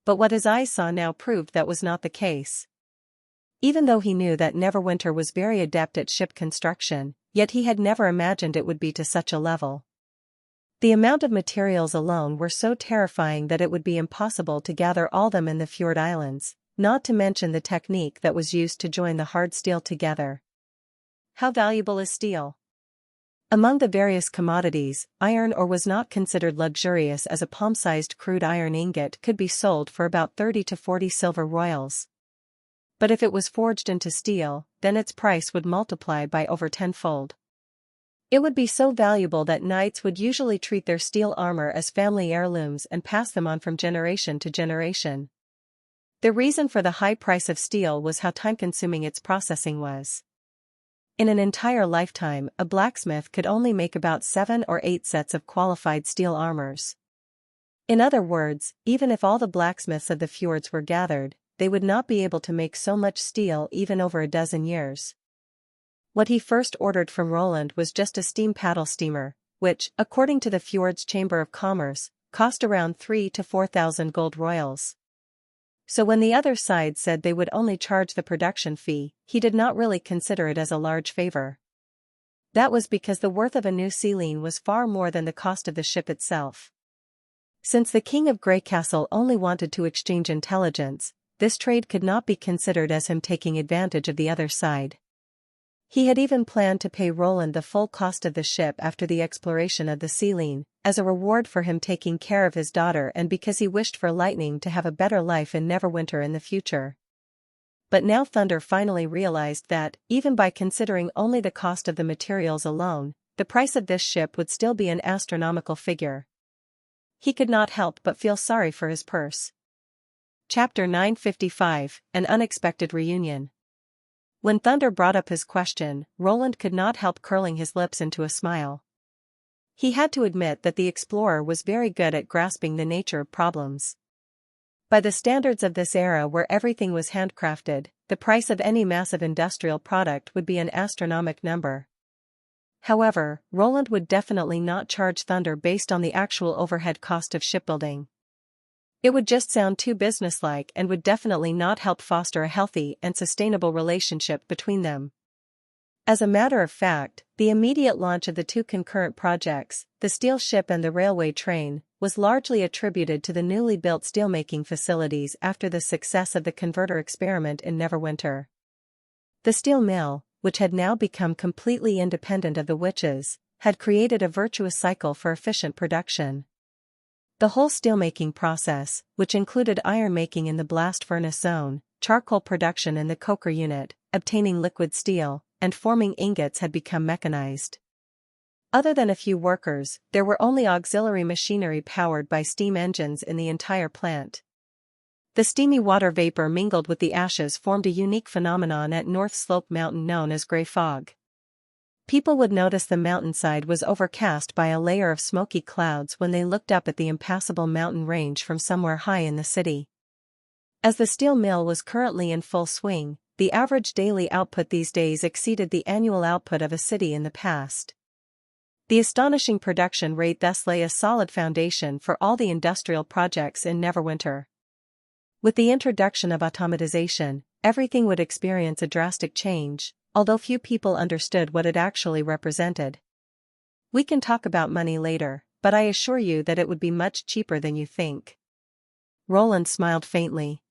But what his eyes saw now proved that was not the case. Even though he knew that Neverwinter was very adept at ship construction, yet he had never imagined it would be to such a level. The amount of materials alone were so terrifying that it would be impossible to gather all them in the Fjord Islands, not to mention the technique that was used to join the hard steel together. How valuable is steel? Among the various commodities, iron ore was not considered luxurious, as a palm-sized crude iron ingot could be sold for about 30 to 40 silver royals. But if it was forged into steel, then its price would multiply by over tenfold. It would be so valuable that knights would usually treat their steel armor as family heirlooms and pass them on from generation to generation. The reason for the high price of steel was how time-consuming its processing was. In an entire lifetime, a blacksmith could only make about 7 or 8 sets of qualified steel armors. In other words, even if all the blacksmiths of the fjords were gathered, they would not be able to make so much steel even over a dozen years. What he first ordered from Roland was just a steam paddle steamer, which, according to the Fjord's Chamber of Commerce, cost around 3,000 to 4,000 gold royals. So when the other side said they would only charge the production fee, he did not really consider it as a large favor. That was because the worth of a new Sealine was far more than the cost of the ship itself. Since the king of Greycastle only wanted to exchange intelligence, this trade could not be considered as him taking advantage of the other side. He had even planned to pay Roland the full cost of the ship after the exploration of the Selene, as a reward for him taking care of his daughter and because he wished for Lightning to have a better life in Neverwinter in the future. But now Thunder finally realized that, even by considering only the cost of the materials alone, the price of this ship would still be an astronomical figure. He could not help but feel sorry for his purse. Chapter 955, An Unexpected Reunion. When Thunder brought up his question, Roland could not help curling his lips into a smile. He had to admit that the explorer was very good at grasping the nature of problems. By the standards of this era where everything was handcrafted, the price of any massive industrial product would be an astronomical number. However, Roland would definitely not charge Thunder based on the actual overhead cost of shipbuilding. It would just sound too businesslike and would definitely not help foster a healthy and sustainable relationship between them. As a matter of fact, the immediate launch of the two concurrent projects, the steel ship and the railway train, was largely attributed to the newly built steelmaking facilities after the success of the converter experiment in Neverwinter. The steel mill, which had now become completely independent of the witches, had created a virtuous cycle for efficient production. The whole steelmaking process, which included iron making in the blast furnace zone, charcoal production in the coker unit, obtaining liquid steel, and forming ingots had become mechanized. Other than a few workers, there were only auxiliary machinery powered by steam engines in the entire plant. The steamy water vapor mingled with the ashes formed a unique phenomenon at North Slope Mountain known as gray fog. People would notice the mountainside was overcast by a layer of smoky clouds when they looked up at the impassable mountain range from somewhere high in the city. As the steel mill was currently in full swing, the average daily output these days exceeded the annual output of a city in the past. The astonishing production rate thus lay a solid foundation for all the industrial projects in Neverwinter. With the introduction of automatization, everything would experience a drastic change, although few people understood what it actually represented. We can talk about money later, but I assure you that it would be much cheaper than you think. Roland smiled faintly.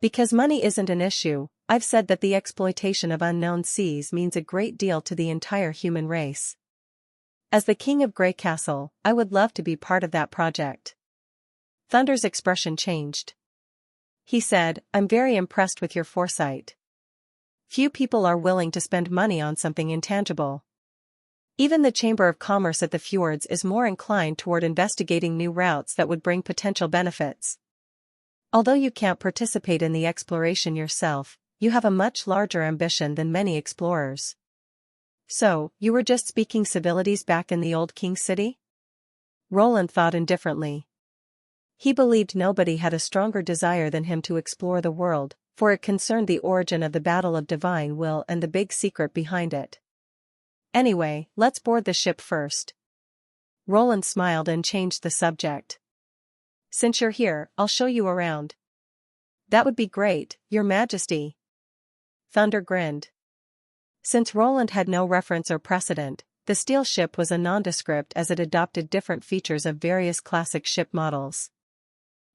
Because money isn't an issue, I've said that the exploitation of unknown seas means a great deal to the entire human race. As the king of Greycastle, I would love to be part of that project. Thunder's expression changed. He said, I'm very impressed with your foresight. Few people are willing to spend money on something intangible. Even the Chamber of Commerce at the fjords is more inclined toward investigating new routes that would bring potential benefits. Although you can't participate in the exploration yourself, you have a much larger ambition than many explorers. So, you were just speaking civilities back in the old King City? Roland thought indifferently. He believed nobody had a stronger desire than him to explore the world, for it concerned the origin of the Battle of Divine Will and the big secret behind it. Anyway, let's board the ship first. Roland smiled and changed the subject. Since you're here, I'll show you around. That would be great, Your Majesty. Thunder grinned. Since Roland had no reference or precedent, the steel ship was a nondescript as it adopted different features of various classic ship models.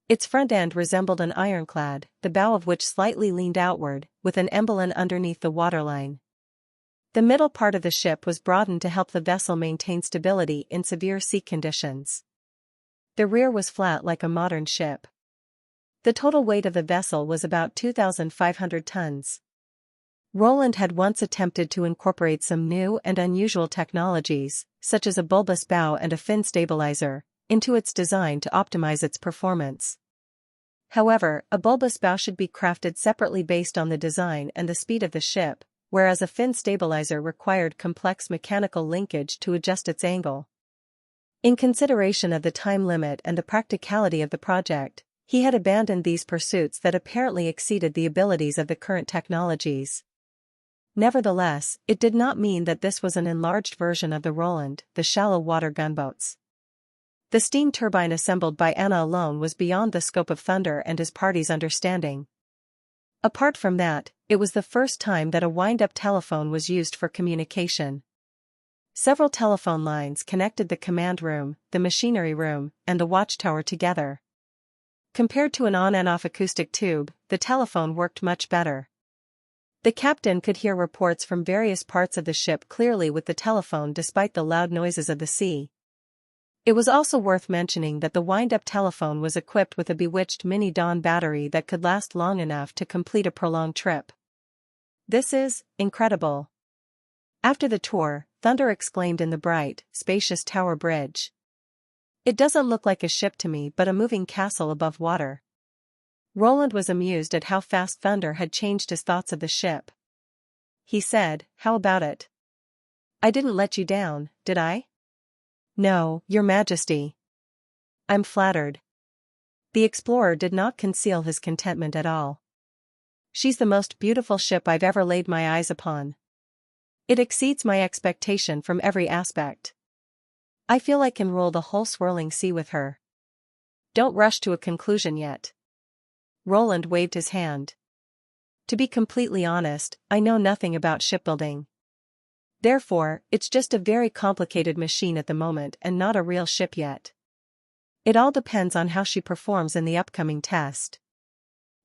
Its front end resembled an ironclad, the bow of which slightly leaned outward, with an emblem underneath the waterline. The middle part of the ship was broadened to help the vessel maintain stability in severe sea conditions. The rear was flat like a modern ship. The total weight of the vessel was about 2,500 tons. Roland had once attempted to incorporate some new and unusual technologies, such as a bulbous bow and a fin stabilizer, into its design to optimize its performance. However, a bulbous bow should be crafted separately based on the design and the speed of the ship, whereas a fin stabilizer required complex mechanical linkage to adjust its angle. In consideration of the time limit and the practicality of the project, he had abandoned these pursuits that apparently exceeded the abilities of the current technologies. Nevertheless, it did not mean that this was an enlarged version of the Roland, the shallow water gunboats. The steam turbine assembled by Anna alone was beyond the scope of Thunder and his party's understanding. Apart from that, it was the first time that a wind-up telephone was used for communication. Several telephone lines connected the command room, the machinery room, and the watchtower together. Compared to an on and off acoustic tube, the telephone worked much better. The captain could hear reports from various parts of the ship clearly with the telephone despite the loud noises of the sea. It was also worth mentioning that the wind-up telephone was equipped with a bewitched mini Dawn battery that could last long enough to complete a prolonged trip. "This is incredible." After the tour, Thunder exclaimed in the bright, spacious tower bridge. "It doesn't look like a ship to me but a moving castle above water." Roland was amused at how fast Thunder had changed his thoughts of the ship. He said, "How about it? I didn't let you down, did I?" "No, Your Majesty. I'm flattered." The explorer did not conceal his contentment at all. "She's the most beautiful ship I've ever laid my eyes upon. It exceeds my expectation from every aspect. I feel I can rule the whole swirling sea with her." "Don't rush to a conclusion yet." Roland waved his hand. "To be completely honest, I know nothing about shipbuilding. Therefore, it's just a very complicated machine at the moment and not a real ship yet. It all depends on how she performs in the upcoming test.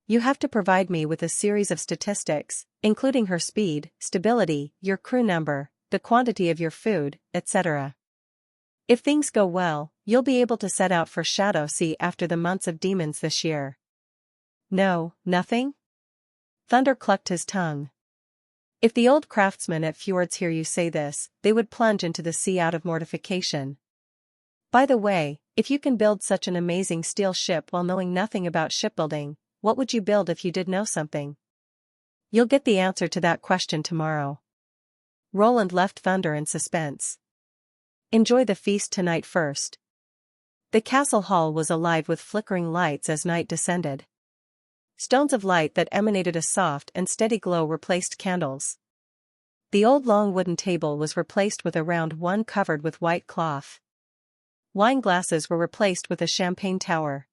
You have to provide me with a series of statistics, including her speed, stability, your crew number, the quantity of your food, etc. If things go well, you'll be able to set out for Shadow Sea after the months of demons this year." "No, nothing?" Thunder clucked his tongue. If the old craftsmen at Fjords hear you say this, they would plunge into the sea out of mortification. "By the way, if you can build such an amazing steel ship while knowing nothing about shipbuilding, what would you build if you did know something?" "You'll get the answer to that question tomorrow." Roland left Thunder in suspense. "Enjoy the feast tonight first." The castle hall was alive with flickering lights as night descended. Stones of light that emanated a soft and steady glow replaced candles. The old long wooden table was replaced with a round one covered with white cloth. Wine glasses were replaced with a champagne tower.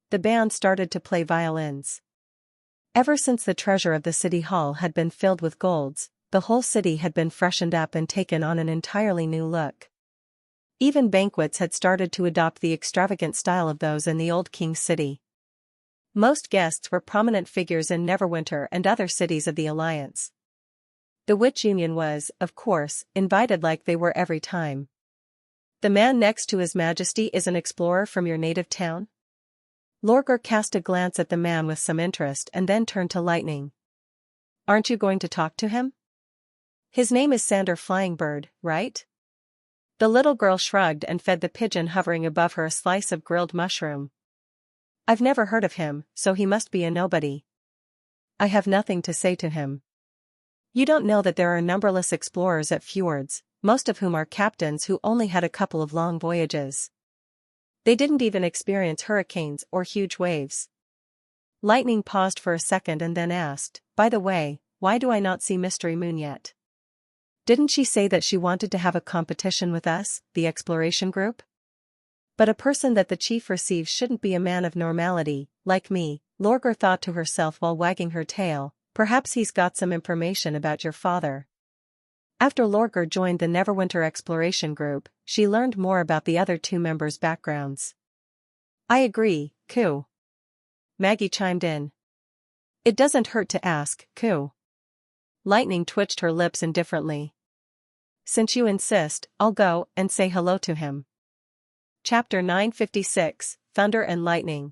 The band started to play violins. Ever since the treasure of the city hall had been filled with golds, the whole city had been freshened up and taken on an entirely new look. Even banquets had started to adopt the extravagant style of those in the old king's city. Most guests were prominent figures in Neverwinter and other cities of the Alliance. The Witch Union was, of course, invited like they were every time. "The man next to His Majesty is an explorer from your native town?" Lorgar cast a glance at the man with some interest and then turned to Lightning. "Aren't you going to talk to him? His name is Sander Flyingbird, right?" The little girl shrugged and fed the pigeon hovering above her a slice of grilled mushroom. "I've never heard of him, so he must be a nobody. I have nothing to say to him. You don't know that there are numberless explorers at Fjords, most of whom are captains who only had a couple of long voyages. They didn't even experience hurricanes or huge waves." Lightning paused for a second and then asked, "By the way, why do I not see Mystery Moon yet? Didn't she say that she wanted to have a competition with us, the exploration group? But a person that the chief receives shouldn't be a man of normality, like me," Lorgar thought to herself while wagging her tail. "Perhaps he's got some information about your father." After Lorgar joined the Neverwinter exploration group, she learned more about the other two members' backgrounds. "I agree, Koo." Maggie chimed in. "It doesn't hurt to ask, Koo." Lightning twitched her lips indifferently. "Since you insist, I'll go and say hello to him." Chapter 956, Thunder and Lightning.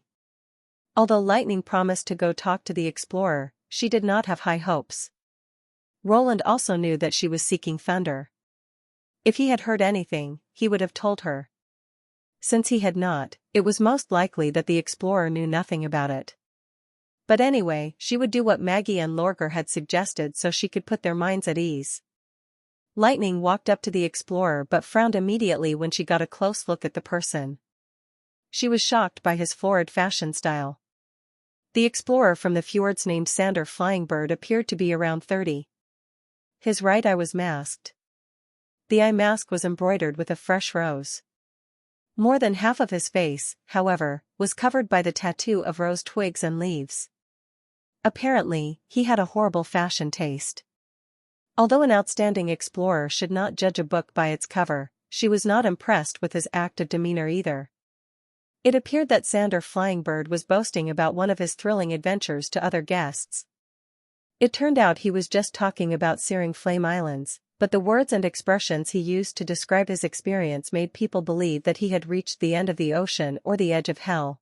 Although Lightning promised to go talk to the explorer, she did not have high hopes. Roland also knew that she was seeking Thunder. If he had heard anything, he would have told her. Since he had not, it was most likely that the explorer knew nothing about it. But anyway, she would do what Maggie and Lorgar had suggested so she could put their minds at ease. Lightning walked up to the explorer but frowned immediately when she got a close look at the person. She was shocked by his florid fashion style. The explorer from the fjords named Sander Flyingbird appeared to be around 30. His right eye was masked. The eye mask was embroidered with a fresh rose. More than half of his face, however, was covered by the tattoo of rose twigs and leaves. Apparently, he had a horrible fashion taste. Although an outstanding explorer should not judge a book by its cover, she was not impressed with his active demeanor either. It appeared that Sander Flyingbird was boasting about one of his thrilling adventures to other guests. It turned out he was just talking about Searing Flame Islands, but the words and expressions he used to describe his experience made people believe that he had reached the end of the ocean or the edge of hell.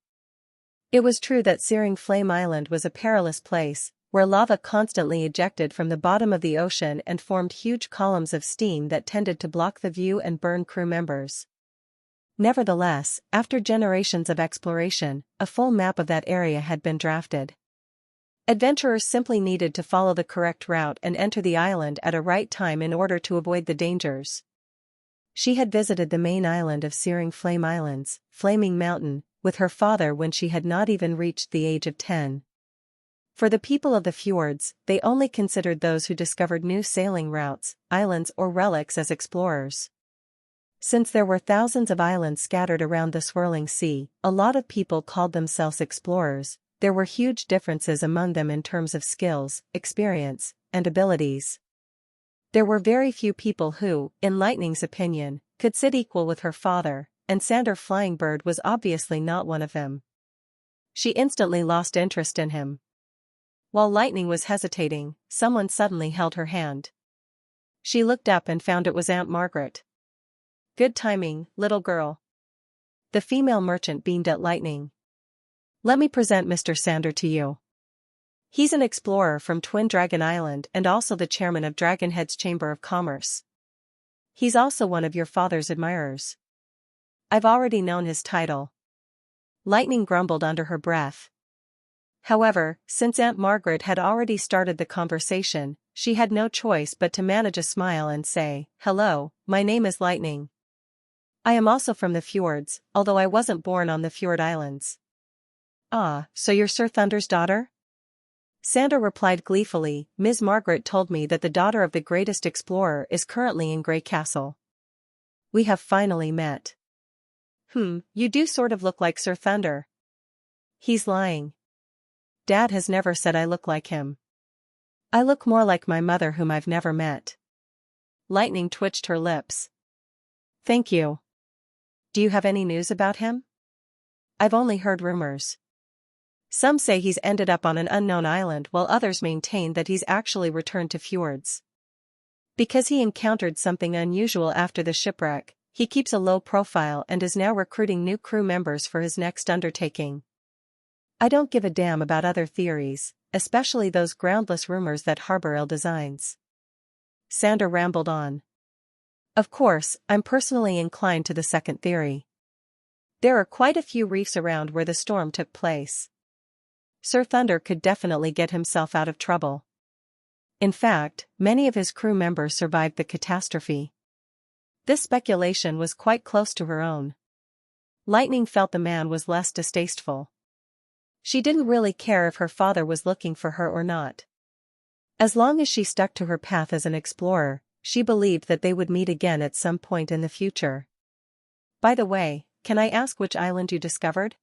It was true that Searing Flame Island was a perilous place, where lava constantly ejected from the bottom of the ocean and formed huge columns of steam that tended to block the view and burn crew members. Nevertheless, after generations of exploration, a full map of that area had been drafted. Adventurers simply needed to follow the correct route and enter the island at a right time in order to avoid the dangers. She had visited the main island of Searing Flame Islands, Flaming Mountain, with her father when she had not even reached the age of 10. For the people of the fjords, they only considered those who discovered new sailing routes, islands or relics as explorers. Since there were thousands of islands scattered around the swirling sea, a lot of people called themselves explorers. There were huge differences among them in terms of skills, experience, and abilities. There were very few people who, in Lightning's opinion, could sit equal with her father, and Sander Flyingbird was obviously not one of them. She instantly lost interest in him. While Lightning was hesitating, someone suddenly held her hand. She looked up and found it was Aunt Margaret. "Good timing, little girl." The female merchant beamed at Lightning. "Let me present Mr. Sander to you. He's an explorer from Twin Dragon Island and also the chairman of Dragonhead's Chamber of Commerce. He's also one of your father's admirers." "I've already known his title." Lightning grumbled under her breath. However, since Aunt Margaret had already started the conversation, she had no choice but to manage a smile and say, "Hello, my name is Lightning. I am also from the fjords, although I wasn't born on the Fjord Islands." "Ah, so you're Sir Thunder's daughter?" Sander replied gleefully, "Ms. Margaret told me that the daughter of the greatest explorer is currently in Grey Castle. We have finally met." You do sort of look like Sir Thunder." "He's lying. Dad has never said I look like him. I look more like my mother whom I've never met." Lightning twitched her lips. "Thank you. Do you have any news about him?" "I've only heard rumors. Some say he's ended up on an unknown island while others maintain that he's actually returned to fjords. Because he encountered something unusual after the shipwreck, he keeps a low profile and is now recruiting new crew members for his next undertaking. I don't give a damn about other theories, especially those groundless rumors that harbor ill designs." Sander rambled on. "Of course, I'm personally inclined to the second theory. There are quite a few reefs around where the storm took place. Sir Thunder could definitely get himself out of trouble. In fact, many of his crew members survived the catastrophe." This speculation was quite close to her own. Lightning felt the man was less distasteful. She didn't really care if her father was looking for her or not. As long as she stuck to her path as an explorer, she believed that they would meet again at some point in the future. "By the way, can I ask which island you discovered?"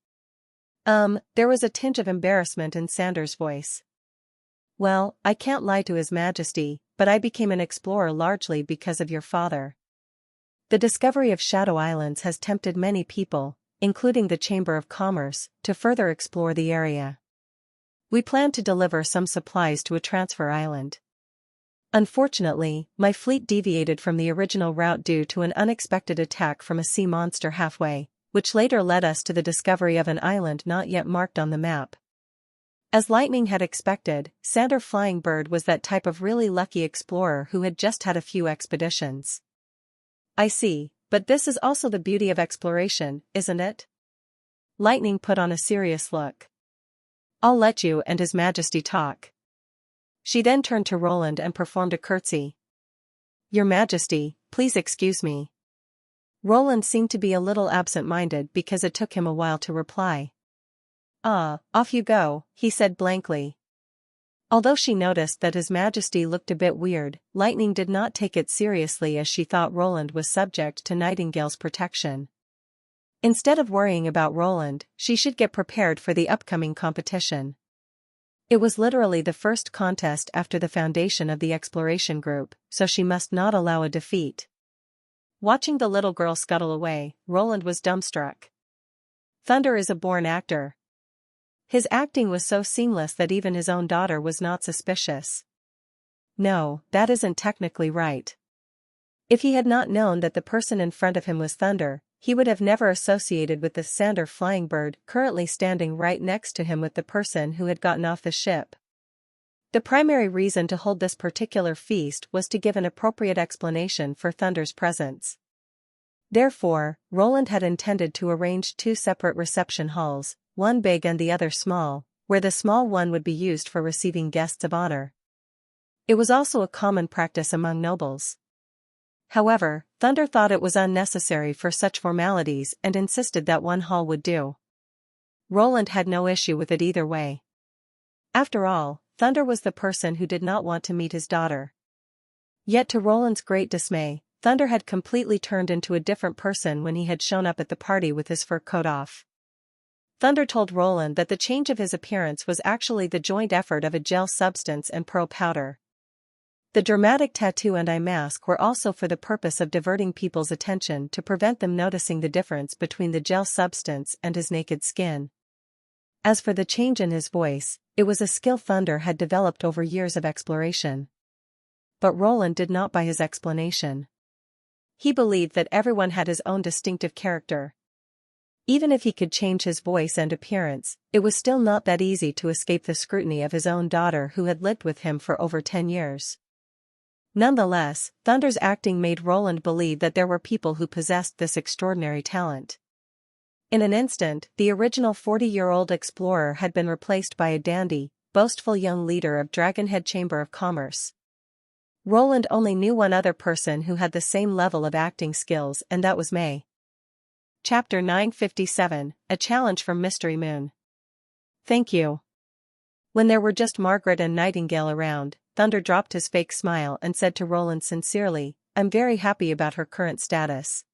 There was a tinge of embarrassment in Sander's voice. "Well, I can't lie to His Majesty, but I became an explorer largely because of your father. The discovery of Shadow Islands has tempted many people, including the Chamber of Commerce, to further explore the area. We plan to deliver some supplies to a transfer island. Unfortunately, my fleet deviated from the original route due to an unexpected attack from a sea monster halfway, which later led us to the discovery of an island not yet marked on the map." As Lightning had expected, Sander Flyingbird was that type of really lucky explorer who had just had a few expeditions. "I see, but this is also the beauty of exploration, isn't it?" Lightning put on a serious look. "I'll let you and His Majesty talk." She then turned to Roland and performed a curtsy. "Your Majesty, please excuse me." Roland seemed to be a little absent-minded because it took him a while to reply. "Ah, off you go," he said blankly. Although she noticed that His Majesty looked a bit weird, Lightning did not take it seriously as she thought Roland was subject to Nightingale's protection. Instead of worrying about Roland, she should get prepared for the upcoming competition. It was literally the first contest after the foundation of the exploration group, so she must not allow a defeat. Watching the little girl scuttle away, Roland was dumbstruck. Thunder is a born actor. His acting was so seamless that even his own daughter was not suspicious. No, that isn't technically right. If he had not known that the person in front of him was Thunder, he would have never associated with the Sander flying bird currently standing right next to him with the person who had gotten off the ship. The primary reason to hold this particular feast was to give an appropriate explanation for Thunder's presence. Therefore, Roland had intended to arrange 2 separate reception halls, one big and the other small, where the small one would be used for receiving guests of honor. It was also a common practice among nobles. However, Thunder thought it was unnecessary for such formalities and insisted that one hall would do. Roland had no issue with it either way. After all, Thunder was the person who did not want to meet his daughter. Yet to Roland's great dismay, Thunder had completely turned into a different person when he had shown up at the party with his fur coat off. Thunder told Roland that the change of his appearance was actually the joint effort of a gel substance and pearl powder. The dramatic tattoo and eye mask were also for the purpose of diverting people's attention to prevent them noticing the difference between the gel substance and his naked skin. As for the change in his voice, it was a skill Thunder had developed over years of exploration. But Roland did not buy his explanation. He believed that everyone had his own distinctive character. Even if he could change his voice and appearance, it was still not that easy to escape the scrutiny of his own daughter who had lived with him for over 10 years. Nonetheless, Thunder's acting made Roland believe that there were people who possessed this extraordinary talent. In an instant, the original 40-year-old explorer had been replaced by a dandy, boastful young leader of Dragonhead Chamber of Commerce. Roland only knew one other person who had the same level of acting skills, and that was May. Chapter 957, A Challenge from Mystery Moon. Thank you. When there were just Margaret and Nightingale around, Thunder dropped his fake smile and said to Roland sincerely, "I'm very happy about her current status.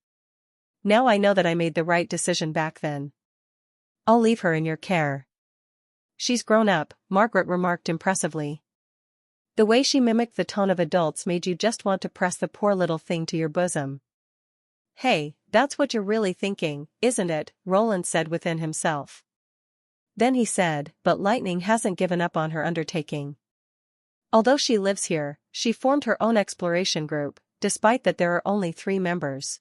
Now I know that I made the right decision back then. I'll leave her in your care." "She's grown up," Margaret remarked impressively. "The way she mimicked the tone of adults made you just want to press the poor little thing to your bosom." "Hey, that's what you're really thinking, isn't it?" Roland said within himself. Then he said, "But Lightning hasn't given up on her undertaking. Although she lives here, she formed her own exploration group, despite that there are only 3 members.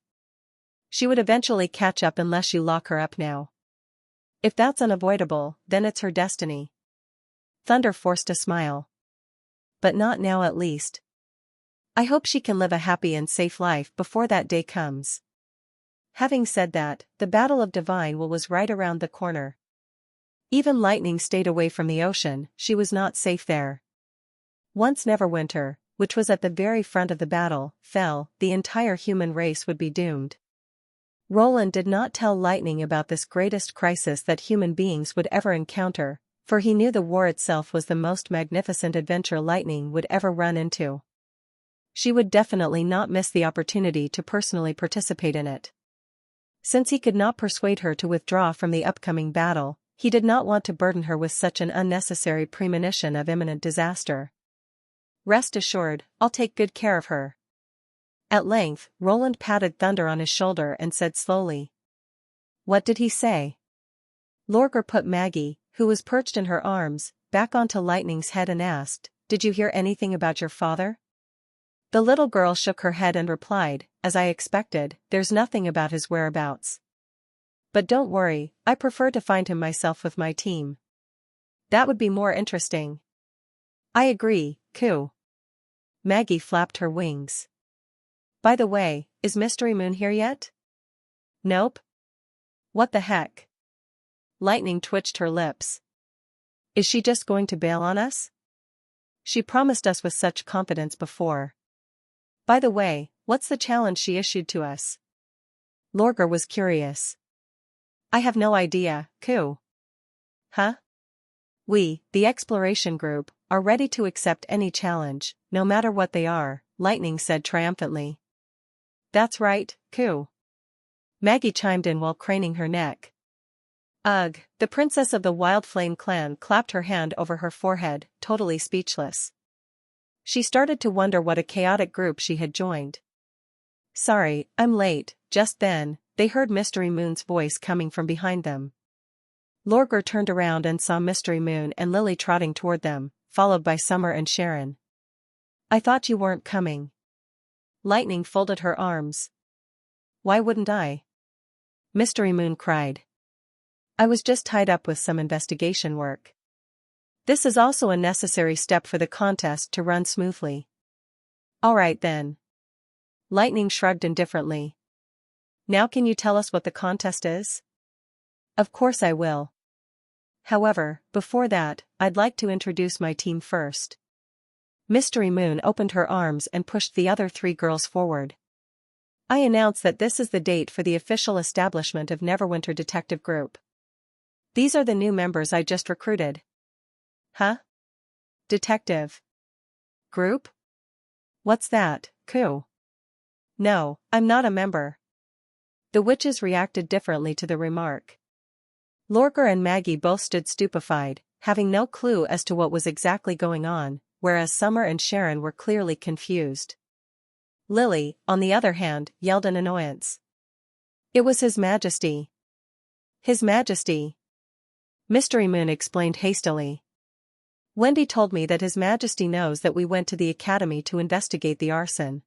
She would eventually catch up unless you lock her up now. If that's unavoidable, then it's her destiny." Thunder forced a smile. "But not now at least. I hope she can live a happy and safe life before that day comes." Having said that, the Battle of Divine Will was right around the corner. Even Lightning stayed away from the ocean, she was not safe there. Once Neverwinter, which was at the very front of the battle, fell, the entire human race would be doomed. Roland did not tell Lightning about this greatest crisis that human beings would ever encounter, for he knew the war itself was the most magnificent adventure Lightning would ever run into. She would definitely not miss the opportunity to personally participate in it. Since he could not persuade her to withdraw from the upcoming battle, he did not want to burden her with such an unnecessary premonition of imminent disaster. "Rest assured, I'll take good care of her." At length, Roland patted Thunder on his shoulder and said slowly. "What did he say?" Lorgar put Maggie, who was perched in her arms, back onto Lightning's head and asked, "Did you hear anything about your father?" The little girl shook her head and replied, "As I expected, there's nothing about his whereabouts. But don't worry, I prefer to find him myself with my team. That would be more interesting." "I agree, Coo." Maggie flapped her wings. "By the way, is Mystery Moon here yet?" "Nope." "What the heck?" Lightning twitched her lips. "Is she just going to bail on us? She promised us with such confidence before. By the way, what's the challenge she issued to us?" Lorgar was curious. "I have no idea, Coo." "Huh?" "We, the exploration group, are ready to accept any challenge, no matter what they are," Lightning said triumphantly. "That's right, Coo." Maggie chimed in while craning her neck. Ugh, the princess of the Wild Flame clan clapped her hand over her forehead, totally speechless. She started to wonder what a chaotic group she had joined. Sorry, I'm late. Just then, they heard Mystery Moon's voice coming from behind them. Lorgar turned around and saw Mystery Moon and Lily trotting toward them, followed by Summer and Sharon. I thought you weren't coming. Lightning folded her arms. Why wouldn't I? Mystery Moon cried. I was just tied up with some investigation work. This is also a necessary step for the contest to run smoothly. All right then. Lightning shrugged indifferently. Now can you tell us what the contest is? Of course I will. However, before that, I'd like to introduce my team first. Mystery Moon opened her arms and pushed the other three girls forward. I announce that this is the date for the official establishment of Neverwinter Detective Group. These are the new members I just recruited. Huh? Detective Group? What's that, Koo? No, I'm not a member. The witches reacted differently to the remark. Lorgar and Maggie both stood stupefied, having no clue as to what was exactly going on, whereas Summer and Sharon were clearly confused. Lily, on the other hand, yelled in annoyance. It was His Majesty. His Majesty. Mystery Moon explained hastily. Wendy told me that His Majesty knows that we went to the academy to investigate the arson.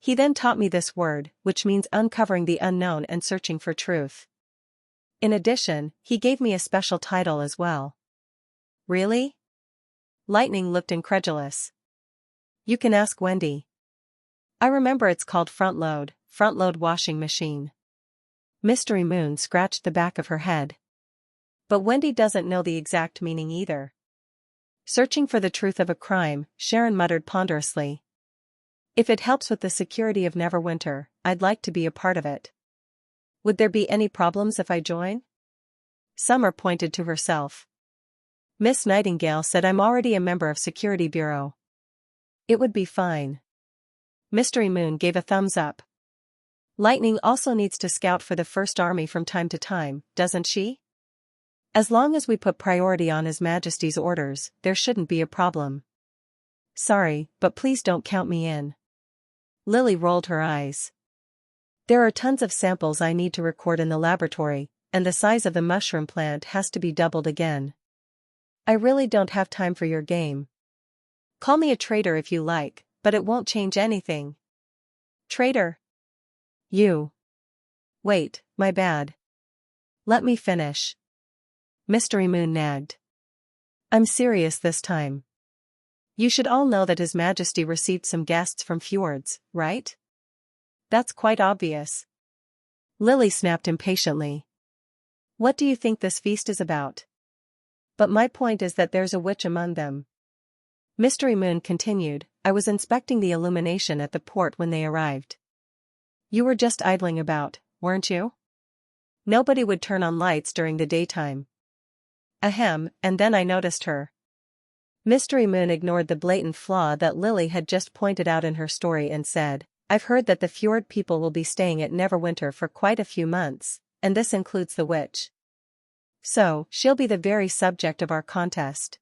He then taught me this word, which means uncovering the unknown and searching for truth. In addition, he gave me a special title as well. Really? Lightning looked incredulous. You can ask Wendy. I remember it's called front load washing machine. Mystery Moon scratched the back of her head. But Wendy doesn't know the exact meaning either. Searching for the truth of a crime, Sharon muttered ponderously. If it helps with the security of Neverwinter, I'd like to be a part of it. Would there be any problems if I join? Summer pointed to herself. Miss Nightingale said I'm already a member of Security Bureau. It would be fine. Mystery Moon gave a thumbs up. Lightning also needs to scout for the First Army from time to time, doesn't she? As long as we put priority on His Majesty's orders, there shouldn't be a problem. Sorry, but please don't count me in. Lily rolled her eyes. There are tons of samples I need to record in the laboratory, and the size of the mushroom plant has to be doubled again. I really don't have time for your game. Call me a traitor if you like, but it won't change anything. Traitor? You. Wait, my bad. Let me finish. Mystery Moon nagged. I'm serious this time. You should all know that His Majesty received some guests from Fjords, right? That's quite obvious. Lily snapped impatiently. What do you think this feast is about? But my point is that there's a witch among them. Mystery Moon continued, I was inspecting the illumination at the port when they arrived. You were just idling about, weren't you? Nobody would turn on lights during the daytime. Ahem, and then I noticed her. Mystery Moon ignored the blatant flaw that Lily had just pointed out in her story and said, I've heard that the Fjord people will be staying at Neverwinter for quite a few months, and this includes the witch. So, she'll be the very subject of our contest.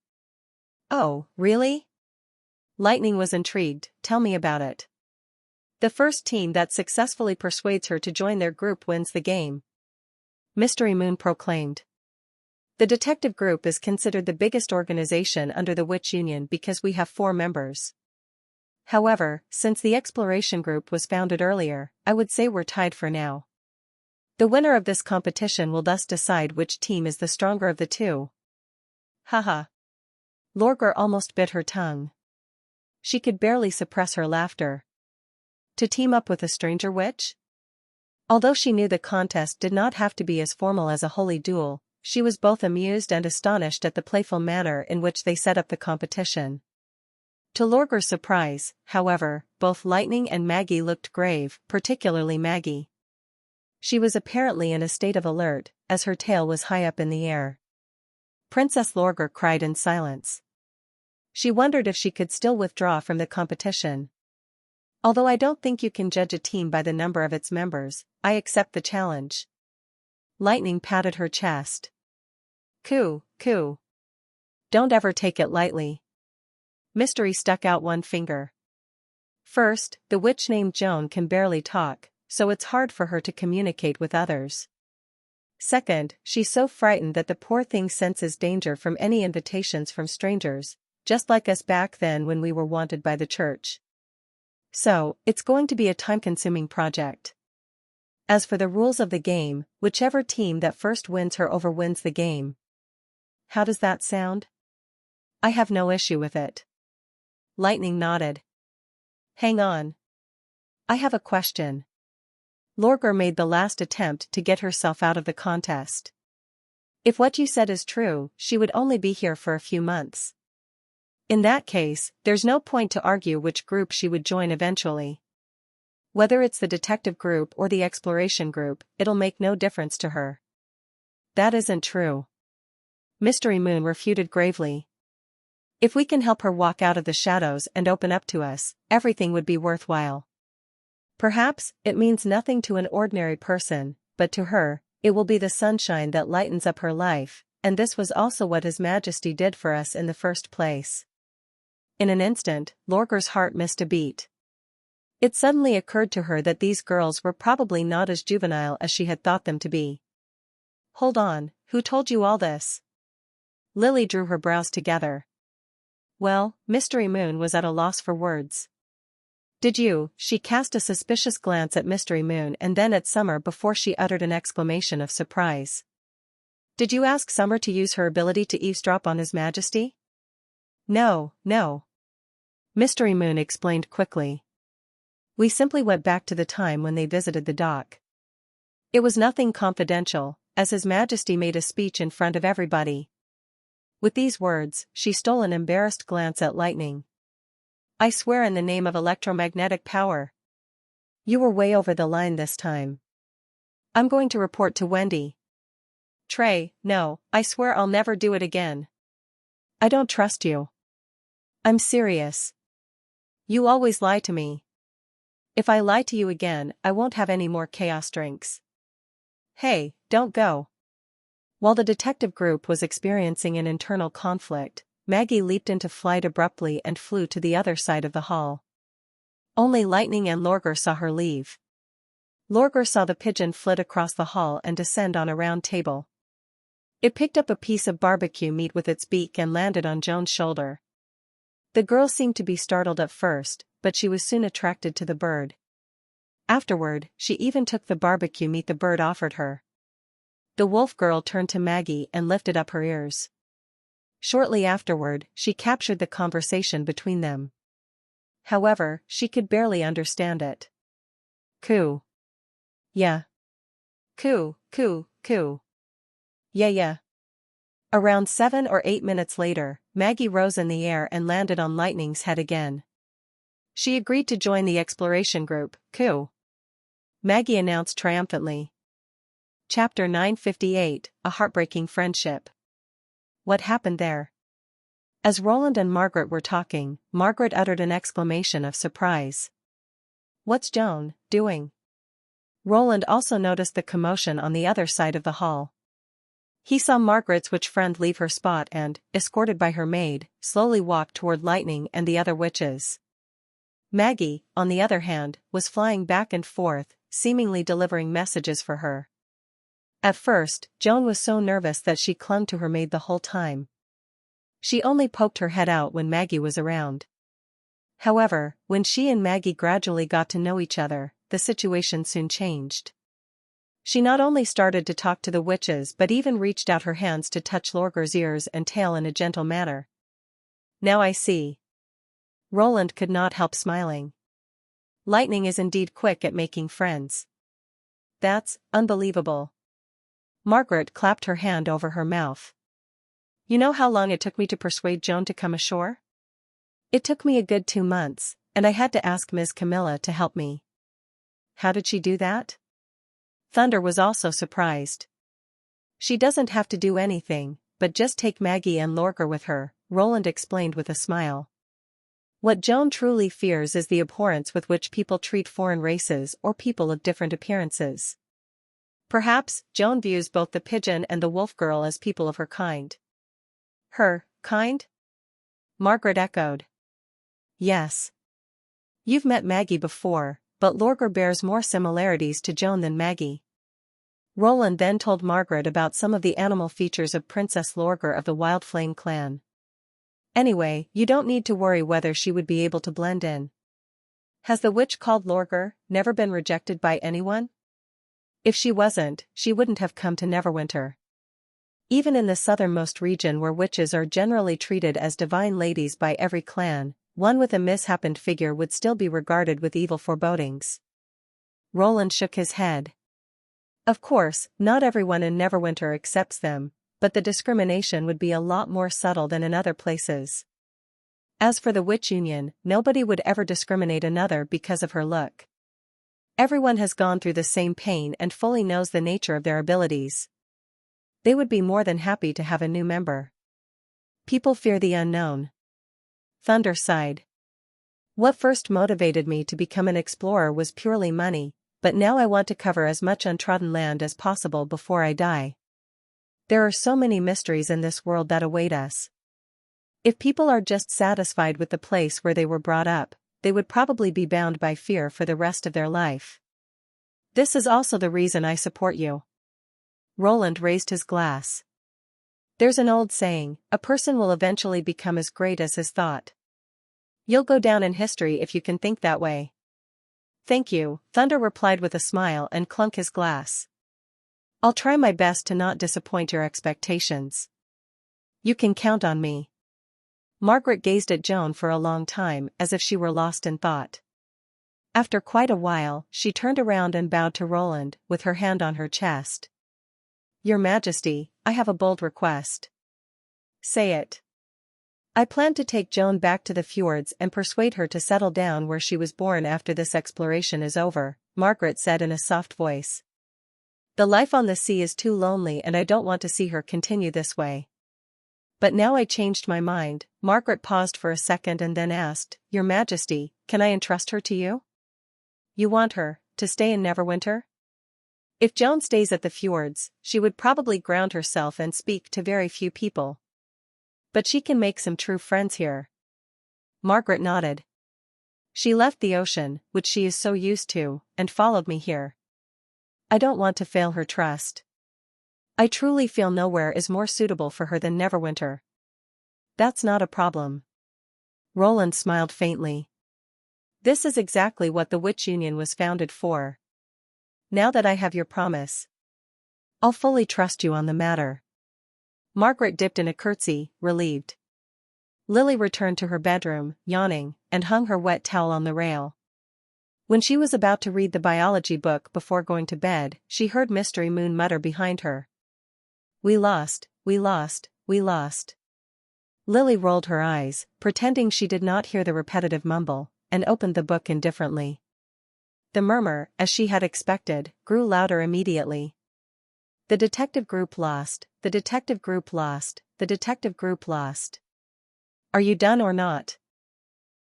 Oh, really? Lightning was intrigued, tell me about it. The first team that successfully persuades her to join their group wins the game. Mystery Moon proclaimed. The detective group is considered the biggest organization under the Witch Union because we have 4 members. However, since the exploration group was founded earlier, I would say we're tied for now. The winner of this competition will thus decide which team is the stronger of the two. Haha. Lorgar almost bit her tongue. She could barely suppress her laughter. To team up with a stranger witch? Although she knew the contest did not have to be as formal as a holy duel, she was both amused and astonished at the playful manner in which they set up the competition. To Lorgar's surprise, however, both Lightning and Maggie looked grave, particularly Maggie. She was apparently in a state of alert, as her tail was high up in the air. Princess Lorgar cried in silence. She wondered if she could still withdraw from the competition. Although I don't think you can judge a team by the number of its members, I accept the challenge. Lightning patted her chest. Coo, coo. Don't ever take it lightly. Mystery stuck out one finger. First, the witch named Joan can barely talk, so it's hard for her to communicate with others. Second, she's so frightened that the poor thing senses danger from any invitations from strangers, just like us back then when we were wanted by the church. So, it's going to be a time-consuming project. As for the rules of the game, whichever team that first wins her over wins the game. How does that sound? I have no issue with it. Lightning nodded. Hang on. I have a question. Lorgar made the last attempt to get herself out of the contest. If what you said is true, she would only be here for a few months. In that case, there's no point to argue which group she would join eventually. Whether it's the detective group or the exploration group, it'll make no difference to her. That isn't true. Mystery Moon refuted gravely. If we can help her walk out of the shadows and open up to us, everything would be worthwhile. Perhaps, it means nothing to an ordinary person, but to her, it will be the sunshine that lightens up her life, and this was also what His Majesty did for us in the first place. In an instant, Lorgar's heart missed a beat. It suddenly occurred to her that these girls were probably not as juvenile as she had thought them to be. Hold on, who told you all this? Lily drew her brows together. Well, Mystery Moon was at a loss for words. Did you? She cast a suspicious glance at Mystery Moon and then at Summer before she uttered an exclamation of surprise. Did you ask Summer to use her ability to eavesdrop on His Majesty? No, no. Mystery Moon explained quickly. We simply went back to the time when they visited the dock. It was nothing confidential, as His Majesty made a speech in front of everybody. With these words, she stole an embarrassed glance at Lightning. I swear in the name of electromagnetic power. You were way over the line this time. I'm going to report to Wendy. Trey, no, I swear I'll never do it again. I don't trust you. I'm serious. You always lie to me. If I lie to you again, I won't have any more chaos drinks. Hey, don't go. While the detective group was experiencing an internal conflict, Maggie leaped into flight abruptly and flew to the other side of the hall. Only Lightning and Lorgar saw her leave. Lorgar saw the pigeon flit across the hall and descend on a round table. It picked up a piece of barbecue meat with its beak and landed on Joan's shoulder. The girl seemed to be startled at first, but she was soon attracted to the bird. Afterward, she even took the barbecue meat the bird offered her. The wolf girl turned to Maggie and lifted up her ears. Shortly afterward, she captured the conversation between them. However, she could barely understand it. Coo. Yeah. Coo, coo, coo. Yeah, yeah. Around 7 or 8 minutes later, Maggie rose in the air and landed on Lightning's head again. She agreed to join the exploration group, coo. Maggie announced triumphantly. Chapter 958, A Heartbreaking Friendship. What happened there? As Roland and Margaret were talking, Margaret uttered an exclamation of surprise. What's Joan doing? Roland also noticed the commotion on the other side of the hall. He saw Margaret's witch friend leave her spot and, escorted by her maid, slowly walk toward Lightning and the other witches. Maggie, on the other hand, was flying back and forth, seemingly delivering messages for her. At first, Joan was so nervous that she clung to her maid the whole time. She only poked her head out when Maggie was around. However, when she and Maggie gradually got to know each other, the situation soon changed. She not only started to talk to the witches but even reached out her hands to touch Lorgar's ears and tail in a gentle manner. Now I see. Roland could not help smiling. Lightning is indeed quick at making friends. That's unbelievable. Margaret clapped her hand over her mouth. You know how long it took me to persuade Joan to come ashore? It took me a good 2 months, and I had to ask Ms. Camilla to help me. How did she do that? Thunder was also surprised. She doesn't have to do anything, but just take Maggie and Lorgar with her, Roland explained with a smile. What Joan truly fears is the abhorrence with which people treat foreign races or people of different appearances. Perhaps, Joan views both the pigeon and the wolf girl as people of her kind. Her kind? Margaret echoed. Yes. You've met Maggie before, but Lorgar bears more similarities to Joan than Maggie. Roland then told Margaret about some of the animal features of Princess Lorgar of the Wild Flame clan. Anyway, you don't need to worry whether she would be able to blend in. Has the witch called Lorgar never been rejected by anyone? If she wasn't, she wouldn't have come to Neverwinter. Even in the southernmost region where witches are generally treated as divine ladies by every clan, one with a mishappened figure would still be regarded with evil forebodings. Roland shook his head. Of course, not everyone in Neverwinter accepts them, but the discrimination would be a lot more subtle than in other places. As for the witch union, nobody would ever discriminate another because of her look. Everyone has gone through the same pain and fully knows the nature of their abilities. They would be more than happy to have a new member. People fear the unknown. Thunder sighed. What first motivated me to become an explorer was purely money, but now I want to cover as much untrodden land as possible before I die. There are so many mysteries in this world that await us. If people are just satisfied with the place where they were brought up, they would probably be bound by fear for the rest of their life. This is also the reason I support you. Roland raised his glass. There's an old saying, a person will eventually become as great as his thought. You'll go down in history if you can think that way. Thank you, Thunder replied with a smile and clunk his glass. I'll try my best to not disappoint your expectations. You can count on me. Margaret gazed at Joan for a long time as if she were lost in thought. After quite a while, she turned around and bowed to Roland, with her hand on her chest. Your Majesty, I have a bold request. Say it. I plan to take Joan back to the fjords and persuade her to settle down where she was born after this exploration is over, Margaret said in a soft voice. The life on the sea is too lonely and I don't want to see her continue this way. But now I changed my mind. Margaret paused for a second and then asked, Your Majesty, can I entrust her to you? You want her to stay in Neverwinter? If Joan stays at the fjords, she would probably ground herself and speak to very few people. But she can make some true friends here. Margaret nodded. She left the ocean, which she is so used to, and followed me here. I don't want to fail her trust. I truly feel nowhere is more suitable for her than Neverwinter. That's not a problem. Roland smiled faintly. This is exactly what the Witch Union was founded for. Now that I have your promise, I'll fully trust you on the matter. Margaret dipped in a curtsy, relieved. Lily returned to her bedroom, yawning, and hung her wet towel on the rail. When she was about to read the biology book before going to bed, she heard Mystery Moon mutter behind her. We lost, we lost, we lost. Lily rolled her eyes, pretending she did not hear the repetitive mumble, and opened the book indifferently. The murmur, as she had expected, grew louder immediately. The detective group lost, the detective group lost, the detective group lost. Are you done or not?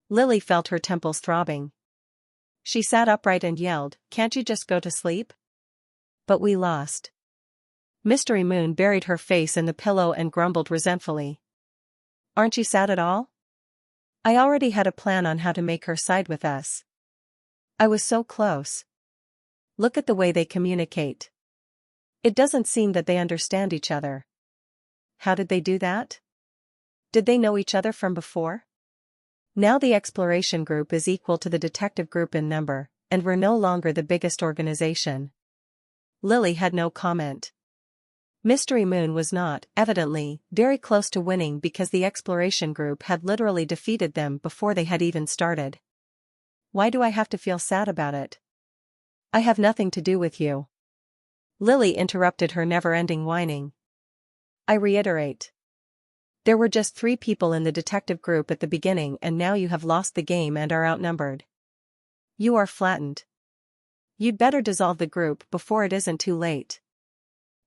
Lily felt her temples throbbing. She sat upright and yelled, Can't you just go to sleep? But we lost. Mystery Moon buried her face in the pillow and grumbled resentfully. Aren't you sad at all? I already had a plan on how to make her side with us. I was so close. Look at the way they communicate. It doesn't seem that they understand each other. How did they do that? Did they know each other from before? Now the exploration group is equal to the detective group in number, and we're no longer the biggest organization. Lily had no comment. Mystery Moon was not, evidently, very close to winning because the exploration group had literally defeated them before they had even started. Why do I have to feel sad about it? I have nothing to do with you. Lily interrupted her never-ending whining. I reiterate. There were just 3 people in the detective group at the beginning and now you have lost the game and are outnumbered. You are flattened. You'd better dissolve the group before it isn't too late.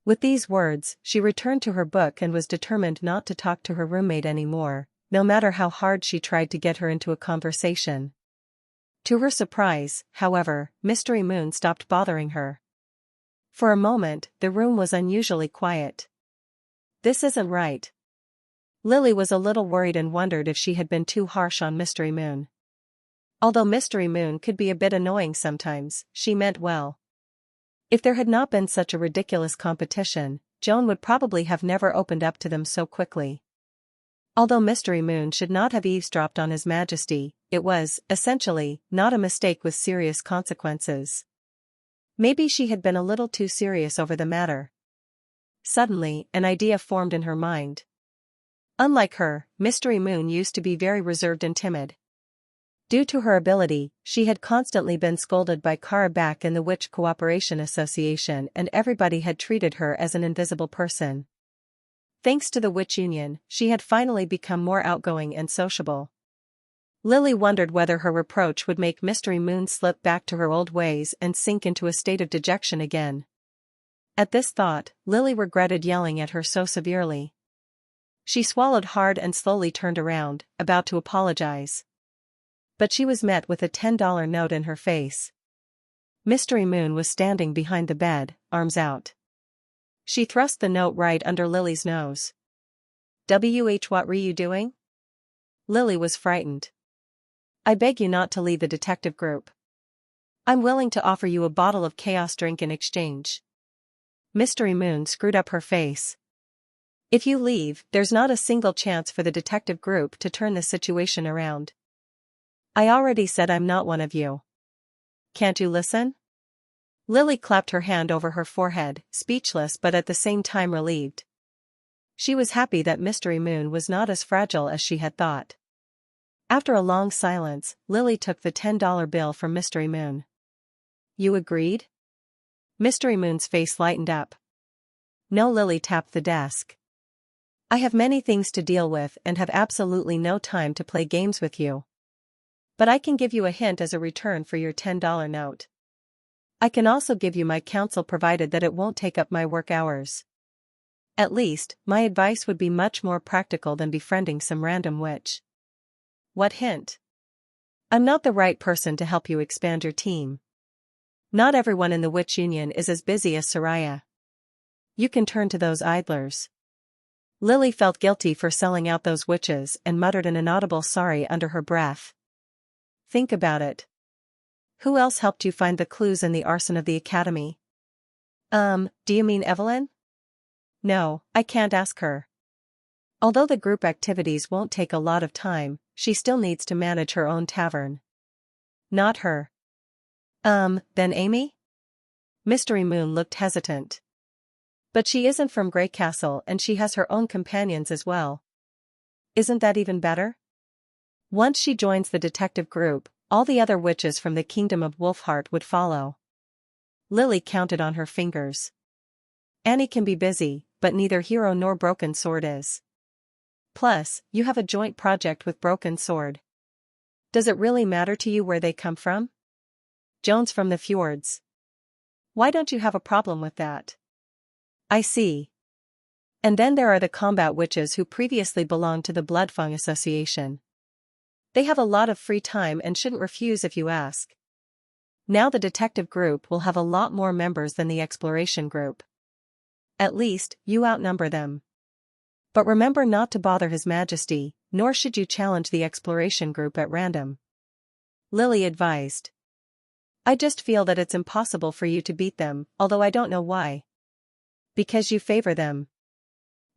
With these words, she returned to her book and was determined not to talk to her roommate anymore, no matter how hard she tried to get her into a conversation. To her surprise, however, Mystery Moon stopped bothering her. For a moment, the room was unusually quiet. This isn't right. Lily was a little worried and wondered if she had been too harsh on Mystery Moon. Although Mystery Moon could be a bit annoying sometimes, she meant well. If there had not been such a ridiculous competition, Joan would probably have never opened up to them so quickly. Although Mystery Moon should not have eavesdropped on His Majesty, it was, essentially, not a mistake with serious consequences. Maybe she had been a little too serious over the matter. Suddenly, an idea formed in her mind. Unlike her, Mystery Moon used to be very reserved and timid. Due to her ability, she had constantly been scolded by Kara back in the Witch Cooperation Association, and everybody had treated her as an invisible person. Thanks to the Witch Union, she had finally become more outgoing and sociable. Lily wondered whether her reproach would make Mystery Moon slip back to her old ways and sink into a state of dejection again. At this thought, Lily regretted yelling at her so severely. She swallowed hard and slowly turned around, about to apologize. But she was met with a $10 note in her face. Mystery Moon was standing behind the bed, arms out. She thrust the note right under Lily's nose. What were you doing? Lily was frightened. I beg you not to leave the detective group. I'm willing to offer you a bottle of chaos drink in exchange. Mystery Moon screwed up her face. If you leave, there's not a single chance for the detective group to turn the situation around. I already said I'm not one of you. Can't you listen? Lily clapped her hand over her forehead, speechless but at the same time relieved. She was happy that Mystery Moon was not as fragile as she had thought. After a long silence, Lily took the $10 bill from Mystery Moon. You agreed? Mystery Moon's face lightened up. No. Lily tapped the desk. I have many things to deal with and have absolutely no time to play games with you. But I can give you a hint as a return for your $10 note. I can also give you my counsel provided that it won't take up my work hours. At least, my advice would be much more practical than befriending some random witch. What hint? I'm not the right person to help you expand your team. Not everyone in the Witch Union is as busy as Soraya. You can turn to those idlers. Lily felt guilty for selling out those witches and muttered an inaudible sorry under her breath. Think about it. Who else helped you find the clues in the arson of the academy? Do you mean Evelyn? No, I can't ask her. Although the group activities won't take a lot of time, she still needs to manage her own tavern. Not her. Then Amy? Mystery Moon looked hesitant. But she isn't from Grey Castle and she has her own companions as well. Isn't that even better? Once she joins the detective group, all the other witches from the kingdom of Wolfheart would follow. Lily counted on her fingers. Annie can be busy, but neither Hero nor Broken Sword is. Plus, you have a joint project with Broken Sword. Does it really matter to you where they come from? Joan's from the fjords. Why don't you have a problem with that? I see. And then there are the combat witches who previously belonged to the Bloodfang Association. They have a lot of free time and shouldn't refuse if you ask. Now the detective group will have a lot more members than the exploration group. At least, you outnumber them. But remember not to bother His Majesty, nor should you challenge the exploration group at random. Lily advised. I just feel that it's impossible for you to beat them, although I don't know why. Because you favor them.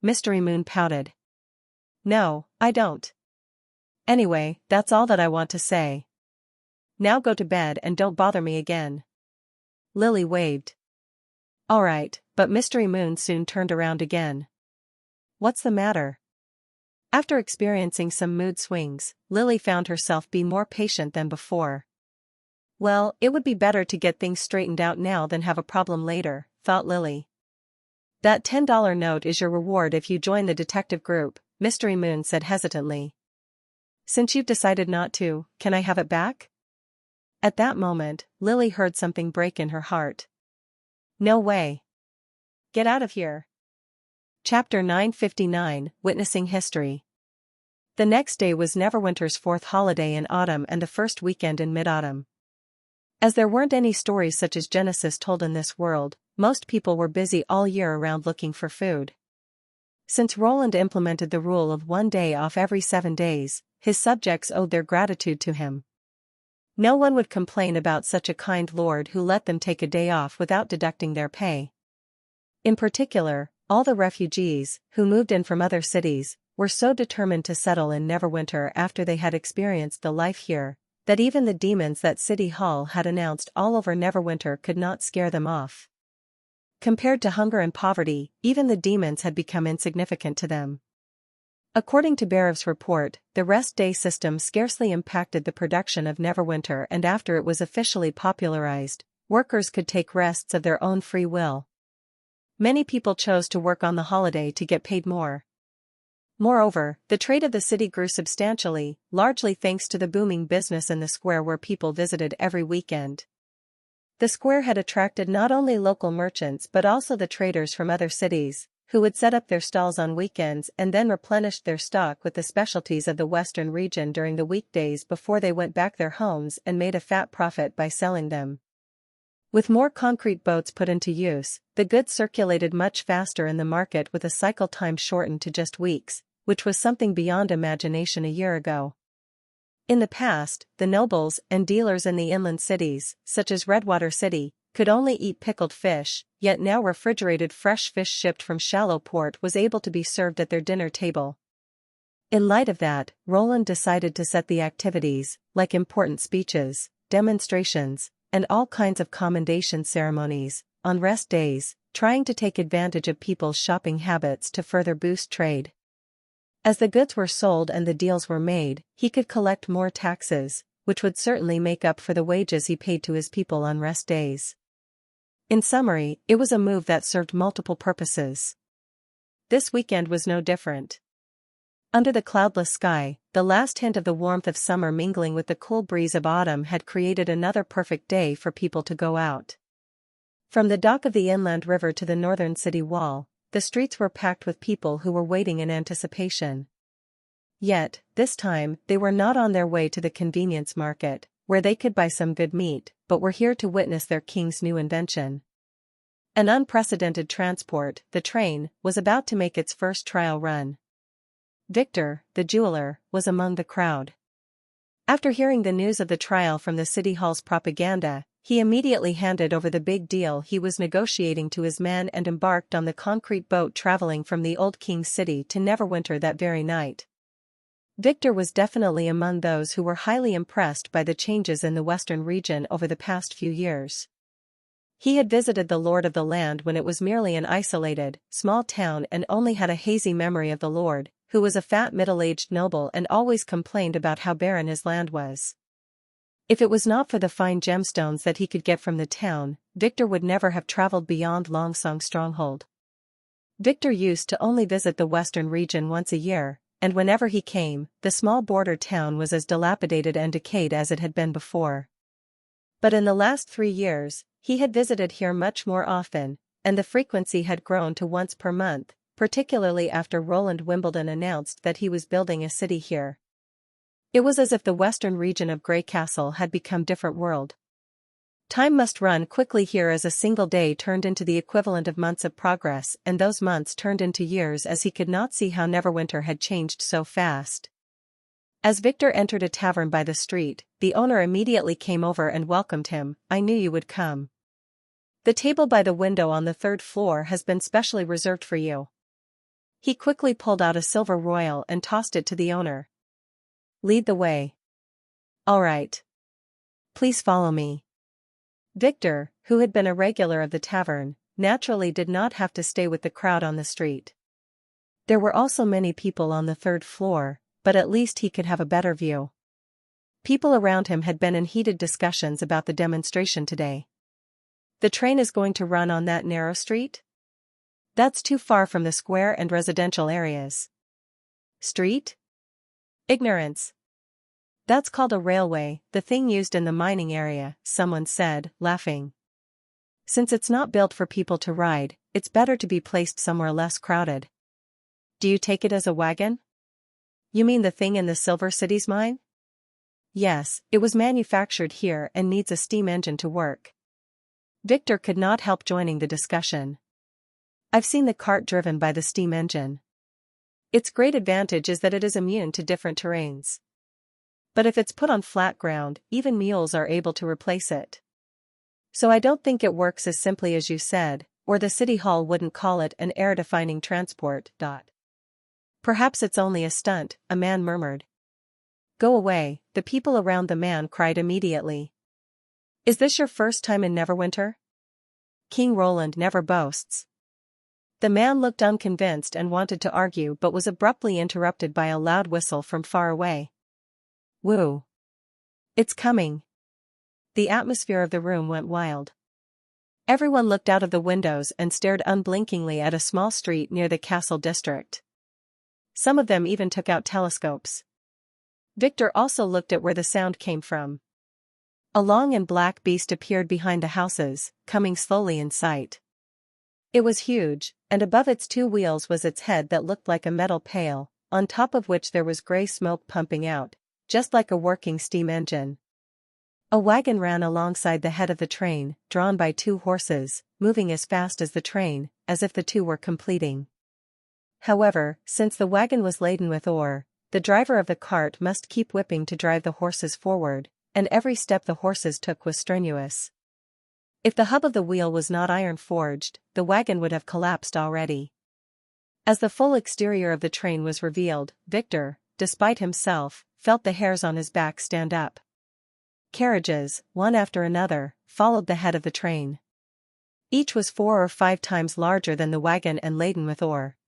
Mystery Moon pouted. No, I don't. Anyway, that's all that I want to say. Now go to bed and don't bother me again. Lily waved. All right, but Mystery Moon soon turned around again. What's the matter? After experiencing some mood swings, Lily found herself be more patient than before. Well, it would be better to get things straightened out now than have a problem later, thought Lily. That $10 note is your reward if you join the detective group, Mystery Moon said hesitantly. Since you've decided not to, can I have it back? At that moment, Lily heard something break in her heart. No way. Get out of here. Chapter 959, Witnessing History. The next day was Neverwinter's fourth holiday in autumn and the first weekend in mid-autumn. As there weren't any stories such as Genesis told in this world, most people were busy all year around looking for food. Since Roland implemented the rule of 1 day off every 7 days, his subjects owed their gratitude to him. No one would complain about such a kind lord who let them take a day off without deducting their pay. In particular, all the refugees, who moved in from other cities, were so determined to settle in Neverwinter after they had experienced the life here, that even the demons that City Hall had announced all over Neverwinter could not scare them off. Compared to hunger and poverty, even the demons had become insignificant to them. According to Barev's report, the rest day system scarcely impacted the production of Neverwinter, and after it was officially popularized, workers could take rests of their own free will. Many people chose to work on the holiday to get paid more. Moreover, the trade of the city grew substantially, largely thanks to the booming business in the square where people visited every weekend. The square had attracted not only local merchants but also the traders from other cities, who would set up their stalls on weekends and then replenished their stock with the specialties of the western region during the weekdays before they went back their homes and made a fat profit by selling them. With more concrete boats put into use, the goods circulated much faster in the market with a cycle time shortened to just weeks, which was something beyond imagination a year ago. In the past, the nobles and dealers in the inland cities, such as Redwater City, could only eat pickled fish, yet now refrigerated fresh fish shipped from shallow port was able to be served at their dinner table. In light of that, Roland decided to set the activities, like important speeches, demonstrations, and all kinds of commendation ceremonies, on rest days, trying to take advantage of people's shopping habits to further boost trade. As the goods were sold and the deals were made, he could collect more taxes, which would certainly make up for the wages he paid to his people on rest days. In summary, it was a move that served multiple purposes. This weekend was no different. Under the cloudless sky, the last hint of the warmth of summer mingling with the cool breeze of autumn had created another perfect day for people to go out. From the dock of the inland river to the northern city wall, the streets were packed with people who were waiting in anticipation. Yet, this time, they were not on their way to the convenience market, where they could buy some good meat, but were here to witness their king's new invention. An unprecedented transport, the train, was about to make its first trial run. Victor, the jeweler, was among the crowd. After hearing the news of the trial from the City Hall's propaganda, he immediately handed over the big deal he was negotiating to his men and embarked on the concrete boat traveling from the Old King's City to Neverwinter that very night. Victor was definitely among those who were highly impressed by the changes in the western region over the past few years. He had visited the Lord of the Land when it was merely an isolated, small town and only had a hazy memory of the Lord, who was a fat middle-aged noble and always complained about how barren his land was. If it was not for the fine gemstones that he could get from the town, Victor would never have traveled beyond Longsong Stronghold. Victor used to only visit the western region once a year, and whenever he came, the small border town was as dilapidated and decayed as it had been before. But in the last 3 years, he had visited here much more often, and the frequency had grown to once per month, particularly after Roland Wimbledon announced that he was building a city here. It was as if the western region of Grey Castle had become different world. Time must run quickly here as a single day turned into the equivalent of months of progress, and those months turned into years as he could not see how Neverwinter had changed so fast. As Victor entered a tavern by the street, the owner immediately came over and welcomed him. "I knew you would come. The table by the window on the 3rd floor has been specially reserved for you." He quickly pulled out a silver royal and tossed it to the owner. "Lead the way." "All right. Please follow me." Victor, who had been a regular of the tavern, naturally did not have to stay with the crowd on the street. There were also many people on the 3rd floor, but at least he could have a better view. People around him had been in heated discussions about the demonstration today. "The train is going to run on that narrow street? That's too far from the square and residential areas." "Street? Ignorance. That's called a railway, the thing used in the mining area," someone said, laughing. "Since it's not built for people to ride, it's better to be placed somewhere less crowded." "Do you take it as a wagon?" "You mean the thing in the Silver Cities mine?" "Yes, it was manufactured here and needs a steam engine to work." Victor could not help joining the discussion. I've seen the cart driven by the steam engine. Its great advantage is that it is immune to different terrains. But if it's put on flat ground, even mules are able to replace it. So I don't think it works as simply as you said, or the city hall wouldn't call it an era-defining transport. Perhaps it's only a stunt, a man murmured. Go away, the people around the man cried immediately. Is this your first time in Neverwinter? King Roland never boasts. The man looked unconvinced and wanted to argue but was abruptly interrupted by a loud whistle from far away. Woo! It's coming. The atmosphere of the room went wild. Everyone looked out of the windows and stared unblinkingly at a small street near the castle district. Some of them even took out telescopes. Victor also looked at where the sound came from. A long and black beast appeared behind the houses, coming slowly in sight. It was huge, and above its two wheels was its head that looked like a metal pail, on top of which there was gray smoke pumping out, just like a working steam engine. A wagon ran alongside the head of the train, drawn by two horses, moving as fast as the train, as if the two were completing. However, since the wagon was laden with ore, the driver of the cart must keep whipping to drive the horses forward, and every step the horses took was strenuous. If the hub of the wheel was not iron forged, the wagon would have collapsed already. As the full exterior of the train was revealed, Victor, despite himself, felt the hairs on his back stand up. Carriages, one after another, followed the head of the train. Each was 4 or 5 times larger than the wagon and laden with ore.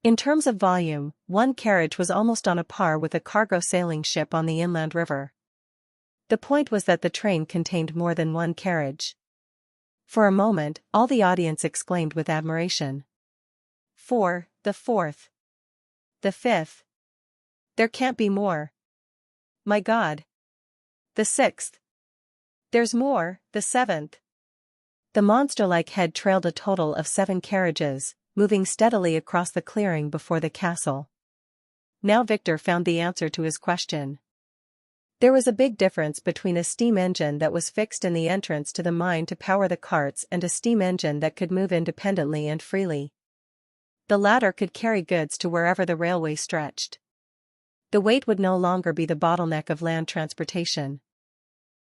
In terms of volume, one carriage was almost on a par with a cargo sailing ship on the inland river. The point was that the train contained more than one carriage. For a moment, all the audience exclaimed with admiration. 4, the 4th. The 5th. There can't be more. My God. The 6th. There's more, the 7th. The monster-like head trailed a total of 7 carriages, moving steadily across the clearing before the castle. Now Victor found the answer to his question. There was a big difference between a steam engine that was fixed in the entrance to the mine to power the carts and a steam engine that could move independently and freely. The latter could carry goods to wherever the railway stretched. The weight would no longer be the bottleneck of land transportation.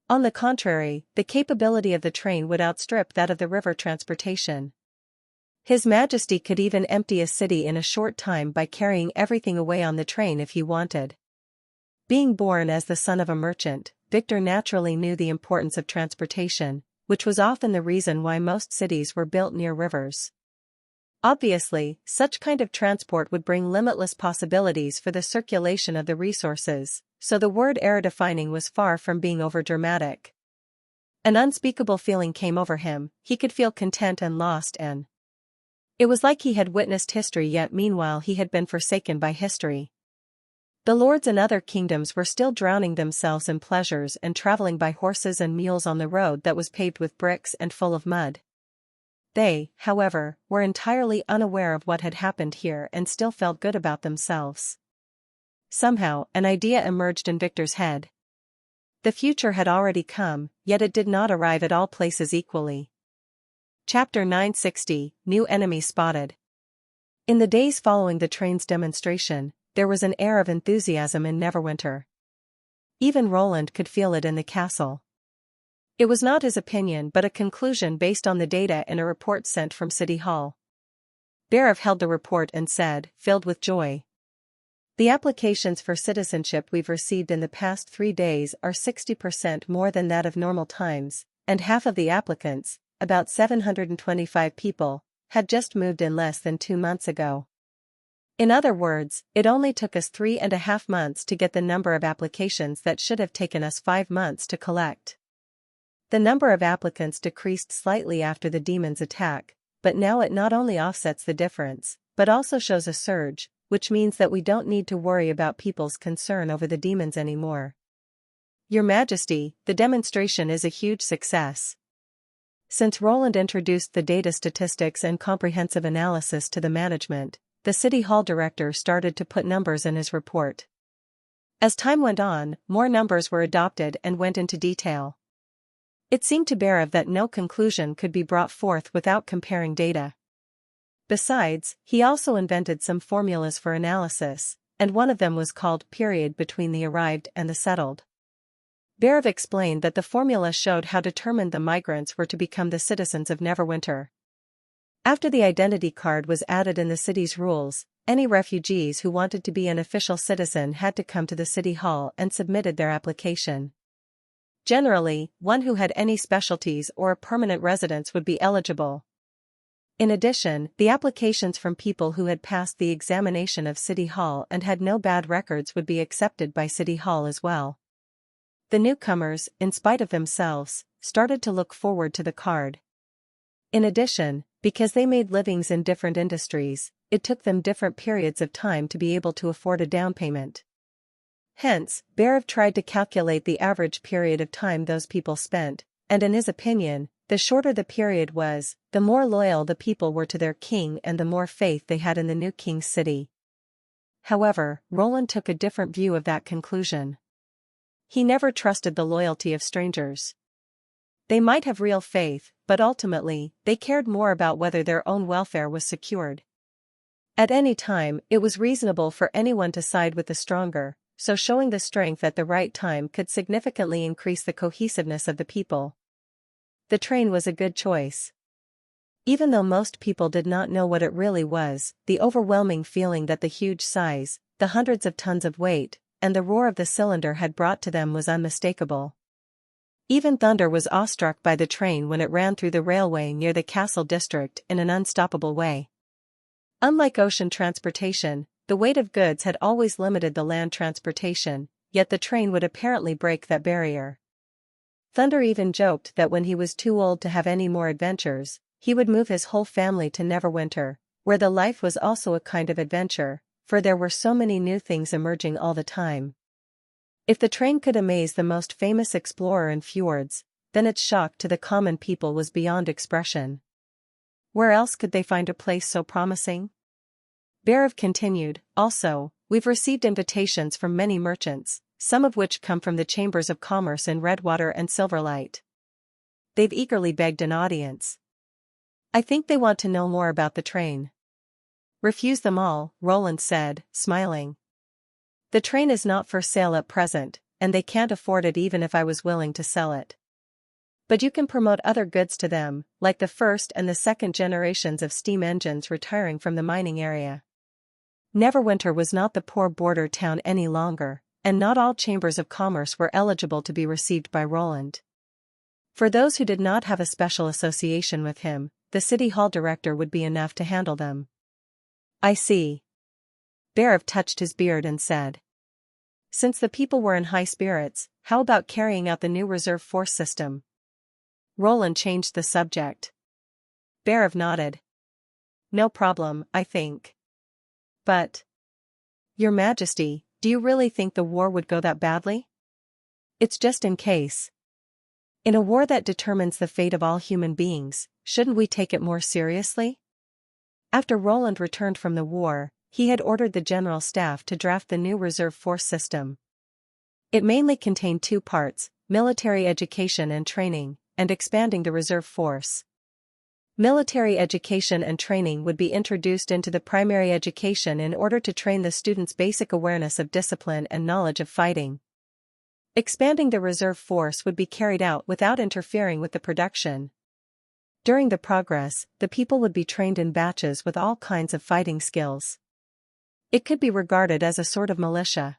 On the contrary, the capability of the train would outstrip that of the river transportation. His Majesty could even empty a city in a short time by carrying everything away on the train if he wanted. Being born as the son of a merchant, Victor naturally knew the importance of transportation, which was often the reason why most cities were built near rivers. Obviously, such kind of transport would bring limitless possibilities for the circulation of the resources, so the word era-defining was far from being overdramatic. An unspeakable feeling came over him, he could feel content and lost and it was like he had witnessed history yet meanwhile he had been forsaken by history. The lords in other kingdoms were still drowning themselves in pleasures and traveling by horses and mules on the road that was paved with bricks and full of mud. They, however, were entirely unaware of what had happened here and still felt good about themselves. Somehow, an idea emerged in Victor's head. The future had already come, yet it did not arrive at all places equally. Chapter 960, New Enemy Spotted. In the days following the train's demonstration, there was an air of enthusiasm in Neverwinter. Even Roland could feel it in the castle. It was not his opinion but a conclusion based on the data in a report sent from City Hall. Barev held the report and said, filled with joy, "The applications for citizenship we've received in the past 3 days are 60% more than that of normal times, and half of the applicants, about 725 people, had just moved in less than 2 months ago. In other words, it only took us 3.5 months to get the number of applications that should have taken us 5 months to collect. The number of applicants decreased slightly after the demon's attack, but now it not only offsets the difference, but also shows a surge, which means that we don't need to worry about people's concern over the demons anymore. Your Majesty, the demonstration is a huge success." Since Roland introduced the data statistics and comprehensive analysis to the management, the City Hall director started to put numbers in his report. As time went on, more numbers were adopted and went into detail. It seemed to Berev that no conclusion could be brought forth without comparing data. Besides, he also invented some formulas for analysis, and one of them was called period between the arrived and the settled. Berev explained that the formula showed how determined the migrants were to become the citizens of Neverwinter. After the identity card was added in the city's rules, any refugees who wanted to be an official citizen had to come to the city hall and submitted their application. Generally, one who had any specialties or a permanent residence would be eligible. In addition, the applications from people who had passed the examination of City Hall and had no bad records would be accepted by City Hall as well. The newcomers, in spite of themselves, started to look forward to the card. In addition, because they made livings in different industries, it took them different periods of time to be able to afford a down payment. Hence, Berev tried to calculate the average period of time those people spent, and in his opinion, the shorter the period was, the more loyal the people were to their king and the more faith they had in the new king's city. However, Roland took a different view of that conclusion. He never trusted the loyalty of strangers. They might have real faith, but ultimately, they cared more about whether their own welfare was secured. At any time, it was reasonable for anyone to side with the stronger, so showing the strength at the right time could significantly increase the cohesiveness of the people. The train was a good choice. Even though most people did not know what it really was, the overwhelming feeling that the huge size, the hundreds of tons of weight, and the roar of the cylinder had brought to them was unmistakable. Even Thunder was awestruck by the train when it ran through the railway near the castle district in an unstoppable way. Unlike ocean transportation, the weight of goods had always limited the land transportation, yet the train would apparently break that barrier. Thunder even joked that when he was too old to have any more adventures, he would move his whole family to Neverwinter, where the life was also a kind of adventure, for there were so many new things emerging all the time. If the train could amaze the most famous explorer in fjords, then its shock to the common people was beyond expression. Where else could they find a place so promising? Berev continued, also, we've received invitations from many merchants, some of which come from the chambers of commerce in Redwater and Silverlight. They've eagerly begged an audience. I think they want to know more about the train. Refuse them all, Roland said, smiling. The train is not for sale at present, and they can't afford it even if I was willing to sell it. But you can promote other goods to them, like the first and the second generations of steam engines retiring from the mining area. Neverwinter was not the poor border town any longer, and not all chambers of commerce were eligible to be received by Roland. For those who did not have a special association with him, the city hall director would be enough to handle them. I see. Berev touched his beard and said. Since the people were in high spirits, how about carrying out the new reserve force system? Roland changed the subject. Berev nodded. No problem, I think. But, Your Majesty, do you really think the war would go that badly? It's just in case. In a war that determines the fate of all human beings, shouldn't we take it more seriously? After Roland returned from the war, he had ordered the general staff to draft the new reserve force system. It mainly contained two parts, military education and training, and expanding the reserve force. Military education and training would be introduced into the primary education in order to train the students' basic awareness of discipline and knowledge of fighting. Expanding the reserve force would be carried out without interfering with the production. During the progress, the people would be trained in batches with all kinds of fighting skills. It could be regarded as a sort of militia.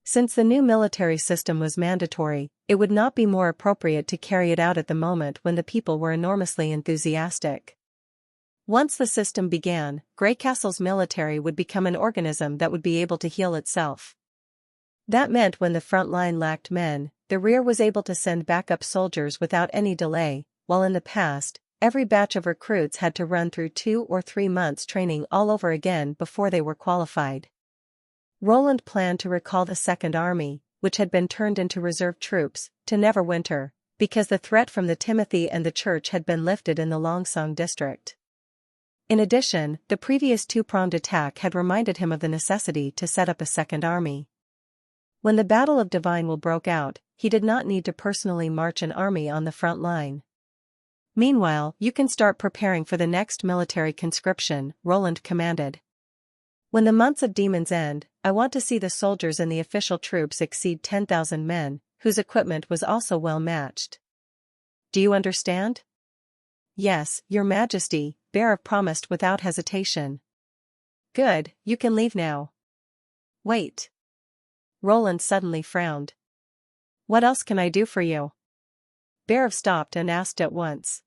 Since the new military system was mandatory, it would not be more appropriate to carry it out at the moment when the people were enormously enthusiastic. Once the system began, Greycastle's military would become an organism that would be able to heal itself. That meant when the front line lacked men, the rear was able to send backup soldiers without any delay, while in the past, every batch of recruits had to run through 2 or 3 months training all over again before they were qualified. Roland planned to recall the Second Army, which had been turned into reserve troops, to Neverwinter, because the threat from the Timothy and the church had been lifted in the Longsong district. In addition, the previous two-pronged attack had reminded him of the necessity to set up a second army. When the Battle of Divine Will broke out, he did not need to personally march an army on the front line. Meanwhile, you can start preparing for the next military conscription, Roland commanded. When the months of demons end, I want to see the soldiers in the official troops exceed 10,000 men, whose equipment was also well matched. Do you understand? Yes, Your Majesty, Barav promised without hesitation. Good, you can leave now. Wait. Roland suddenly frowned. What else can I do for you? Barav stopped and asked at once.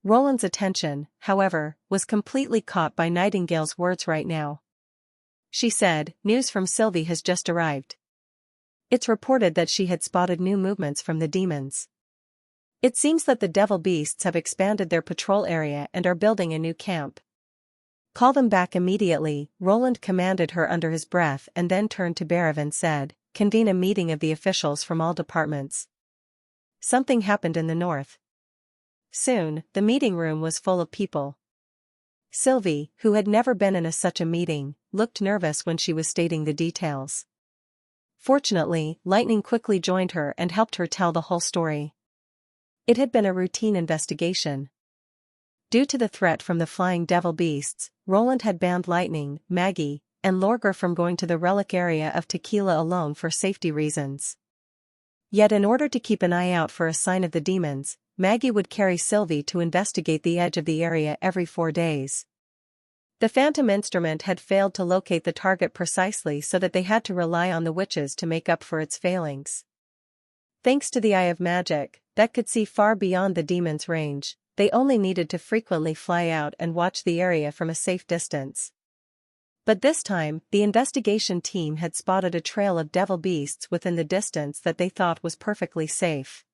Roland's attention, however, was completely caught by Nightingale's words right now. She said, news from Sylvie has just arrived. It's reported that she had spotted new movements from the demons. It seems that the devil beasts have expanded their patrol area and are building a new camp. Call them back immediately, Roland commanded her under his breath and then turned to Barav and said, convene a meeting of the officials from all departments. Something happened in the north. Soon, the meeting room was full of people. Sylvie, who had never been in such a meeting, looked nervous when she was stating the details. Fortunately, Lightning quickly joined her and helped her tell the whole story. It had been a routine investigation. Due to the threat from the flying devil beasts, Roland had banned Lightning, Maggie, and Lorgar from going to the relic area of Tequila alone for safety reasons. Yet in order to keep an eye out for a sign of the demons, Maggie would carry Sylvie to investigate the edge of the area every 4 days. The phantom instrument had failed to locate the target precisely, so that they had to rely on the witches to make up for its failings. Thanks to the Eye of Magic, that could see far beyond the demons' range, they only needed to frequently fly out and watch the area from a safe distance. But this time, the investigation team had spotted a trail of devil beasts within the distance that they thought was perfectly safe.